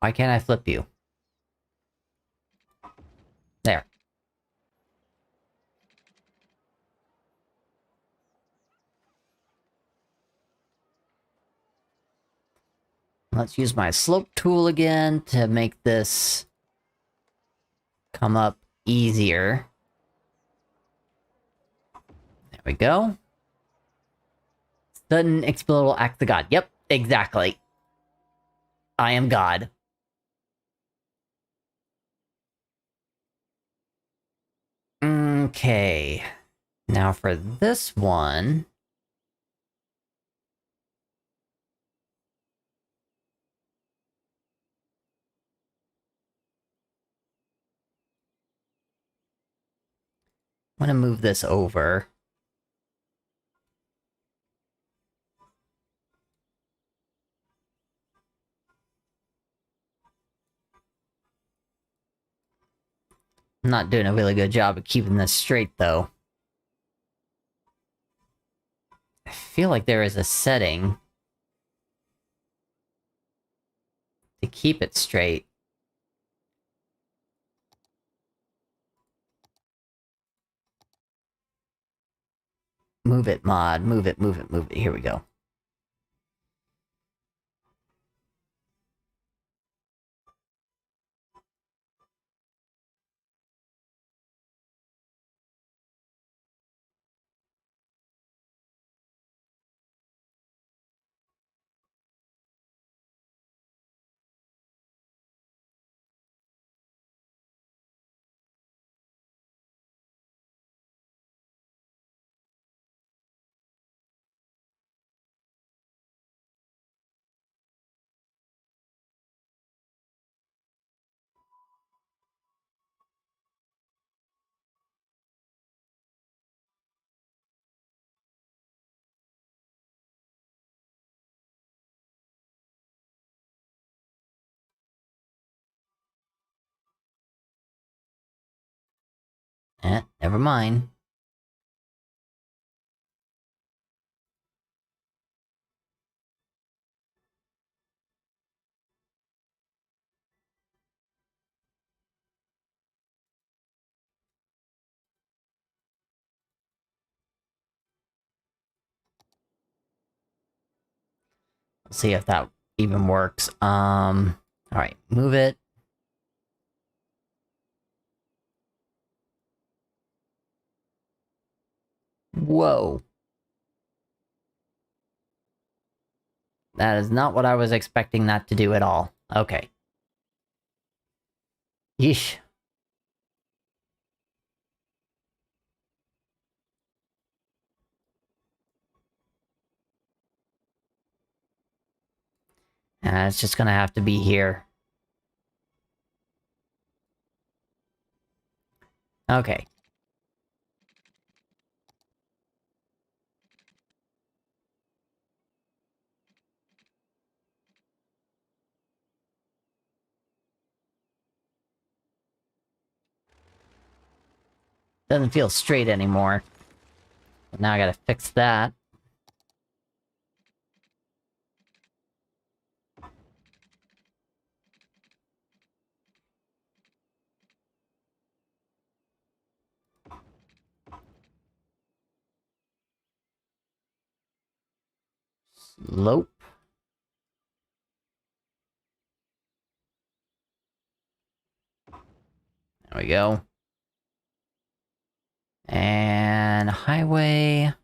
Why can't I flip you? There. Let's use my slope tool again to make this come up easier. There we go. Sudden explodable act of God. Yep, exactly. I am God. Okay. Now for this one... I'm gonna move this over. I'm not doing a really good job of keeping this straight, though. I feel like there is a setting to keep it straight. Move it, mod. Move it, move it, move it. Here we go. Never mind. Let's see if that even works. Alright, move it. Whoa. That is not what I was expecting that to do at all. Okay. Yeesh. It's just gonna have to be here. Okay. Doesn't feel straight anymore. But now I gotta fix that. Slope. There we go. And highway.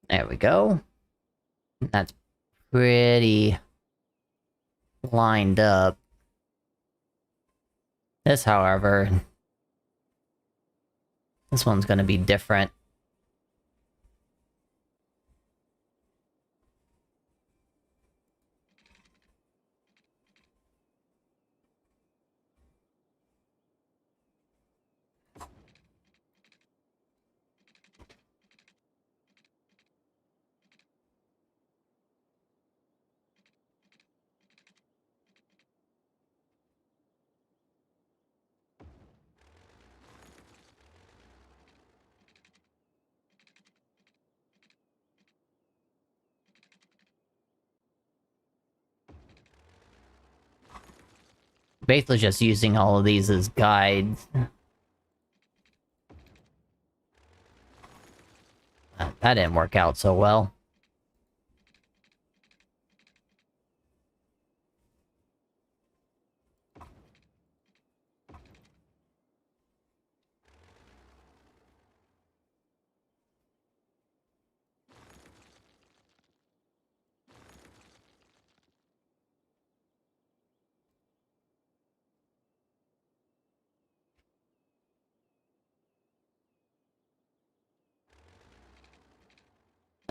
There we go. That's pretty lined up. This, however, this one's gonna be different. Basically just using all of these as guides. That didn't work out so well.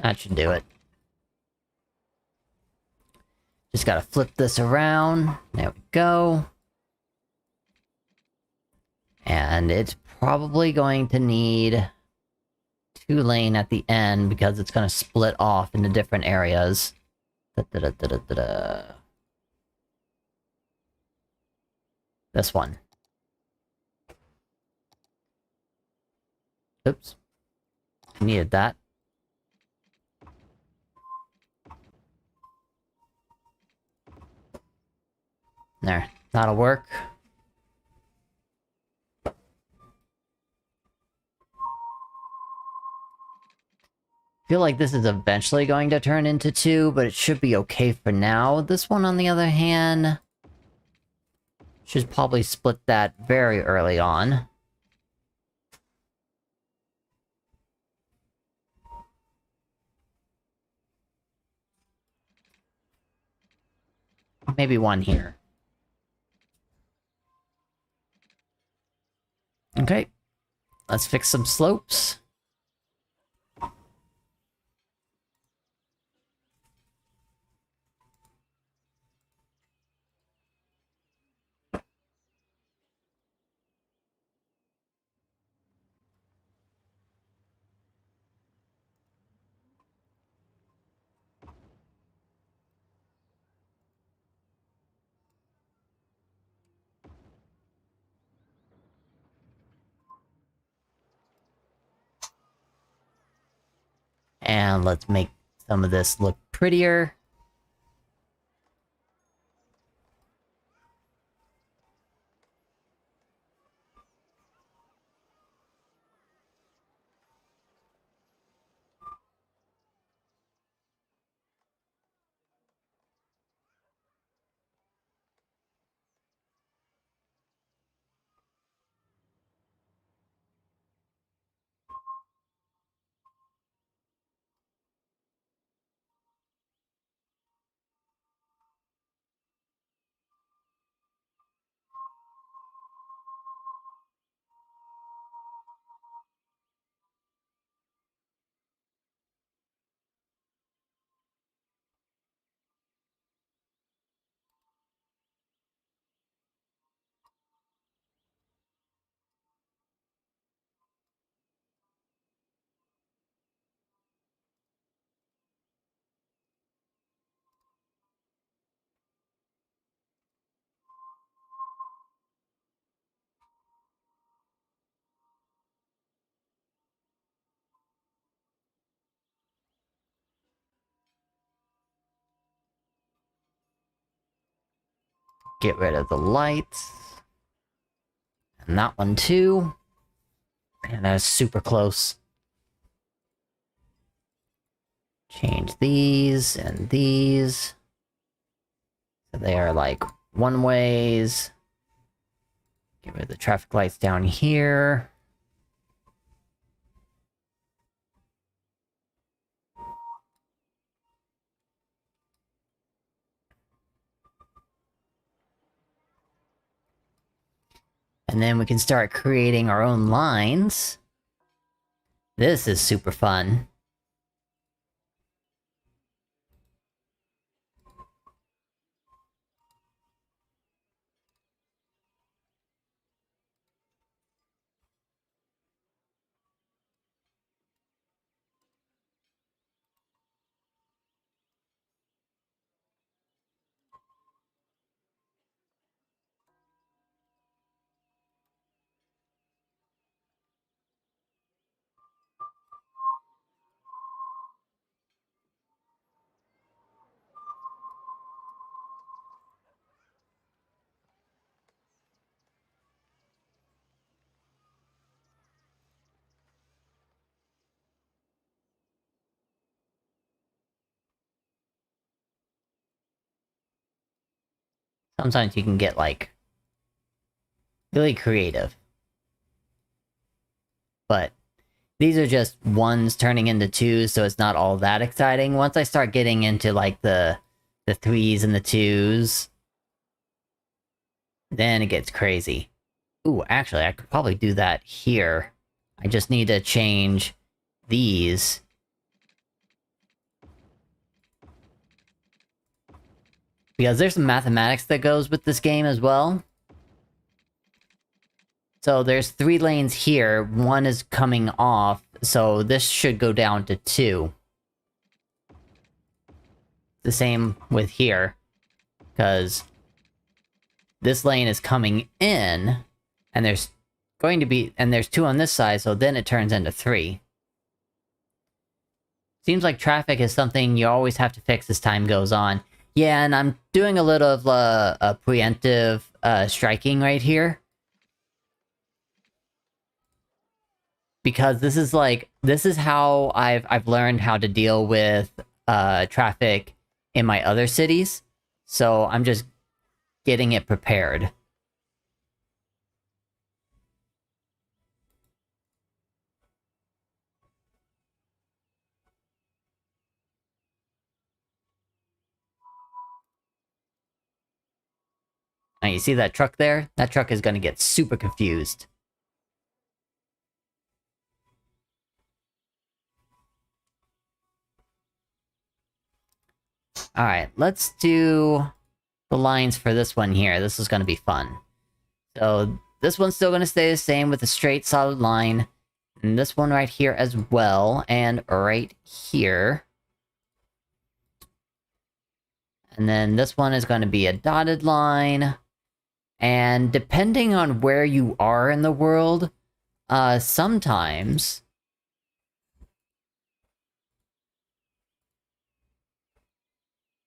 That should do it. Just gotta flip this around. There we go. And it's probably going to need 2-lane at the end because it's gonna split off into different areas. This one. Oops. Needed that. There. That'll work. Feel like this is eventually going to turn into 2, but it should be okay for now. This one, on the other hand, should probably split that very early on. Maybe one here. Okay. Let's fix some slopes. And let's make some of this look prettier. Get rid of the lights. And that one too. And that's super close. Change these and these. So they are like one-ways. Get rid of the traffic lights down here. And then we can start creating our own lines. This is super fun. Sometimes you can get, like, really creative. But these are just ones turning into twos, so it's not all that exciting. Once I start getting into, like, the threes and the twos, then it gets crazy. Ooh, actually, I could probably do that here. I just need to change these. Because there's some mathematics that goes with this game as well. So there's 3 lanes here, 1 is coming off, so this should go down to 2. The same with here, because this lane is coming in, and there's going to be, and there's 2 on this side, so then it turns into 3. Seems like traffic is something you always have to fix as time goes on. Yeah, and I'm doing a little of a preemptive striking right here. Because this is how I've learned how to deal with traffic in my other cities. So I'm just getting it prepared. Now you see that truck there? That truck is gonna get super confused. Alright, let's do the lines for this one here. This is gonna be fun. So, this one's still gonna stay the same with a straight, solid line. And this one right here as well, and right here. And then this one is gonna be a dotted line. And depending on where you are in the world, sometimes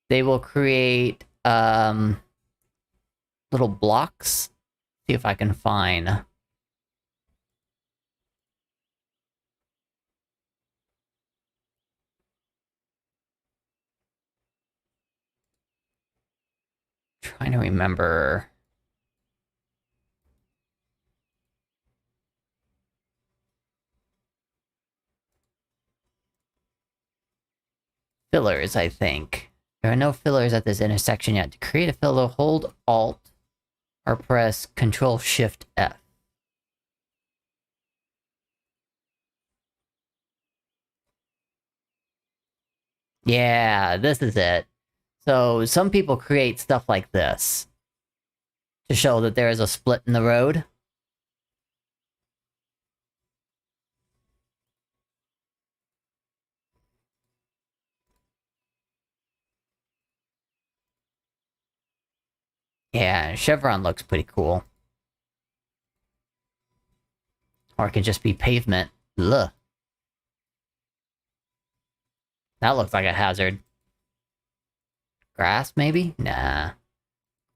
they will create, little blocks. See if I can find... Trying to remember... Fillers, I think. There are no fillers at this intersection yet. To create a filler, hold Alt or press Control-Shift-F. Yeah, this is it. So, some people create stuff like this to show that there is a split in the road. Yeah, Chevron looks pretty cool. Or it could just be pavement. Ugh. That looks like a hazard. Grass, maybe? Nah.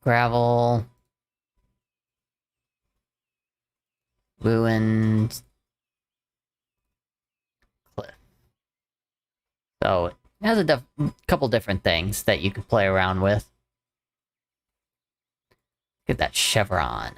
Gravel. Ruined. Cliff. So, it has a couple different things that you can play around with. Get that chevron.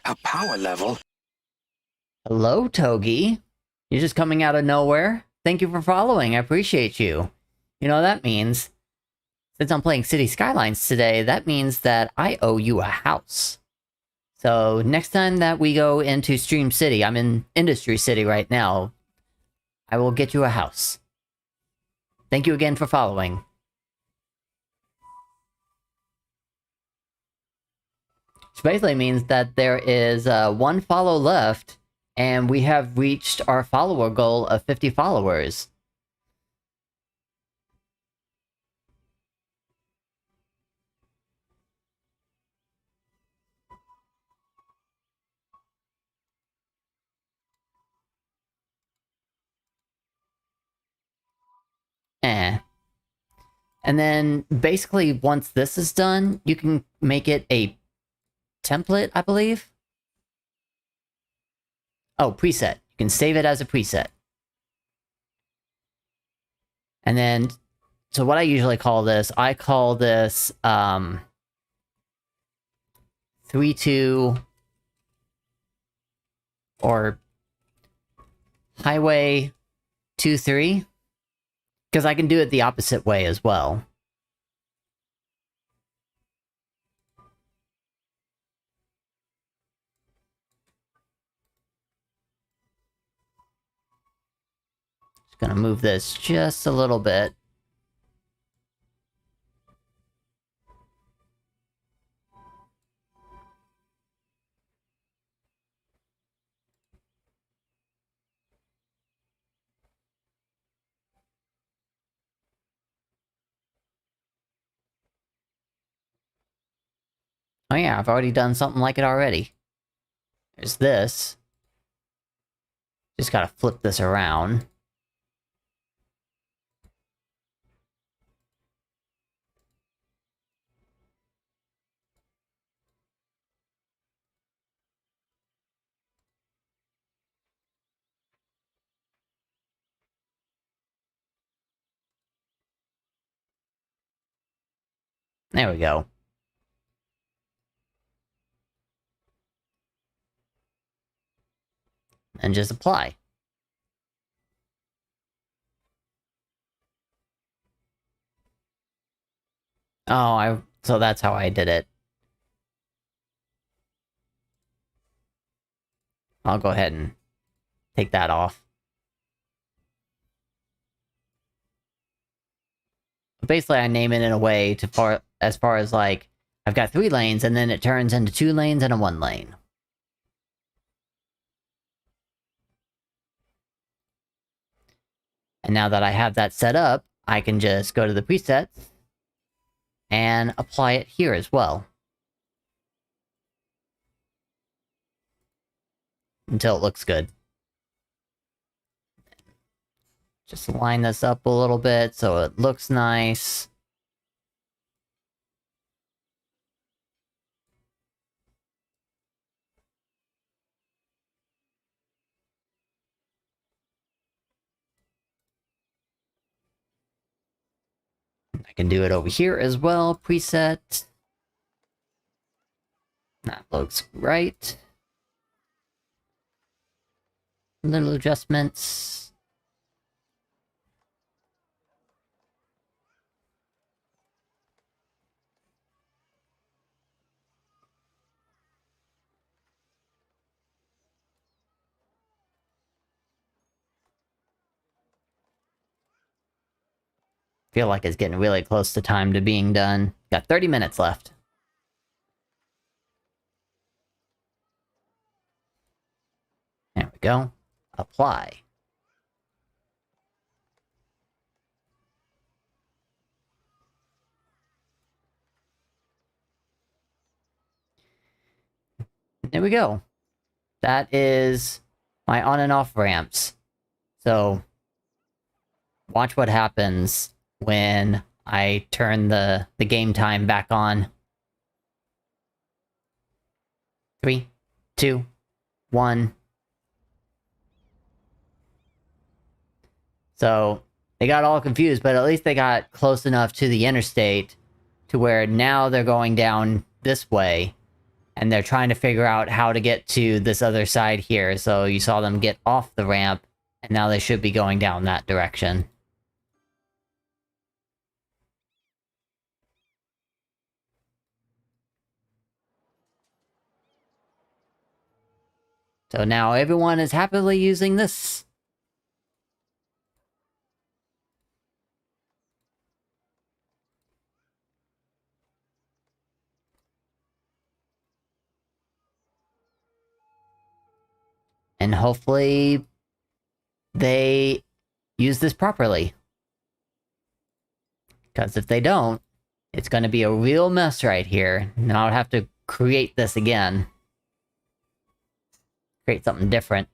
A power level? Hello, Togi. You're just coming out of nowhere? Thank you for following, I appreciate you. You know what that means? Since I'm playing City Skylines today, that means that I owe you a house. So, next time that we go into Stream City, I'm in Industry City right now, I will get you a house. Thank you again for following. Which basically means that there is one follow left, and we have reached our follower goal of 50 followers. Eh. And then, basically, once this is done, you can make it a template, I believe? Oh, preset. You can save it as a preset. And then, so what I usually call this, I call this, 3-2, or Highway 2-3, because I can do it the opposite way as well. Just gonna move this just a little bit. Oh yeah, I've already done something like it already. There's this. Just gotta flip this around. There we go. And just apply. Oh, so that's how I did it. I'll go ahead and take that off. Basically, I name it in a way as far as like, I've got 3 lanes, and then it turns into 2 lanes and a 1 lane. And now that I have that set up, I can just go to the presets and apply it here as well. Until it looks good. Just line this up a little bit so it looks nice. I can do it over here as well, preset. That looks right. Little adjustments. Feel like it's getting really close to time to being done. Got 30 minutes left. There we go. Apply. There we go. That is my on and off ramps. So, watch what happens when I turn the game time back on. 3, 2, 1. So, they got all confused, but at least they got close enough to the interstate to where now they're going down this way. And they're trying to figure out how to get to this other side here. So you saw them get off the ramp, and now they should be going down that direction. So now everyone is happily using this. And hopefully they use this properly. Because if they don't, it's going to be a real mess right here. And I'll have to create this again. Create something different.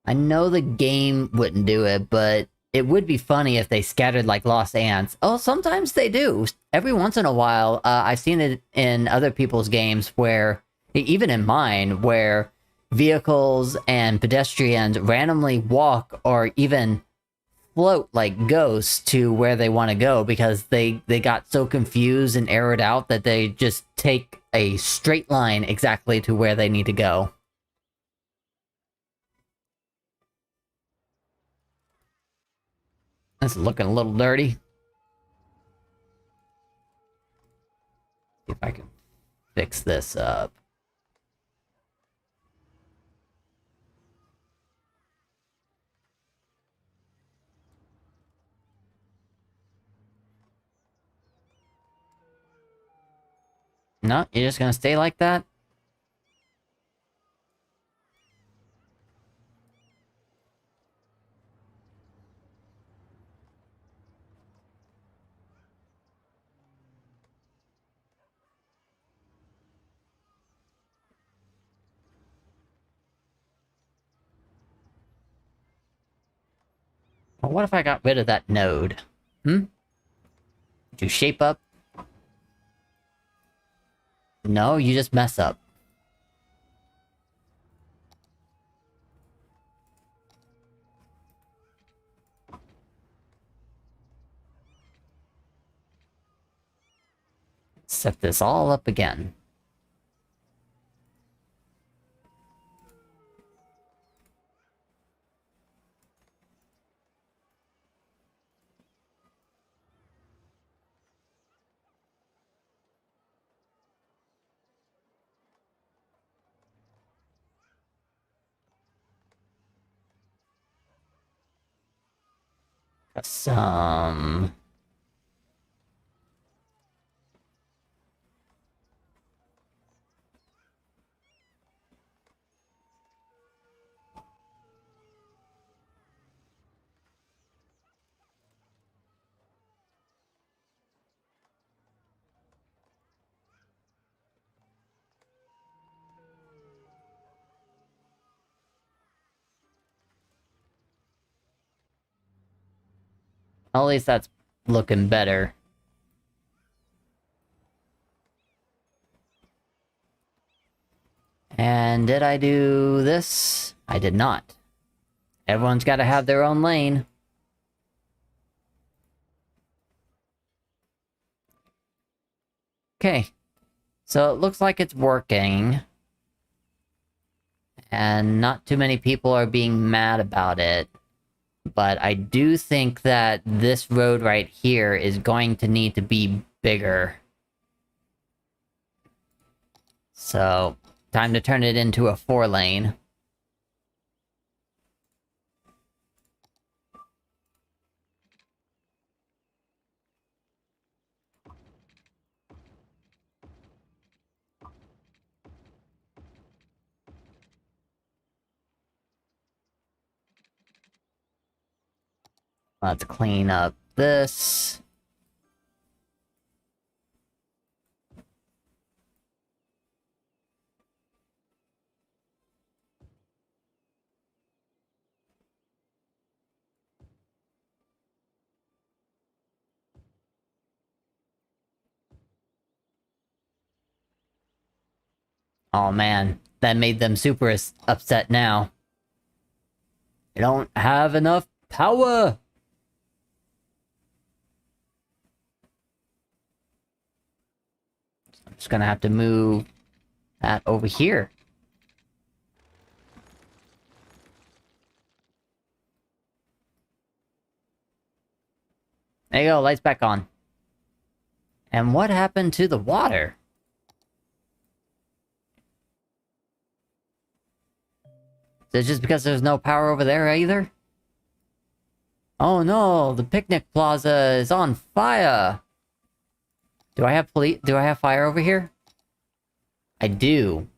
I know the game wouldn't do it, but it would be funny if they scattered like lost ants. Oh, sometimes they do. Every once in a while, I've seen it in other people's games where, even in mine, where vehicles and pedestrians randomly walk or even float like ghosts to where they want to go because they got so confused and errored out that they just take a straight line exactly to where they need to go. This is looking a little dirty. See if I can fix this up. No, you're just gonna stay like that? Well, what if I got rid of that node? Did you shape up? No, you just mess up. Set this all up again. Some... At least that's looking better. And did I do this? I did not. Everyone's got to have their own lane. Okay. So it looks like it's working. And not too many people are being mad about it. But I do think that this road right here is going to need to be bigger. So, time to turn it into a 4-lane. Let's clean up this. Oh man, that made them super upset now. You don't have enough power! I'm just gonna have to move that over here. There you go, lights back on. And what happened to the water? Is it just because there's no power over there either? Oh no, the picnic plaza is on fire! Do I have fire over here? I do.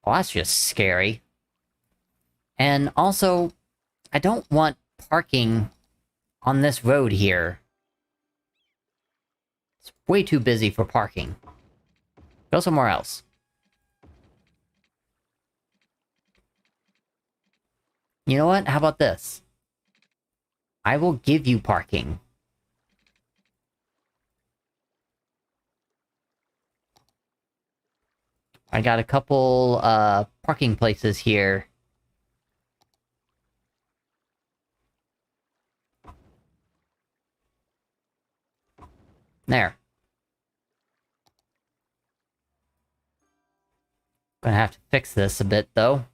Well, that's just scary. And also, I don't want parking on this road here. It's way too busy for parking. Go somewhere else. You know what? How about this? I will give you parking. I got a couple, parking places here. There. Gonna have to fix this a bit, though.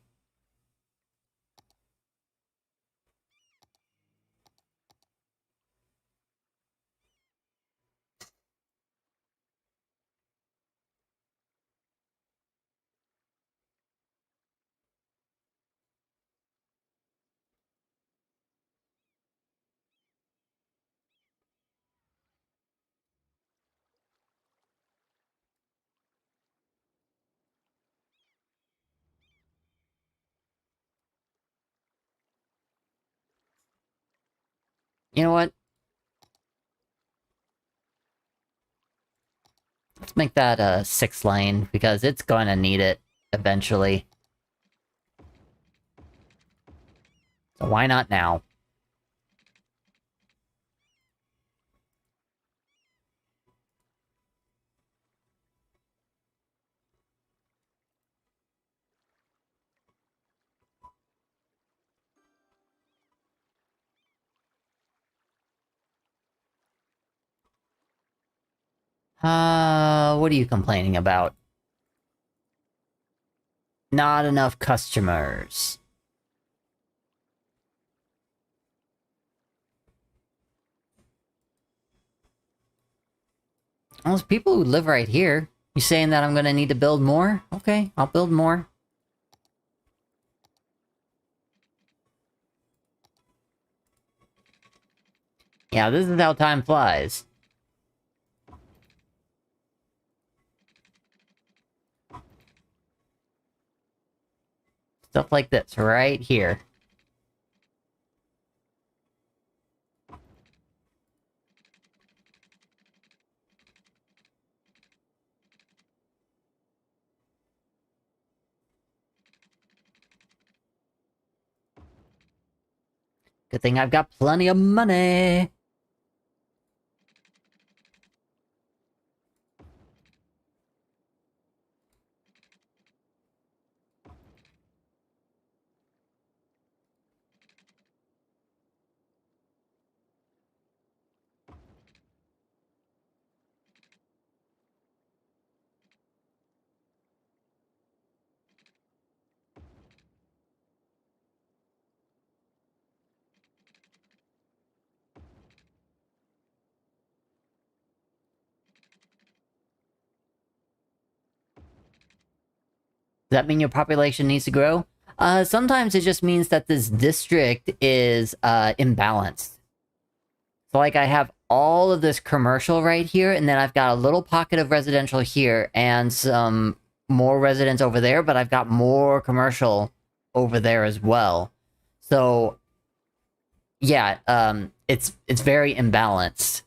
You know what? Let's make that a 6-lane, because it's gonna need it eventually. So why not now? What are you complaining about? Not enough customers. Well, there's people who live right here. You saying that I'm gonna need to build more? Okay, I'll build more. Yeah, this is how time flies. Stuff like this, right here. Good thing I've got plenty of money. Does that mean your population needs to grow? Sometimes it just means that this district is, imbalanced. So, like, I have all of this commercial right here, and then I've got a little pocket of residential here, and some more residents over there, but I've got more commercial over there as well. So yeah, it's very imbalanced.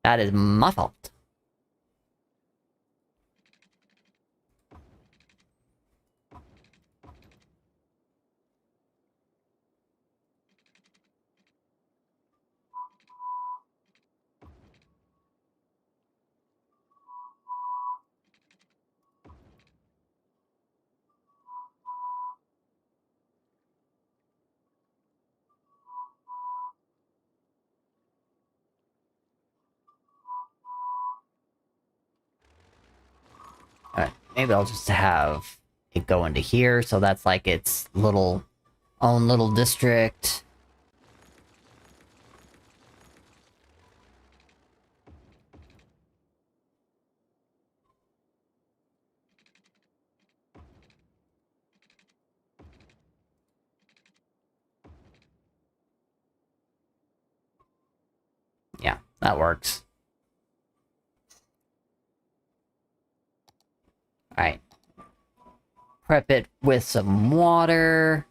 That is my fault. Alright, maybe I'll just have it go into here, so that's like its little own little district. Yeah, that works. Alright. Prep it with some water.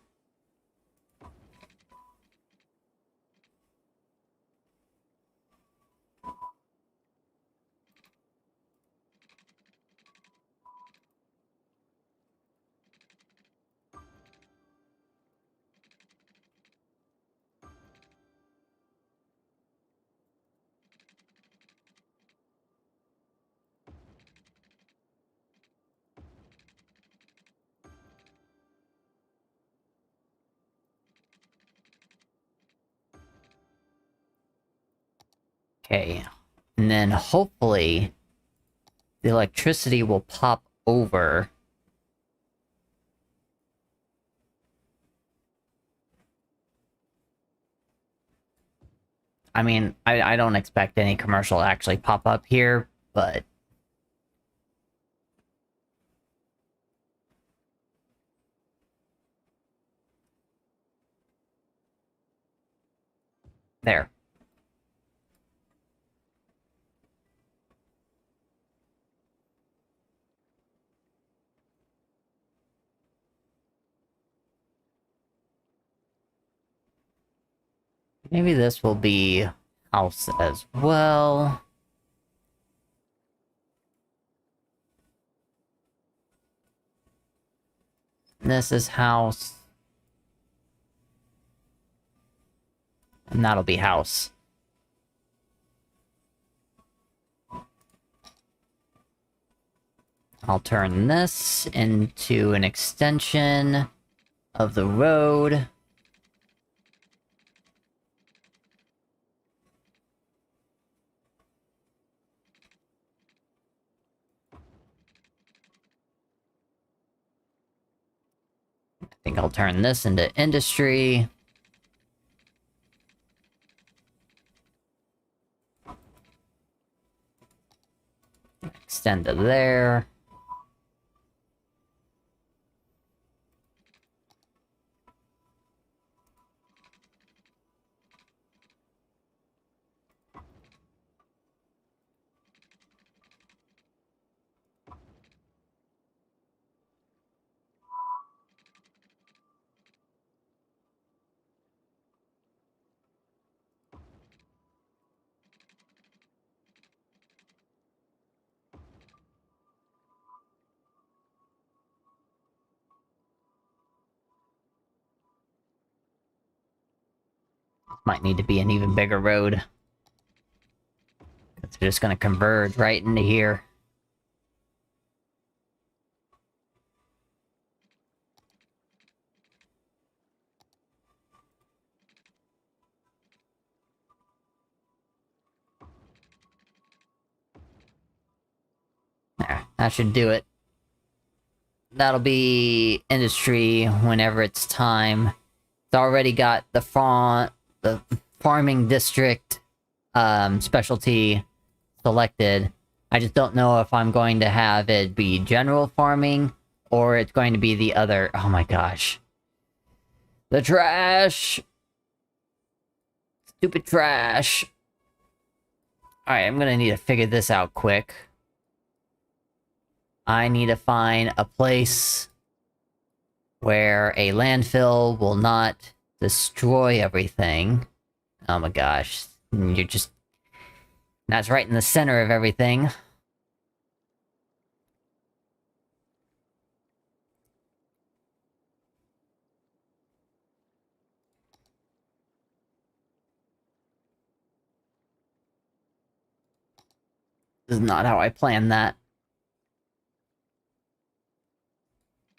Okay. And then hopefully the electricity will pop over. I mean, I don't expect any commercial to actually pop up here, but... There. Maybe this will be house as well. This is house. And that'll be house. I'll turn this into an extension of the road. I think I'll turn this into industry. Extend to there. Might need to be an even bigger road. It's just gonna converge right into here. There, that should do it. That'll be industry whenever it's time. It's already got the farming district specialty selected. I just don't know if I'm going to have it be general farming or it's going to be the other. Oh my gosh. The trash! Stupid trash. Alright, I'm gonna need to figure this out quick. I need to find a place where a landfill will not destroy everything. Oh my gosh. You're just... That's right in the center of everything. This is not how I planned that.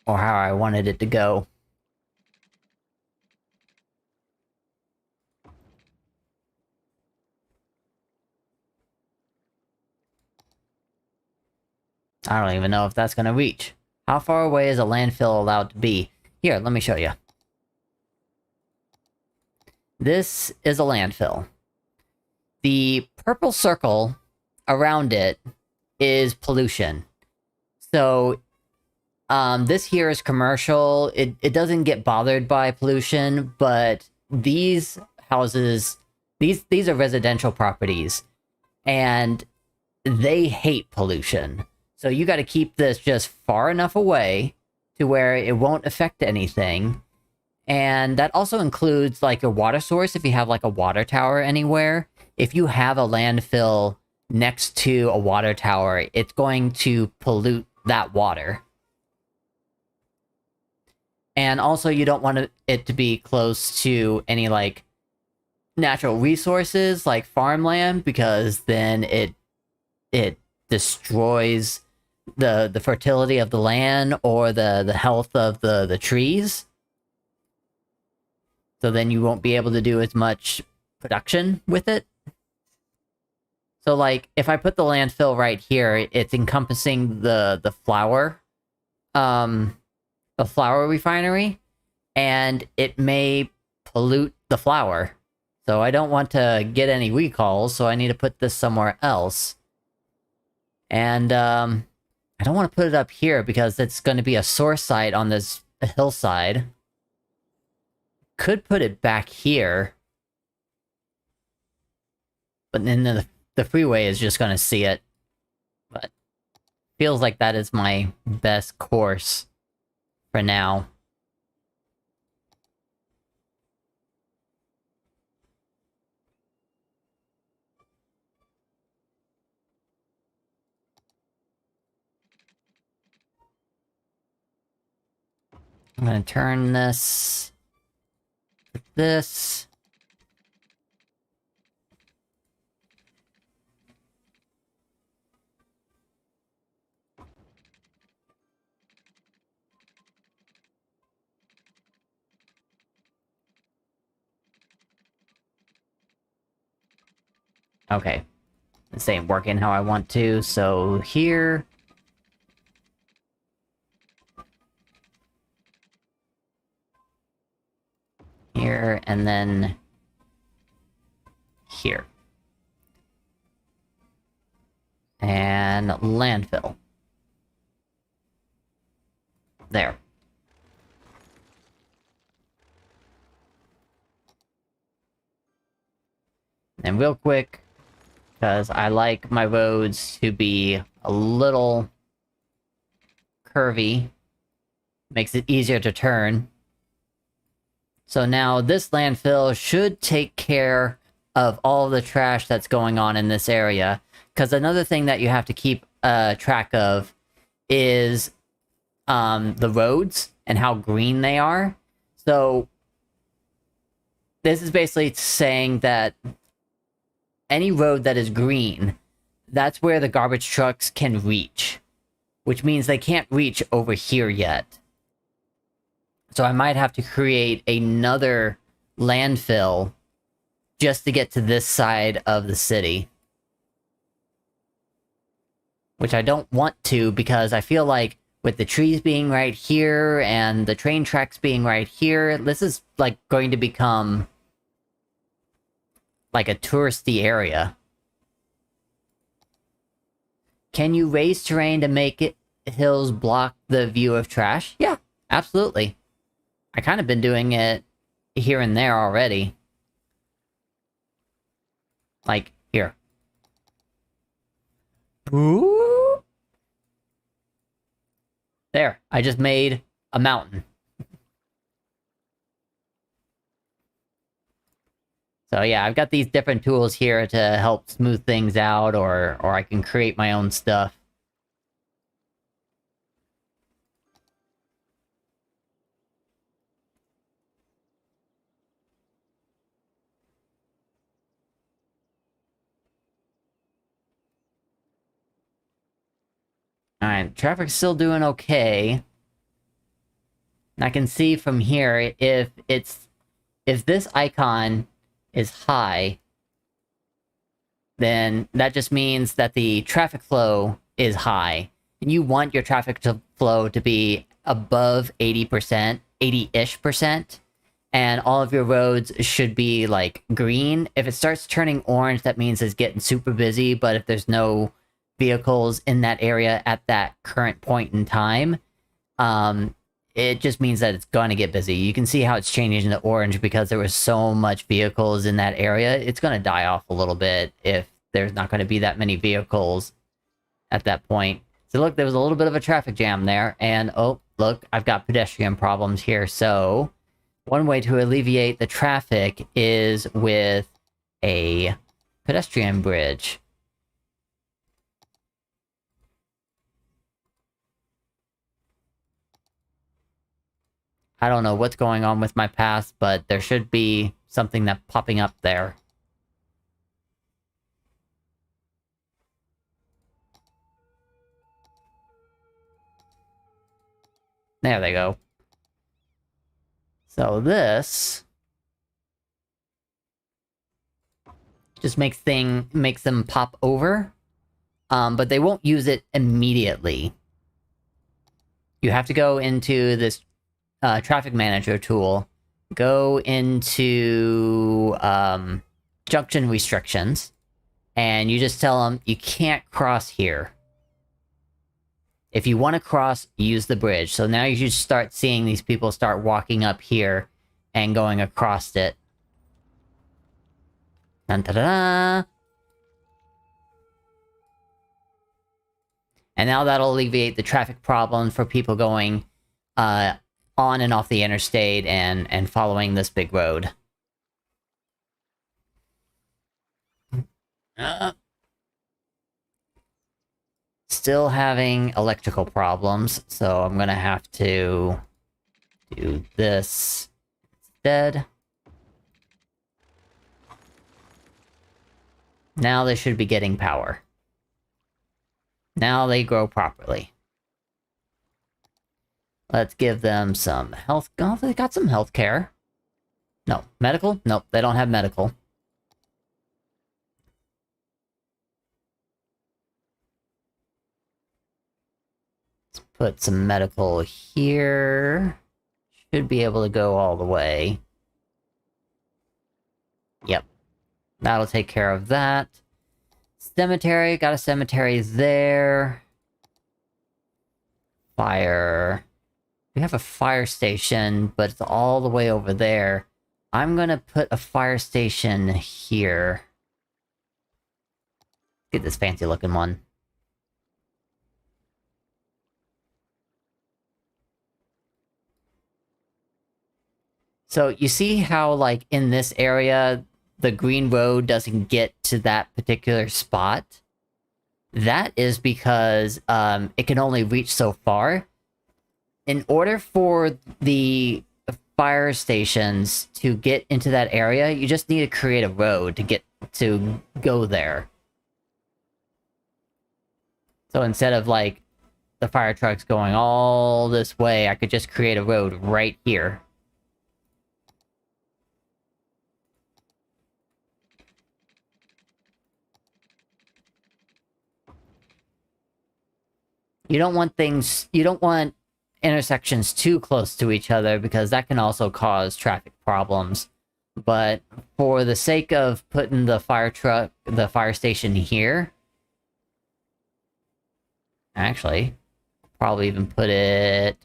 Or how I wanted it to go. I don't even know if that's gonna reach. How far away is a landfill allowed to be? Here, let me show you. This is a landfill. The purple circle around it is pollution. So, this here is commercial. It doesn't get bothered by pollution, but these houses, these are residential properties, and they hate pollution. So you gotta keep this just far enough away to where it won't affect anything. And that also includes, like, your water source, if you have, like, a water tower anywhere. If you have a landfill next to a water tower, it's going to pollute that water. And also, you don't want it to be close to any, like, natural resources, like farmland, because then it destroys the fertility of the land or the health of the trees. So then you won't be able to do as much production with it. So, like, if I put the landfill right here, it's encompassing the flour refinery, and it may pollute the flour. So I don't want to get any recalls, so I need to put this somewhere else. And, I don't want to put it up here because it's going to be a source site on this hillside. Could put it back here. But then the freeway is just going to see it. But feels like that is my best course for now. I'm going to turn this with this. Okay. This ain't working how I want to, so here... Here, and then... Here. And landfill. There. And real quick, because I like my roads to be a little curvy. Makes it easier to turn. So now this landfill should take care of all the trash that's going on in this area. Because another thing that you have to keep track of is the roads and how green they are. So this is basically saying that any road that is green, that's where the garbage trucks can reach. Which means they can't reach over here yet. So I might have to create another landfill just to get to this side of the city. Which I don't want to, because I feel like with the trees being right here and the train tracks being right here, this is like going to become like a touristy area. Can you raise terrain to make it hills block the view of trash? Yeah, absolutely. I kind of been doing it here and there already. Like, here. Ooh. There, I just made a mountain. So yeah, I've got these different tools here to help smooth things out, or I can create my own stuff. Alright, traffic's still doing okay. And I can see from here, if this icon is high, then that just means that the traffic flow is high. And you want your traffic flow to be above 80%, 80-ish percent, and all of your roads should be, like, green. If it starts turning orange, that means it's getting super busy, but if there's no vehicles in that area at that current point in time, it just means that it's gonna get busy. You can see how it's changing to orange because there was so much vehicles in that area. It's gonna die off a little bit if there's not gonna be that many vehicles at that point. So look, there was a little bit of a traffic jam there, and oh, look, I've got pedestrian problems here. So one way to alleviate the traffic is with a pedestrian bridge. I don't know what's going on with my path, but there should be something that's popping up there. There they go. So this just makes them pop over, but they won't use it immediately. You have to go into this traffic manager tool, go into junction restrictions, and you just tell them you can't cross here. If you want to cross, use the bridge. So now you should start seeing these people start walking up here and going across it. Dun-da-da-da! And now that'll alleviate the traffic problem for people going on and off the interstate and following this big road. Still having electrical problems, so I'm gonna have to do this instead. Now they should be getting power. Now they grow properly. Let's give them some health. Oh, they got some health care. No. Medical? Nope, they don't have medical. Let's put some medical here. Should be able to go all the way. Yep. That'll take care of that. Cemetery, got a cemetery there. Fire. We have a fire station, but it's all the way over there. I'm gonna put a fire station here. Get this fancy looking one. So you see how, like, in this area, the green road doesn't get to that particular spot? That is because it can only reach so far. In order for the fire stations to get into that area, you just need to create a road to go there. So instead of, like, the fire trucks going all this way, I could just create a road right here. You don't want intersections too close to each other because that can also cause traffic problems. But for the sake of putting the fire station here, actually, probably even put it...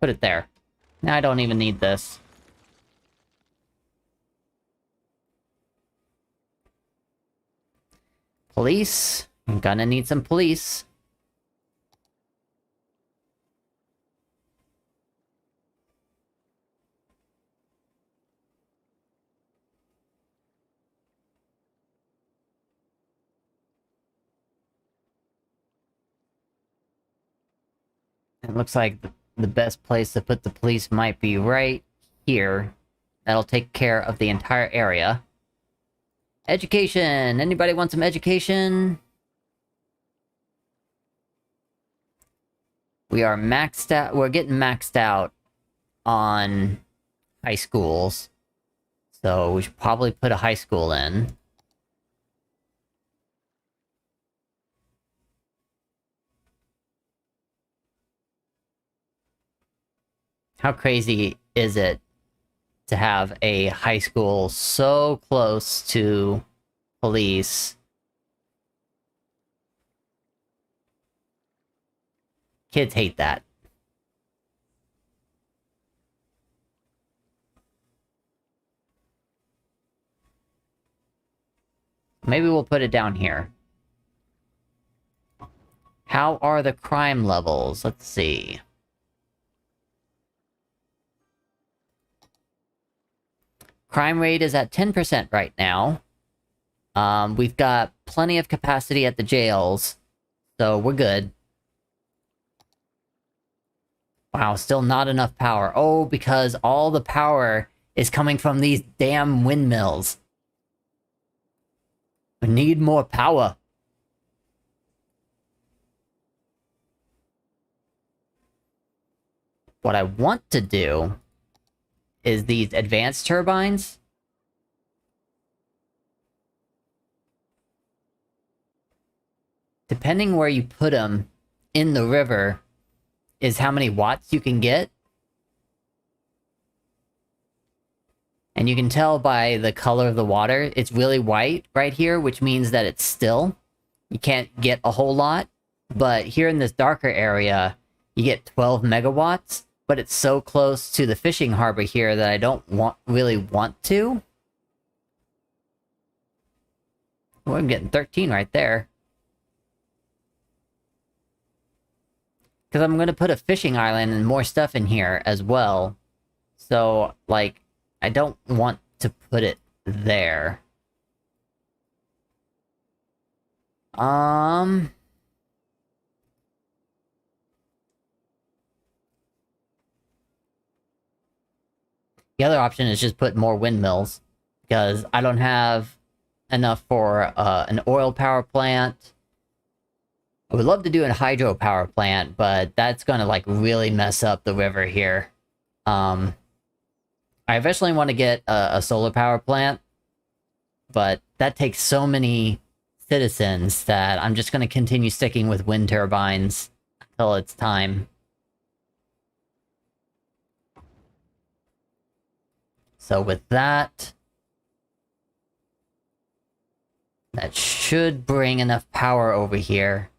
put it there. Now I don't even need this. Police. I'm gonna need some police. It looks like the best place to put the police might be right here. That'll take care of the entire area. Education! Anybody want some education? We are maxed out. We're getting maxed out on high schools. So we should probably put a high school in. How crazy is it to have a high school so close to police? Kids hate that. Maybe we'll put it down here. How are the crime levels? Let's see. Crime rate is at 10% right now. We've got plenty of capacity at the jails, so we're good. Wow, still not enough power. Oh, because all the power is coming from these damn windmills. We need more power. What I want to do is these advanced turbines. Depending where you put them in the river is how many watts you can get. And you can tell by the color of the water, it's really white right here, which means that it's still. You can't get a whole lot. But here in this darker area, you get 12 megawatts. But it's so close to the fishing harbor here that I don't really want to. Well, I'm getting 13 right there. Because I'm going to put a fishing island and more stuff in here as well. So, like, I don't want to put it there. The other option is just put more windmills, because I don't have enough for an oil power plant. I would love to do a hydro power plant, but that's gonna, like, really mess up the river here. I eventually want to get a solar power plant, but that takes so many citizens that I'm just gonna continue sticking with wind turbines until it's time. So with that, that should bring enough power over here.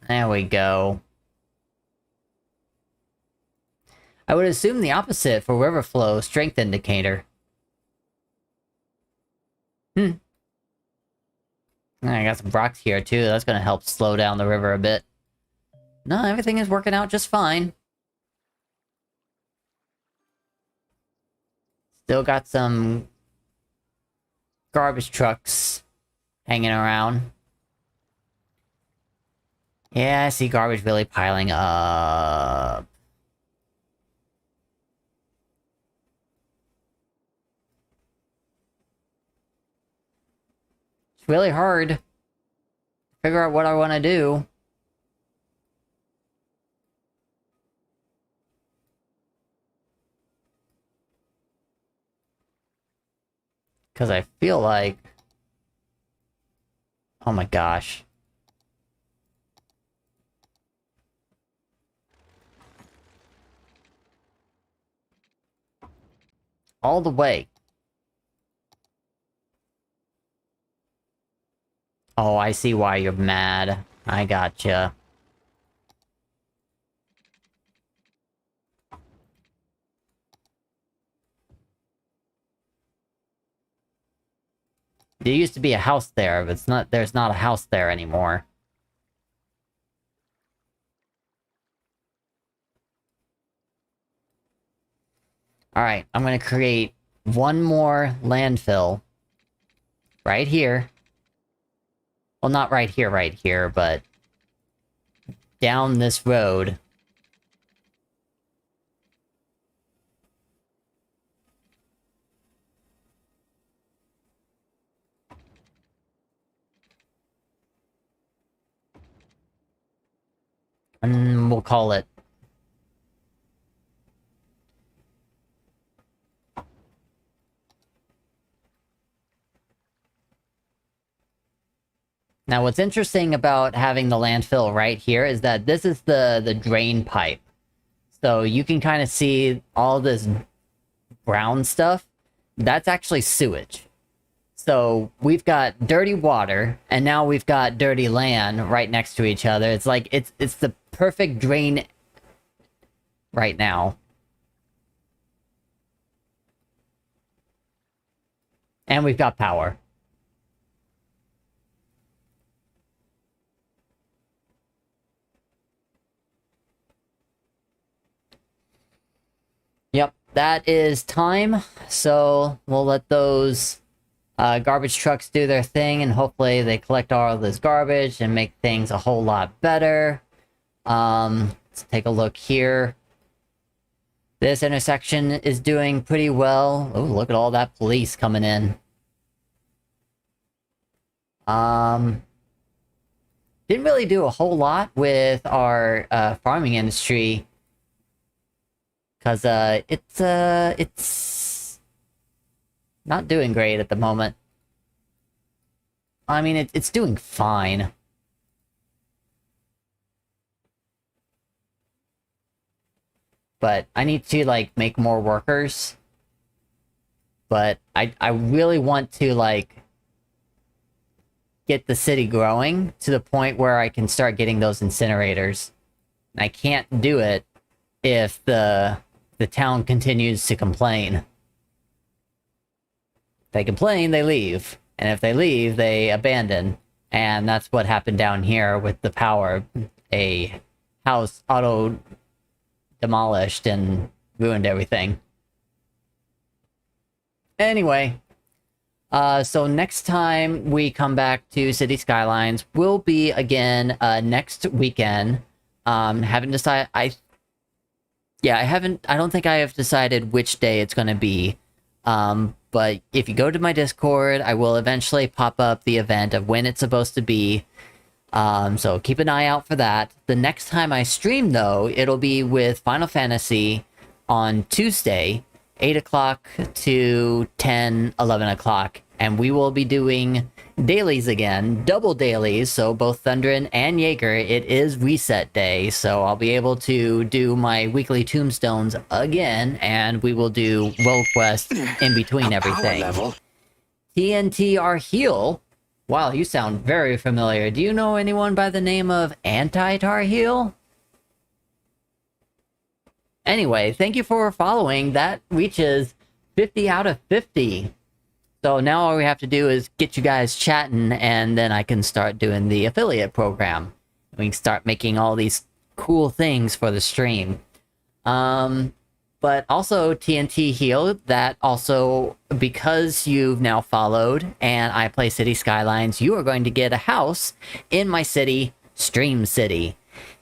There we go. I would assume the opposite for river flow, strength indicator. I got some rocks here too, that's gonna help slow down the river a bit. No, everything is working out just fine. Still got some garbage trucks hanging around. Yeah, I see garbage really piling up. It's really hard to figure out what I want to do. Because I feel like... Oh my gosh. All the way. Oh, I see why you're mad. I gotcha. There used to be a house there, but it's not. There's not a house there anymore. Alright, I'm gonna create one more landfill. Right here. Well, not right here, but... down this road. And we'll call it... Now, what's interesting about having the landfill right here is that this is the drain pipe. So you can kind of see all this brown stuff. That's actually sewage. So we've got dirty water, and now we've got dirty land right next to each other. It's like, it's the perfect drain right now. And we've got power. Yep, that is time. So we'll let those garbage trucks do their thing, and hopefully they collect all of this garbage and make things a whole lot better. Let's take a look here. This intersection is doing pretty well. Oh, look at all that police coming in. Didn't really do a whole lot with our farming industry. Because, it's not doing great at the moment. I mean, it's doing fine. But I need to, like, make more workers. But I really want to, like, get the city growing to the point where I can start getting those incinerators. And I can't do it if the town continues to complain. If they complain, they leave. And if they leave, they abandon. And that's what happened down here with the power. A house auto-demolished and ruined everything. Anyway. So next time we come back to City Skylines will be, again, next weekend. Haven't decided... I don't think I have decided which day it's going to be. But if you go to my Discord, I will eventually pop up the event of when it's supposed to be. So keep an eye out for that. The next time I stream, though, it'll be with Final Fantasy on Tuesday, 8 o'clock to 10, 11 o'clock. And we will be doing dailies again, double dailies, so both Thundrin and Jaeger. It is reset day, so I'll be able to do my weekly tombstones again, and we will do world quests in between everything. TNT our heel. Wow, you sound very familiar. Do you know anyone by the name of Anti-Tar Heel? Anyway, thank you for following. That reaches 50 out of 50. So now all we have to do is get you guys chatting, and then I can start doing the affiliate program. We can start making all these cool things for the stream. But also, TNT Heal, that also, because you've now followed, and I play City Skylines, you are going to get a house in my city, Stream City.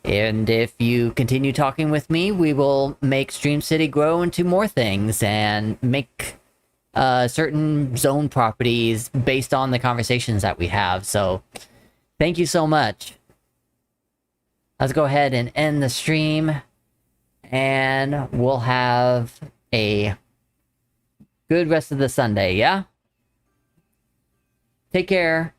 And if you continue talking with me, we will make Stream City grow into more things, and make... certain zone properties based on the conversations that we have. So, thank you so much. Let's go ahead and end the stream, and we'll have a good rest of the Sunday, yeah? Take care.